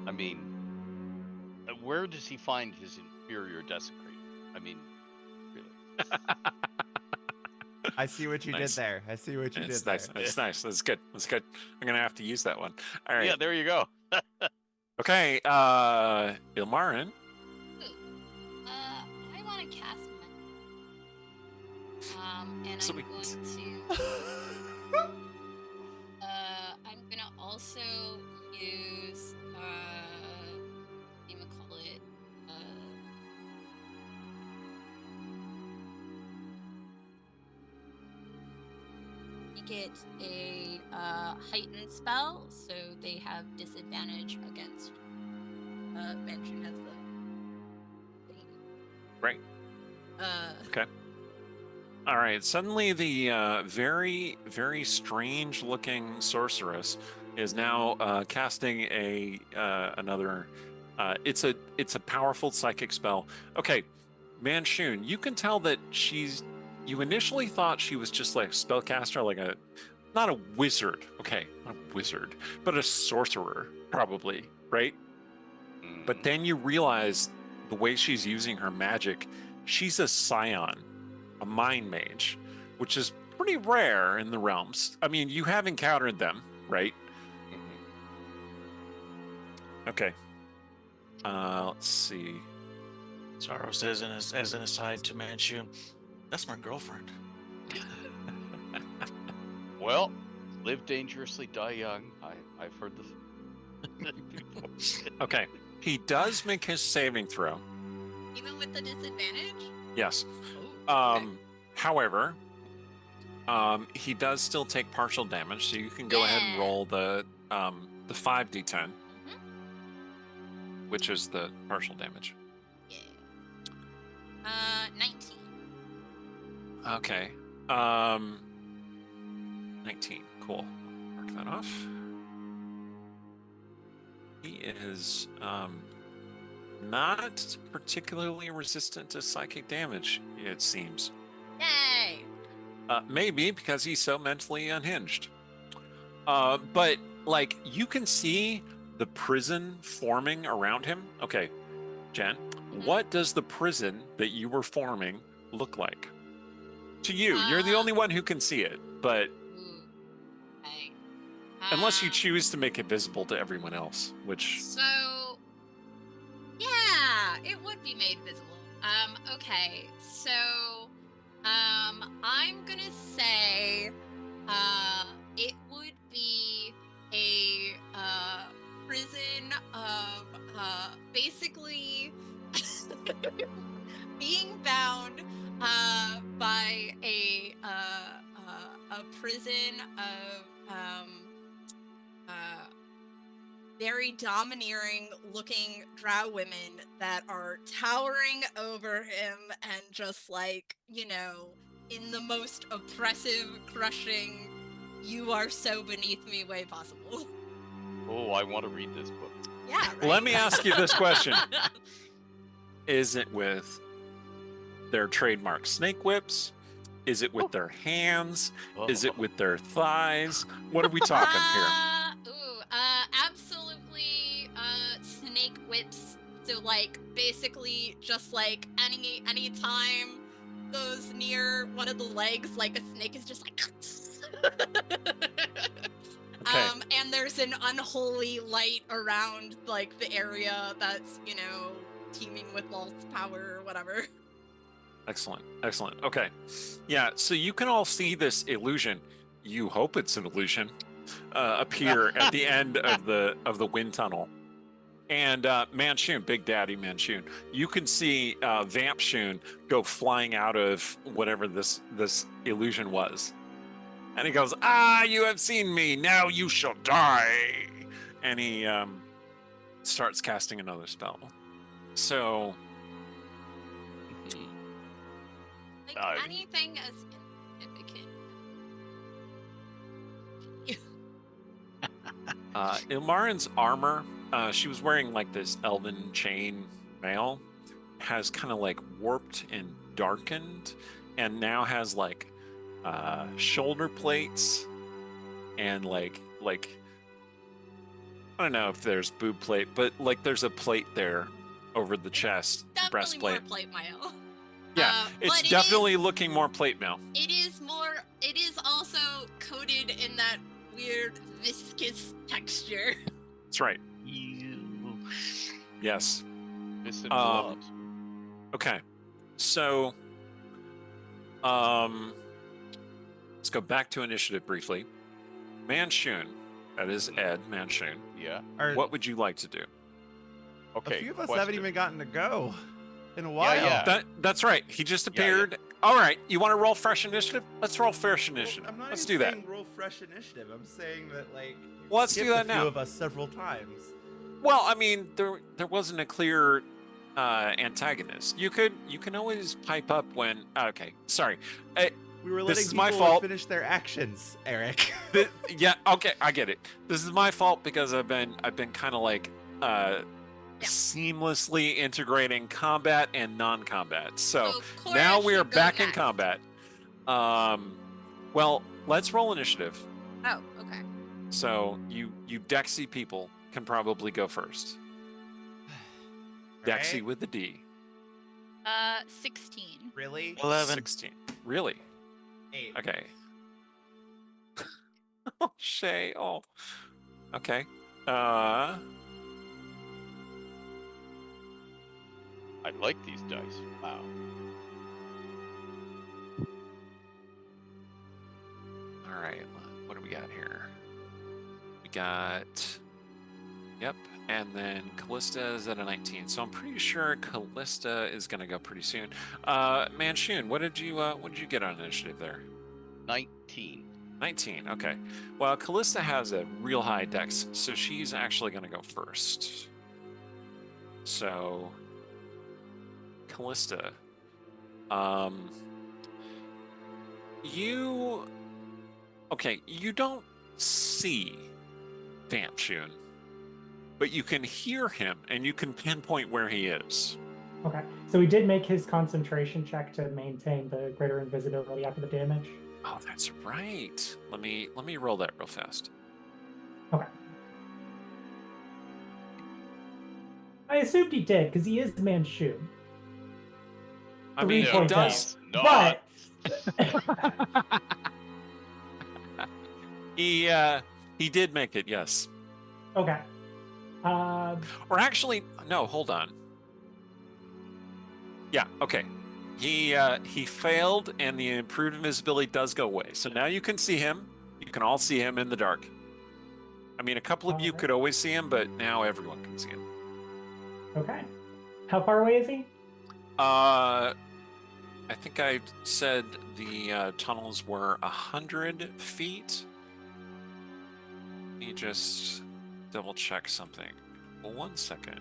I mean, where does he find his inferior desecrate? I mean, really. I see what you did Nice. there. I see what you It's did nice. there. It's nice. That's good. That's good. I'm gonna have to use that one. All right. Yeah, there you go. Okay. Ilmarin. I want to cast and Sweet. I'm gonna also use what do you call it? Get a heightened spell, so they have disadvantage against Manshoon has the thing. Right. Okay. All right. Suddenly, the very, very strange-looking sorceress is now casting another. It's a powerful psychic spell. Okay, Manshoon, you can tell that you initially thought she was just like a spellcaster, like not a wizard. Okay, not a wizard, but a sorcerer, probably, right? But then you realize the way she's using her magic, she's a scion, a mind mage, which is pretty rare in the realms. I mean, you have encountered them, right? Okay. Let's see. Sorrow says as an aside to Manshoon, that's my girlfriend. Well, live dangerously, die young. I've heard this before. Okay. He does make his saving throw. Even with the disadvantage? Yes. Oh, okay. However, he does still take partial damage, so you can go ahead and roll the 5d10, which is the partial damage. Yeah. 19. Okay. 19. Cool. Mark that off. He is not particularly resistant to psychic damage, it seems. Yay! Maybe because he's so mentally unhinged. But like you can see the prison forming around him. Okay, Jen, what does the prison that you were forming look like? To you, you're the only one who can see it, but Okay. unless you choose to make it visible to everyone else, which So, yeah, it would be made visible. Okay, so, I'm gonna say, it would be a, prison of, basically being bound, by a prison of, very domineering looking drow women that are towering over him and just like, in the most oppressive, crushing, you are so beneath me way possible. Oh, I want to read this book. Yeah, right? Let me ask you this question. Is it with their trademark snake whips? Is it with their hands? Is it with their thighs? What are we talking here? Absolutely, snake whips. So like, basically, just like any time goes near one of the legs, like a snake is just like. Okay. And there's an unholy light around like the area that's teeming with lost power or whatever. Excellent. Excellent. Okay. Yeah. So you can all see this illusion. You hope it's an illusion. Appear at the end of the wind tunnel, and Manshoon, Big Daddy Manshoon, you can see Vampshoon go flying out of whatever this illusion was, and he goes, you have seen me, now you shall die, and he starts casting another spell. So like anything as insignificant. Ilmarin's armor, she was wearing like this elven chain mail, has kind of like warped and darkened, and now has like shoulder plates and like I don't know if there's boob plate, but like there's a plate there over the chest, Definitely breastplate. more plate mail. Yeah, it's but definitely looking more plate mail. It is also coated in that weird viscous texture. That's right. You. Yes. This blood. Okay. So let's go back to initiative briefly. Manshoon, that is Ed Manshoon. Yeah. What would you like to do? Okay. A few of us question. haven't even gotten to go in a while. Yeah. That's right. He just appeared. All right. You want to roll fresh initiative? Let's roll fresh initiative. Well, I'm not Let's even do that. saying roll fresh initiative. I'm saying that like. Well, let's do that a few now. of us several times. Well, I mean, there wasn't a clear antagonist. You can always pipe up when. Okay, sorry. We were This letting is my people fault. finish their actions, Eric. Yeah. Okay, I get it. This is my fault because I've been kind of like seamlessly integrating combat and non-combat. So Cora now we are should go back in next. combat. Well, let's roll initiative. Oh, okay. So you Dexy people can probably go first. Dexy with the D. 16. Really? 11. 16. Really? 8. Okay. Oh, Shay. Oh. Okay. I like these dice. Wow. All right. What do we got here? We got. Yep. And then Callista is at a 19. So I'm pretty sure Callista is going to go pretty soon. Manshoon, what did you get on initiative there? 19. 19. Okay. Well, Callista has a real high dex, so she's actually going to go first. So, Callista, you don't see Vampshoon, but you can hear him and you can pinpoint where he is. Okay. So he did make his concentration check to maintain the greater invisibility after the damage. Oh, that's right. Let me roll that real fast. Okay. I assumed he did because he is Manshoon. I mean, he 3.0. does. Not. But He did make it, yes. okay. Or actually, no, hold on. Yeah, okay. He failed, and the improved invisibility does go away. So now you can see him. You can all see him in the dark. I mean, a couple of you Alright. could always see him, but now everyone can see him. Okay. How far away is he? I think I said the tunnels were 100 feet. Let me just double check something. Well, 1 second.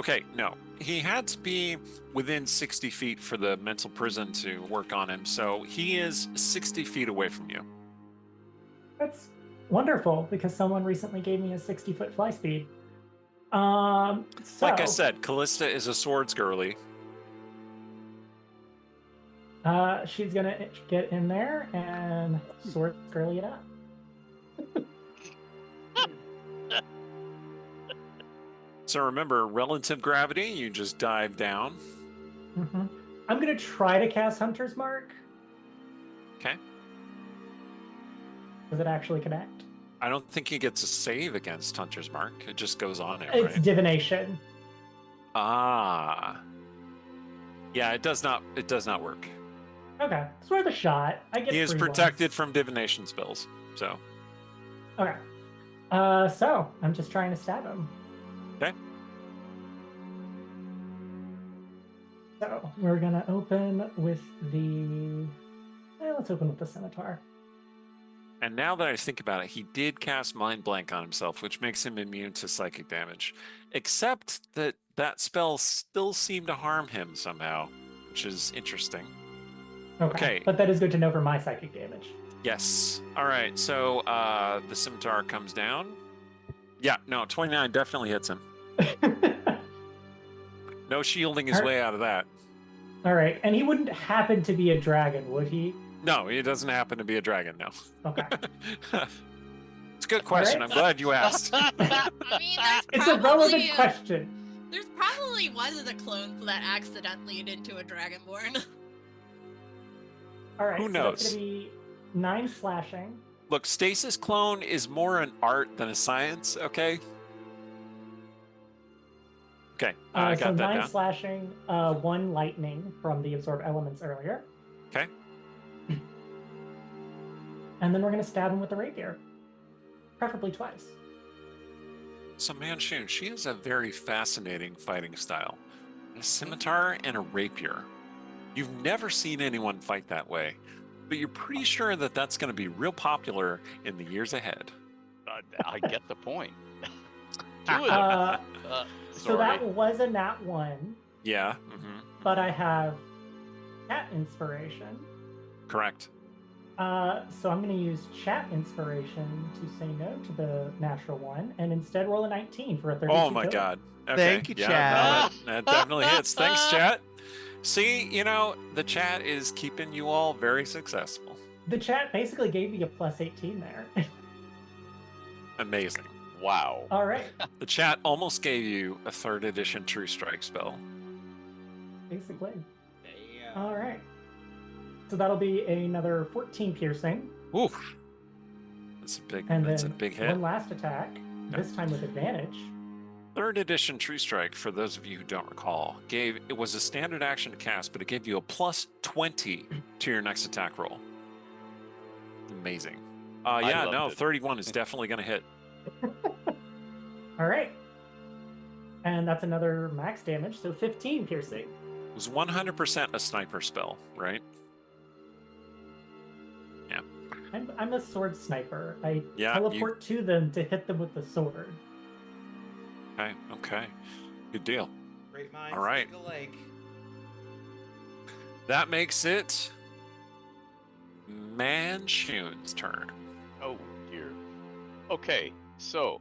Okay, no. He had to be within 60 feet for the mental prison to work on him, so he is 60 feet away from you. That's wonderful because someone recently gave me a 60-foot fly speed. So, Like I said, Callista is a swords girly. she's gonna get in there and sword girly it up. So remember, relative gravity, you just dive down. Mm-hmm. I'm gonna try to cast Hunter's Mark. Okay. Does it actually connect? I don't think he gets a save against Hunter's Mark. It just goes on it, It's right? divination. Ah. Yeah, it does not work. Okay, it's worth a shot. I get He is free protected from divination spells. So, ones. Okay. So I'm just trying to stab him. okay. So we're gonna open with the. Let's open with the scimitar. And now that I think about it, he did cast Mind Blank on himself, which makes him immune to psychic damage. Except that that spell still seemed to harm him somehow, which is interesting. Okay. But that is good to know for my psychic damage. Yes. All right. So the scimitar comes down. Yeah. No. 29 definitely hits him. No shielding his way out of that. All right, and he wouldn't happen to be a dragon, would he? No, he doesn't happen to be a dragon. No. Okay. It's a good question. right. I'm glad you asked. I mean, It's a relevant question. There's probably one of the clones that accidentally into a dragonborn. All right. Who So knows? that's gonna be 9 slashing. Look, stasis clone is more an art than a science. Okay. Okay, I So got that 9 down. slashing, 1 lightning from the absorb elements earlier. Okay. And then we're gonna stab him with the rapier, preferably twice. So Manshoon, she has a very fascinating fighting style. A scimitar and a rapier. You've never seen anyone fight that way, but you're pretty sure that that's going to be real popular in the years ahead. I get the point. Do it. So that was a nat 1, Yeah. but I have chat inspiration. Correct. So I'm going to use chat inspiration to say no to the natural 1 and instead roll a 19 for a 32 Oh my total. God. Okay. Thank you, yeah, chat. No, that definitely hits. Thanks, chat. See, the chat is keeping you all very successful. The chat basically gave me a plus 18 there. Amazing. Wow. All right, The chat almost gave you a 3rd edition True Strike spell. basically. All right. So that'll be another 14 piercing. Oof. That's a big. And That's then a big hit. one last attack, this time with advantage. 3rd edition True Strike, for those of you who don't recall, it was a standard action to cast, but it gave you a plus 20 to your next attack roll. Amazing. Yeah, loved no, it. 31 is definitely going to hit. All right. And that's another max damage, so 15 piercing. It was 100% a sniper spell, right? Yeah. I'm a sword sniper. I Yeah, teleport to them to hit them with the sword. Okay. Good deal. Great minds All right. think alike. That makes it Manshoon's turn. Oh dear. Okay, so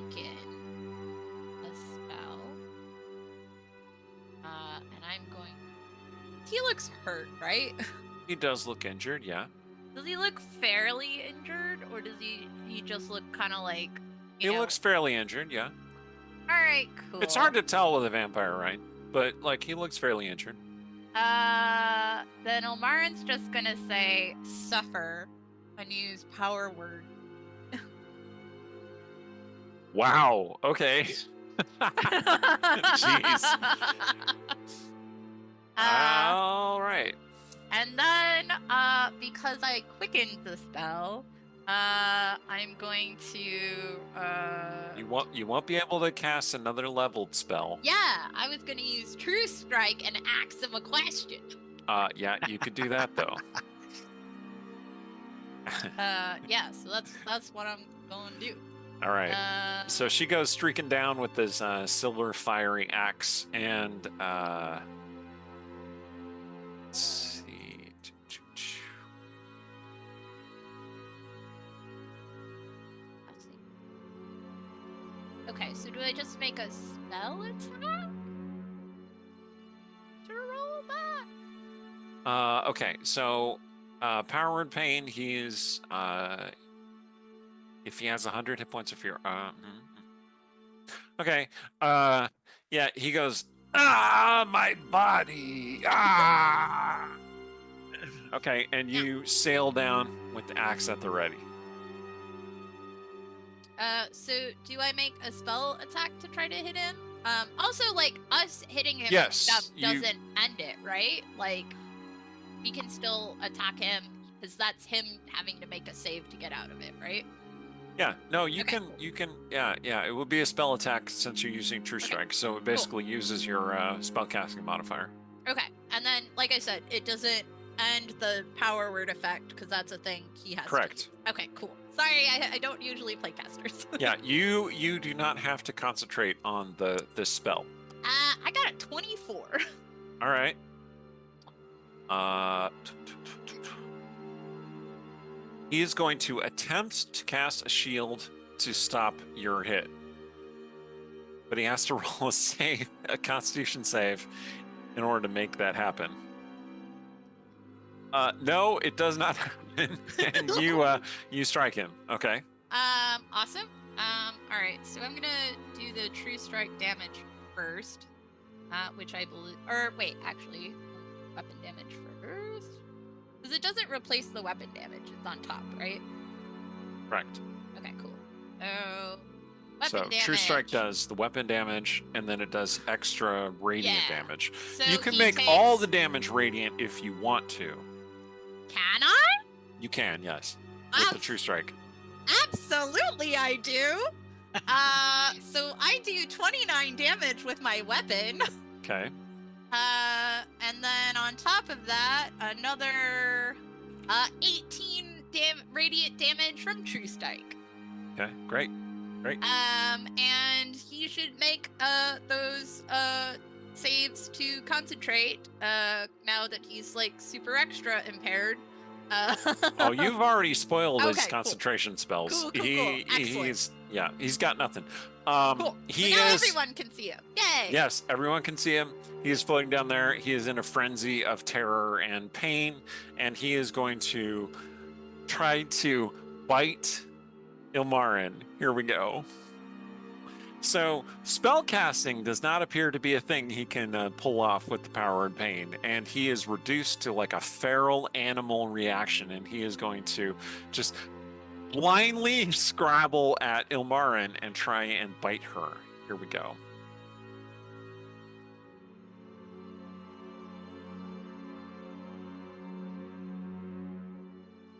quicken a spell. And I'm going. He looks hurt, right? He does look injured, yeah. Does he look fairly injured, or does he just look kind of like? He looks fairly injured, yeah. All right, cool. It's hard to tell with a vampire, right? But like he looks fairly injured. Then Ilmarin's just gonna say suffer and use power word. Wow. Okay. Jeez. All right. And then, because I quickened the spell, I'm going to. You won't be able to cast another leveled spell. Yeah, I was gonna use True Strike and ask him a question. Yeah, you could do that though. Yeah, so that's what I'm going to do. All right. So she goes streaking down with this silver fiery axe, and let's see. Let's see. Okay, so do I just make a spell attack to roll that? Okay, so Power Word Pain, he's if he has 100 hit points of fear. Okay. Yeah, he goes, my body. Okay, and you sail down with the axe at the ready. So do I make a spell attack to try to hit him? Also, like, us hitting him and Yes, stuff you- doesn't end it, right? Like, we can still attack him, because that's him having to make a save to get out of it, right? Yeah, no, you Okay, can, yeah, it would be a spell attack since you're using True Strike, so it basically uses your spellcasting modifier. Okay, and then, like I said, it doesn't end the power word effect, because that's a thing he has Correct. to do. Okay, cool. Sorry, I don't usually play casters. Yeah, you do not have to concentrate on this spell. I got a 24. All right. He is going to attempt to cast a shield to stop your hit, but he has to roll a Constitution save, in order to make that happen. No, it does not happen, and you strike him. Okay. Awesome. All right, so I'm gonna do the True Strike damage first, which I believe, or wait, actually, weapon damage first, because it doesn't replace the weapon damage. It's on top, right? Correct. Okay, cool. So, weapon So damage. True Strike does the weapon damage, and then it does extra radiant Yeah. damage. So You can he make all takes- the damage radiant if you want to. Can I? You can, yes, with the True Strike. Absolutely, I do. So I do 29 damage with my weapon. Okay. And then on top of that, another 18 radiant damage from True Strike. Okay. Great. And he should make those saves to concentrate. Now that he's like super extra impaired. Oh, you've already spoiled his Okay, cool. concentration spells. Cool. Excellent. He's got nothing. Cool. He so now is. everyone can see him. Yay! Yes, everyone can see him. He is floating down there. He is in a frenzy of terror and pain, and he is going to try to bite Ilmarin. Here we go. So, spellcasting does not appear to be a thing he can pull off with the power and pain, and he is reduced to like a feral animal reaction, and he is going to just blindly scrabble at Ilmarin and try and bite her. Here we go.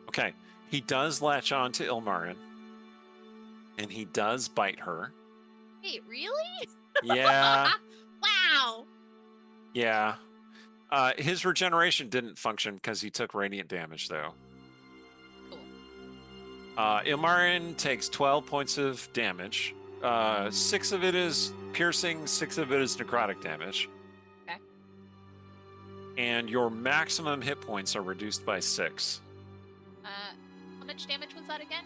Okay, he does latch on to Ilmarin, and he does bite her. Wait, really? Yeah, Wow. yeah. His regeneration didn't function because he took radiant damage, though. Cool. Ilmarin takes 12 points of damage. 6 of it is piercing, 6 of it is necrotic damage. Okay. And your maximum hit points are reduced by 6. How much damage was that again?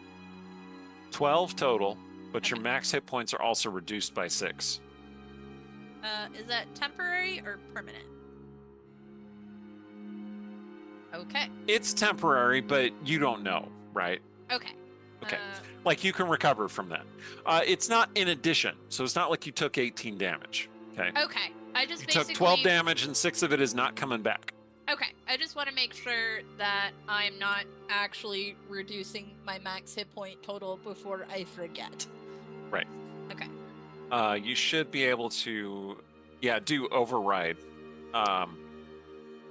12 total. but your max hit points are also reduced by 6. Is that temporary or permanent? Okay. It's temporary, but you don't know, right? Okay. Okay. Like you can recover from that. It's not in addition, so it's not like you took 18 damage. Okay. Okay. I just You basically took 12 damage and 6 of it is not coming back. Okay. I just want to make sure that I'm not actually reducing my max hit point total before I forget. Right. Okay. You should be able to, do override.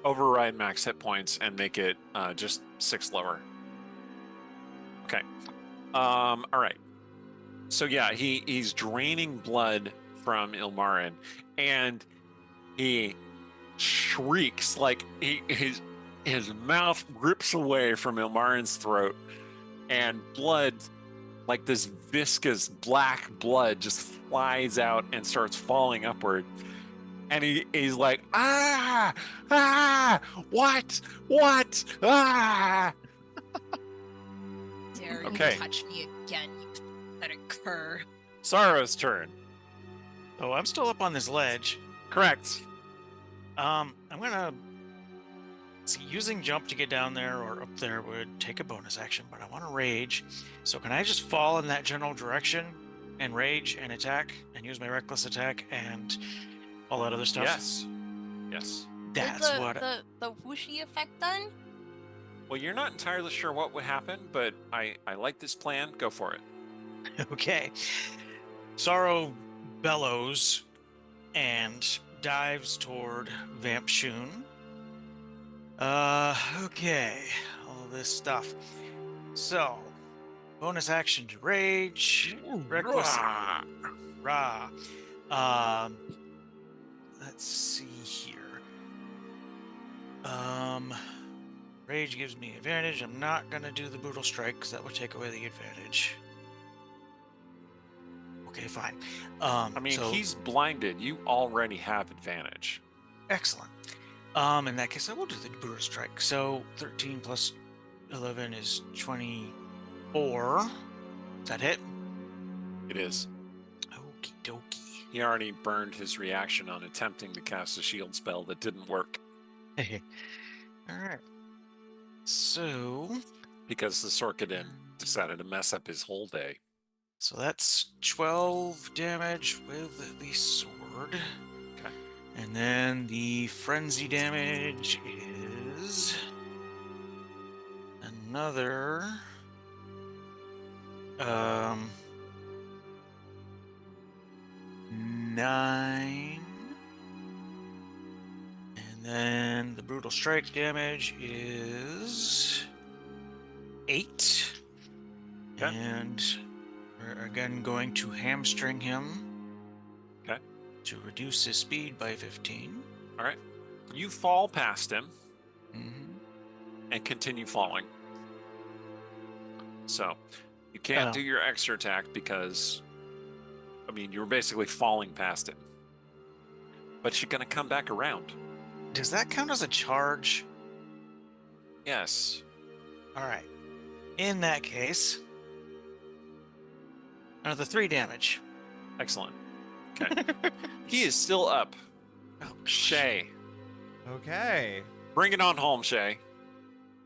Override max hit points and make it just 6 lower. Okay. All right. So yeah, he's draining blood from Ilmarin, and he shrieks like his mouth rips away from Ilmarin's throat, and blood, like this viscous black blood, just flies out and starts falling upward. And he's like, what, Dare Okay. you touch me again, you pathetic cur. Sorrow's turn. Oh, I'm still up on this ledge. Correct. I'm gonna see, using jump to get down there or up there would take a bonus action, but I want to rage. So can I just fall in that general direction and rage and attack and use my reckless attack and all that other stuff? Yes. That's Is what. the whooshy effect done? Well, you're not entirely sure what would happen, but I like this plan. Go for it. Okay. Sorrow bellows and dives toward Vampshoon. Okay. All this stuff. So, bonus action to rage. Reckless. Rah. Let's see here. Rage gives me advantage. I'm not gonna do the brutal strike because that would take away the advantage. Okay, fine. I mean, so, he's blinded. You already have advantage. excellent. In that case, I will do the brutal strike. So 13 plus 11 is 24. Does that hit? It is. Okie dokie. He already burned his reaction on attempting to cast a shield spell that didn't work All right. So because the Sorkadin decided to mess up his whole day. So that's 12 damage with the sword. Okay. And then the frenzy damage is another 9. And then the brutal strike damage is 8. Okay. And we're again going to hamstring him. Okay. To reduce his speed by 15. All right. You fall past him Mm-hmm. and continue falling. So you can't do your extra attack because, I mean, you were basically falling past him. But you're going to come back around. Does that count as a charge? Yes. All right. In that case, another 3 damage. Excellent. Okay. He is still up. Oh, Shay. Okay. Bring it on home, Shay.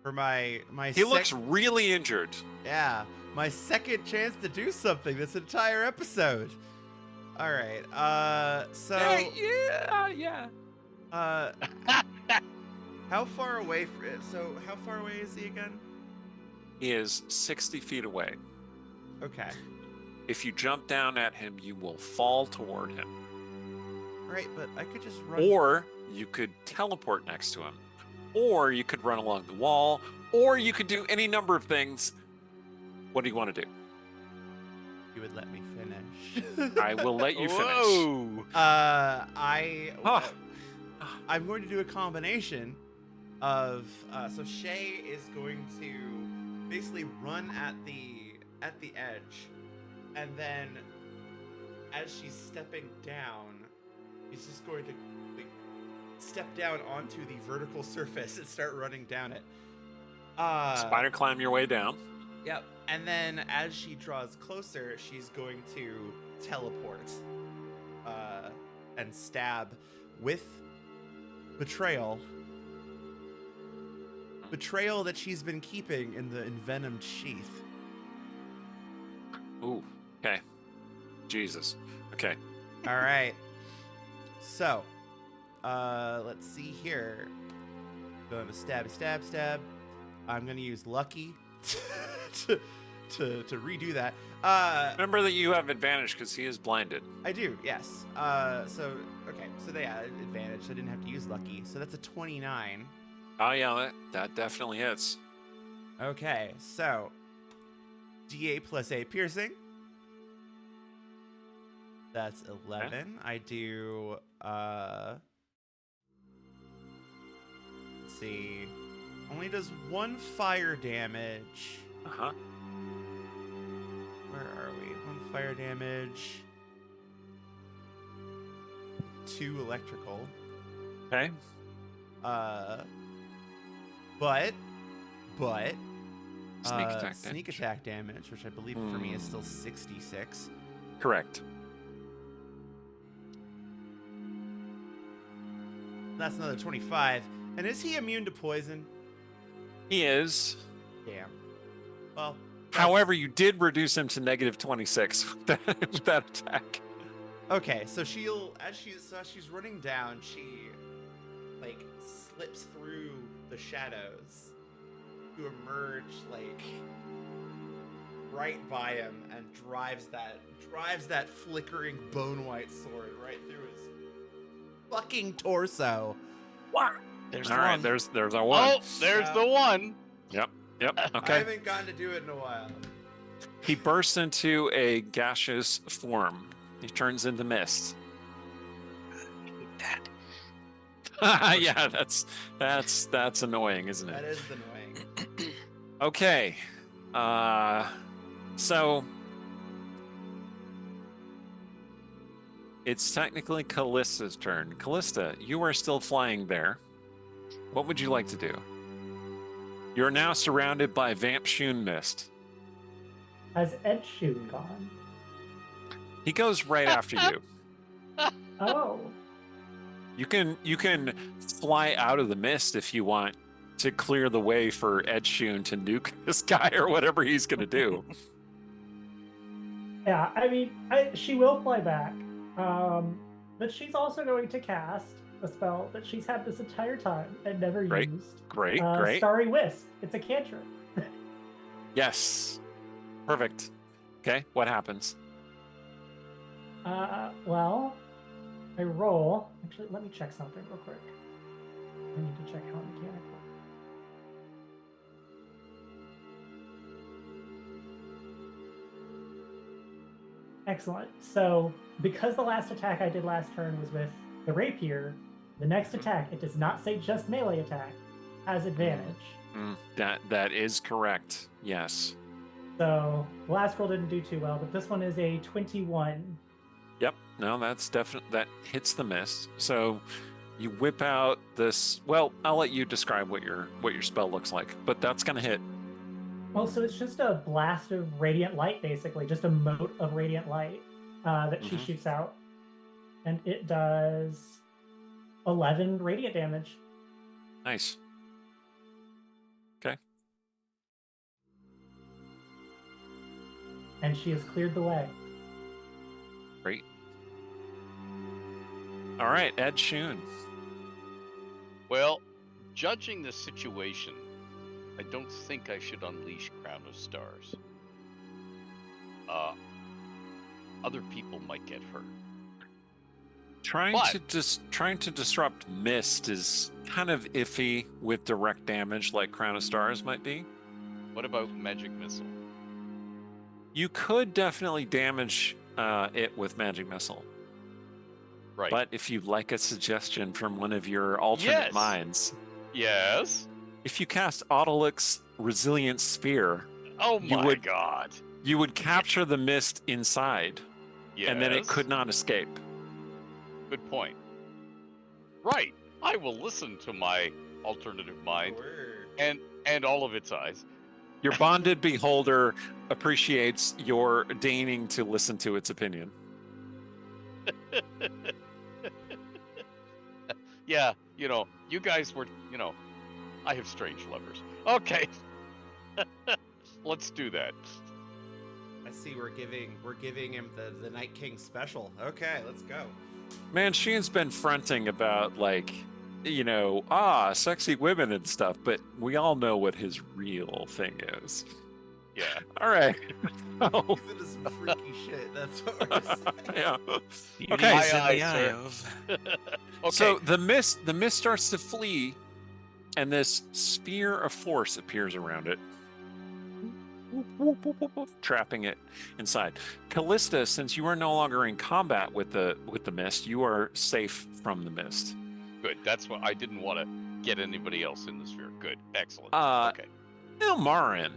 For my He looks really injured. my second chance to do something this entire episode. All right. So Yeah. how far away how far away is he again? He is 60 feet away. Okay. If you jump down at him, you will fall toward him. All right, but I could just run. Or you could teleport next to him. Or you could run along the wall. Or you could do any number of things. What do you want to do? You would let me finish. I will let you finish. Whoa! I'm going to do a combination of so Shay is going to basically run at the edge, and then as she's stepping down, he's just going to step down onto the vertical surface and start running down it. Spider climb your way down. Yep. And then as she draws closer, she's going to teleport and stab with betrayal. Betrayal that she's been keeping in the envenomed sheath. Ooh, okay. Jesus. Okay. All right. So, let's see here. Going to stab. I'm going to use Lucky to redo that. Remember that you have advantage because he is blinded. I do, yes. So they had advantage. So I didn't have to use Lucky. So that's a 29. Oh, yeah, that definitely hits. Okay, so D8 plus 8 piercing. That's 11. Okay. I do, let's see. Only does 1 fire damage. Uh-huh. Where are we? 1 fire damage. 2 electrical. Okay. But sneak attack damage, which I believe for me is still 66. Correct. That's another 25. And is he immune to poison? He is. Damn. Well. However, you did reduce him to negative 26 with that attack. Okay, so as she's running down, she like slips through the shadows to emerge like right by him and drives that flickering bone white sword right through his fucking torso. Wow. There's All the right, one. there's a one. Oh, there's the one. Yep. I Okay. haven't gotten to do it in a while. He bursts into a gaseous form. He turns into mist. Yeah, that's annoying, isn't it? That is annoying. Okay. So it's technically Callista's turn. Callista, you are still flying there. What would you like to do? You're now surrounded by Manshoon mist. Has Menshoon gone? He goes right after you. Oh. You can fly out of the mist if you want to clear the way for Menshoon to nuke this guy or whatever he's gonna do. Yeah, I mean, she will fly back, but she's also going to cast a spell that she's had this entire time and never used. Great. Starry Wisp. It's a cantrip. Yes. Perfect. Okay, what happens? Well, I roll. Actually, let me check something real quick. I need to check how mechanical. Excellent. So, because the last attack I did last turn was with the rapier, the next attack, it does not say just melee attack, has advantage. That is correct. Yes. So, the last roll didn't do too well, but this one is a 21. Yep. No, that's definitely that hits the mist. So you whip out this. Well, I'll let you describe what your spell looks like, but that's gonna hit. Well, so it's just a blast of radiant light, basically, just a mote of radiant light that she shoots out, and it does 11 radiant damage. Nice. Okay. And she has cleared the way. Great. All right, Menshoon. Well, judging the situation, I don't think I should unleash Crown of Stars. Other people might get hurt. Trying to disrupt mist is kind of iffy with direct damage, like Crown of Stars might be. What about Magic Missile? You could definitely damage it with Magic Missile. Right. But if you'd like a suggestion from one of your alternate minds. Yes. If you cast Autolyx Resilient Sphere, oh my god. You would capture the mist inside. Yes. And then it could not escape. Good point. Right. I will listen to my alternative mind and all of its eyes. Your bonded beholder appreciates your deigning to listen to its opinion. Yeah, you guys were, I have strange lovers. Okay. Let's do that. I see we're giving him the Night King special. Okay, let's go. Manshoon's been fronting about sexy women and stuff, but we all know what his real thing is. Yeah. All right. He's into some freaky shit. That's what we're saying. Yeah. Beauty Okay. is in Aye, the eye sir. of. Okay. So the mist starts to flee, and this sphere of force appears around it, trapping it inside. Callista, since you are no longer in combat with the mist, you are safe from the mist. Good. That's what I didn't want to get anybody else in the sphere. Good. Excellent. Okay. Now, Marin,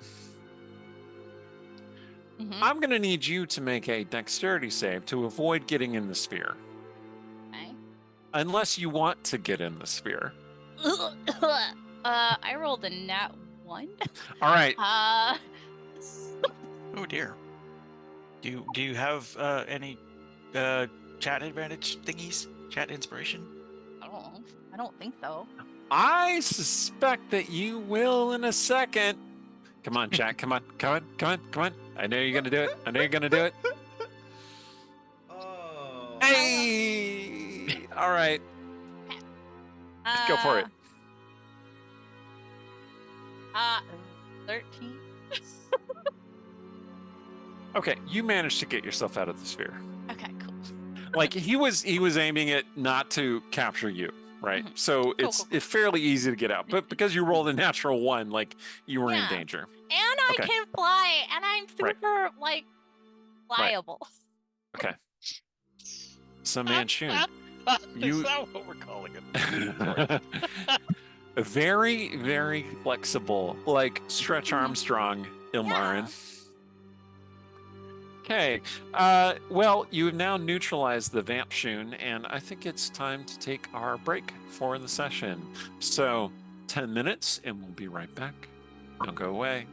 Mhm. I'm going to need you to make a dexterity save to avoid getting in the sphere. Okay. Unless you want to get in the sphere. I rolled a nat 1. All right. Oh dear. Do you have any chat advantage thingies? Chat inspiration? I don't think so. I suspect that you will in a second. Come on, chat. Come on. I know you're going to do it. Oh. Hey! All right. Let's go for it. 13. Okay, you managed to get yourself out of the sphere. Okay, cool. Like he was aiming it not to capture you, right? Mhm. So Cool, it's cool, cool. it's fairly easy to get out. But because you rolled a natural 1, like you were in Yeah. danger. And I Okay. can fly, and I'm Right. super, flyable. Okay. So Manshoon, Is that what we're calling it? very, very flexible, like Stretch Mhm. Armstrong, Ilmarin. Yeah. Okay. Well, you have now neutralized the Vampshoon, and I think it's time to take our break for the session. So 10 minutes, and we'll be right back. Don't go away.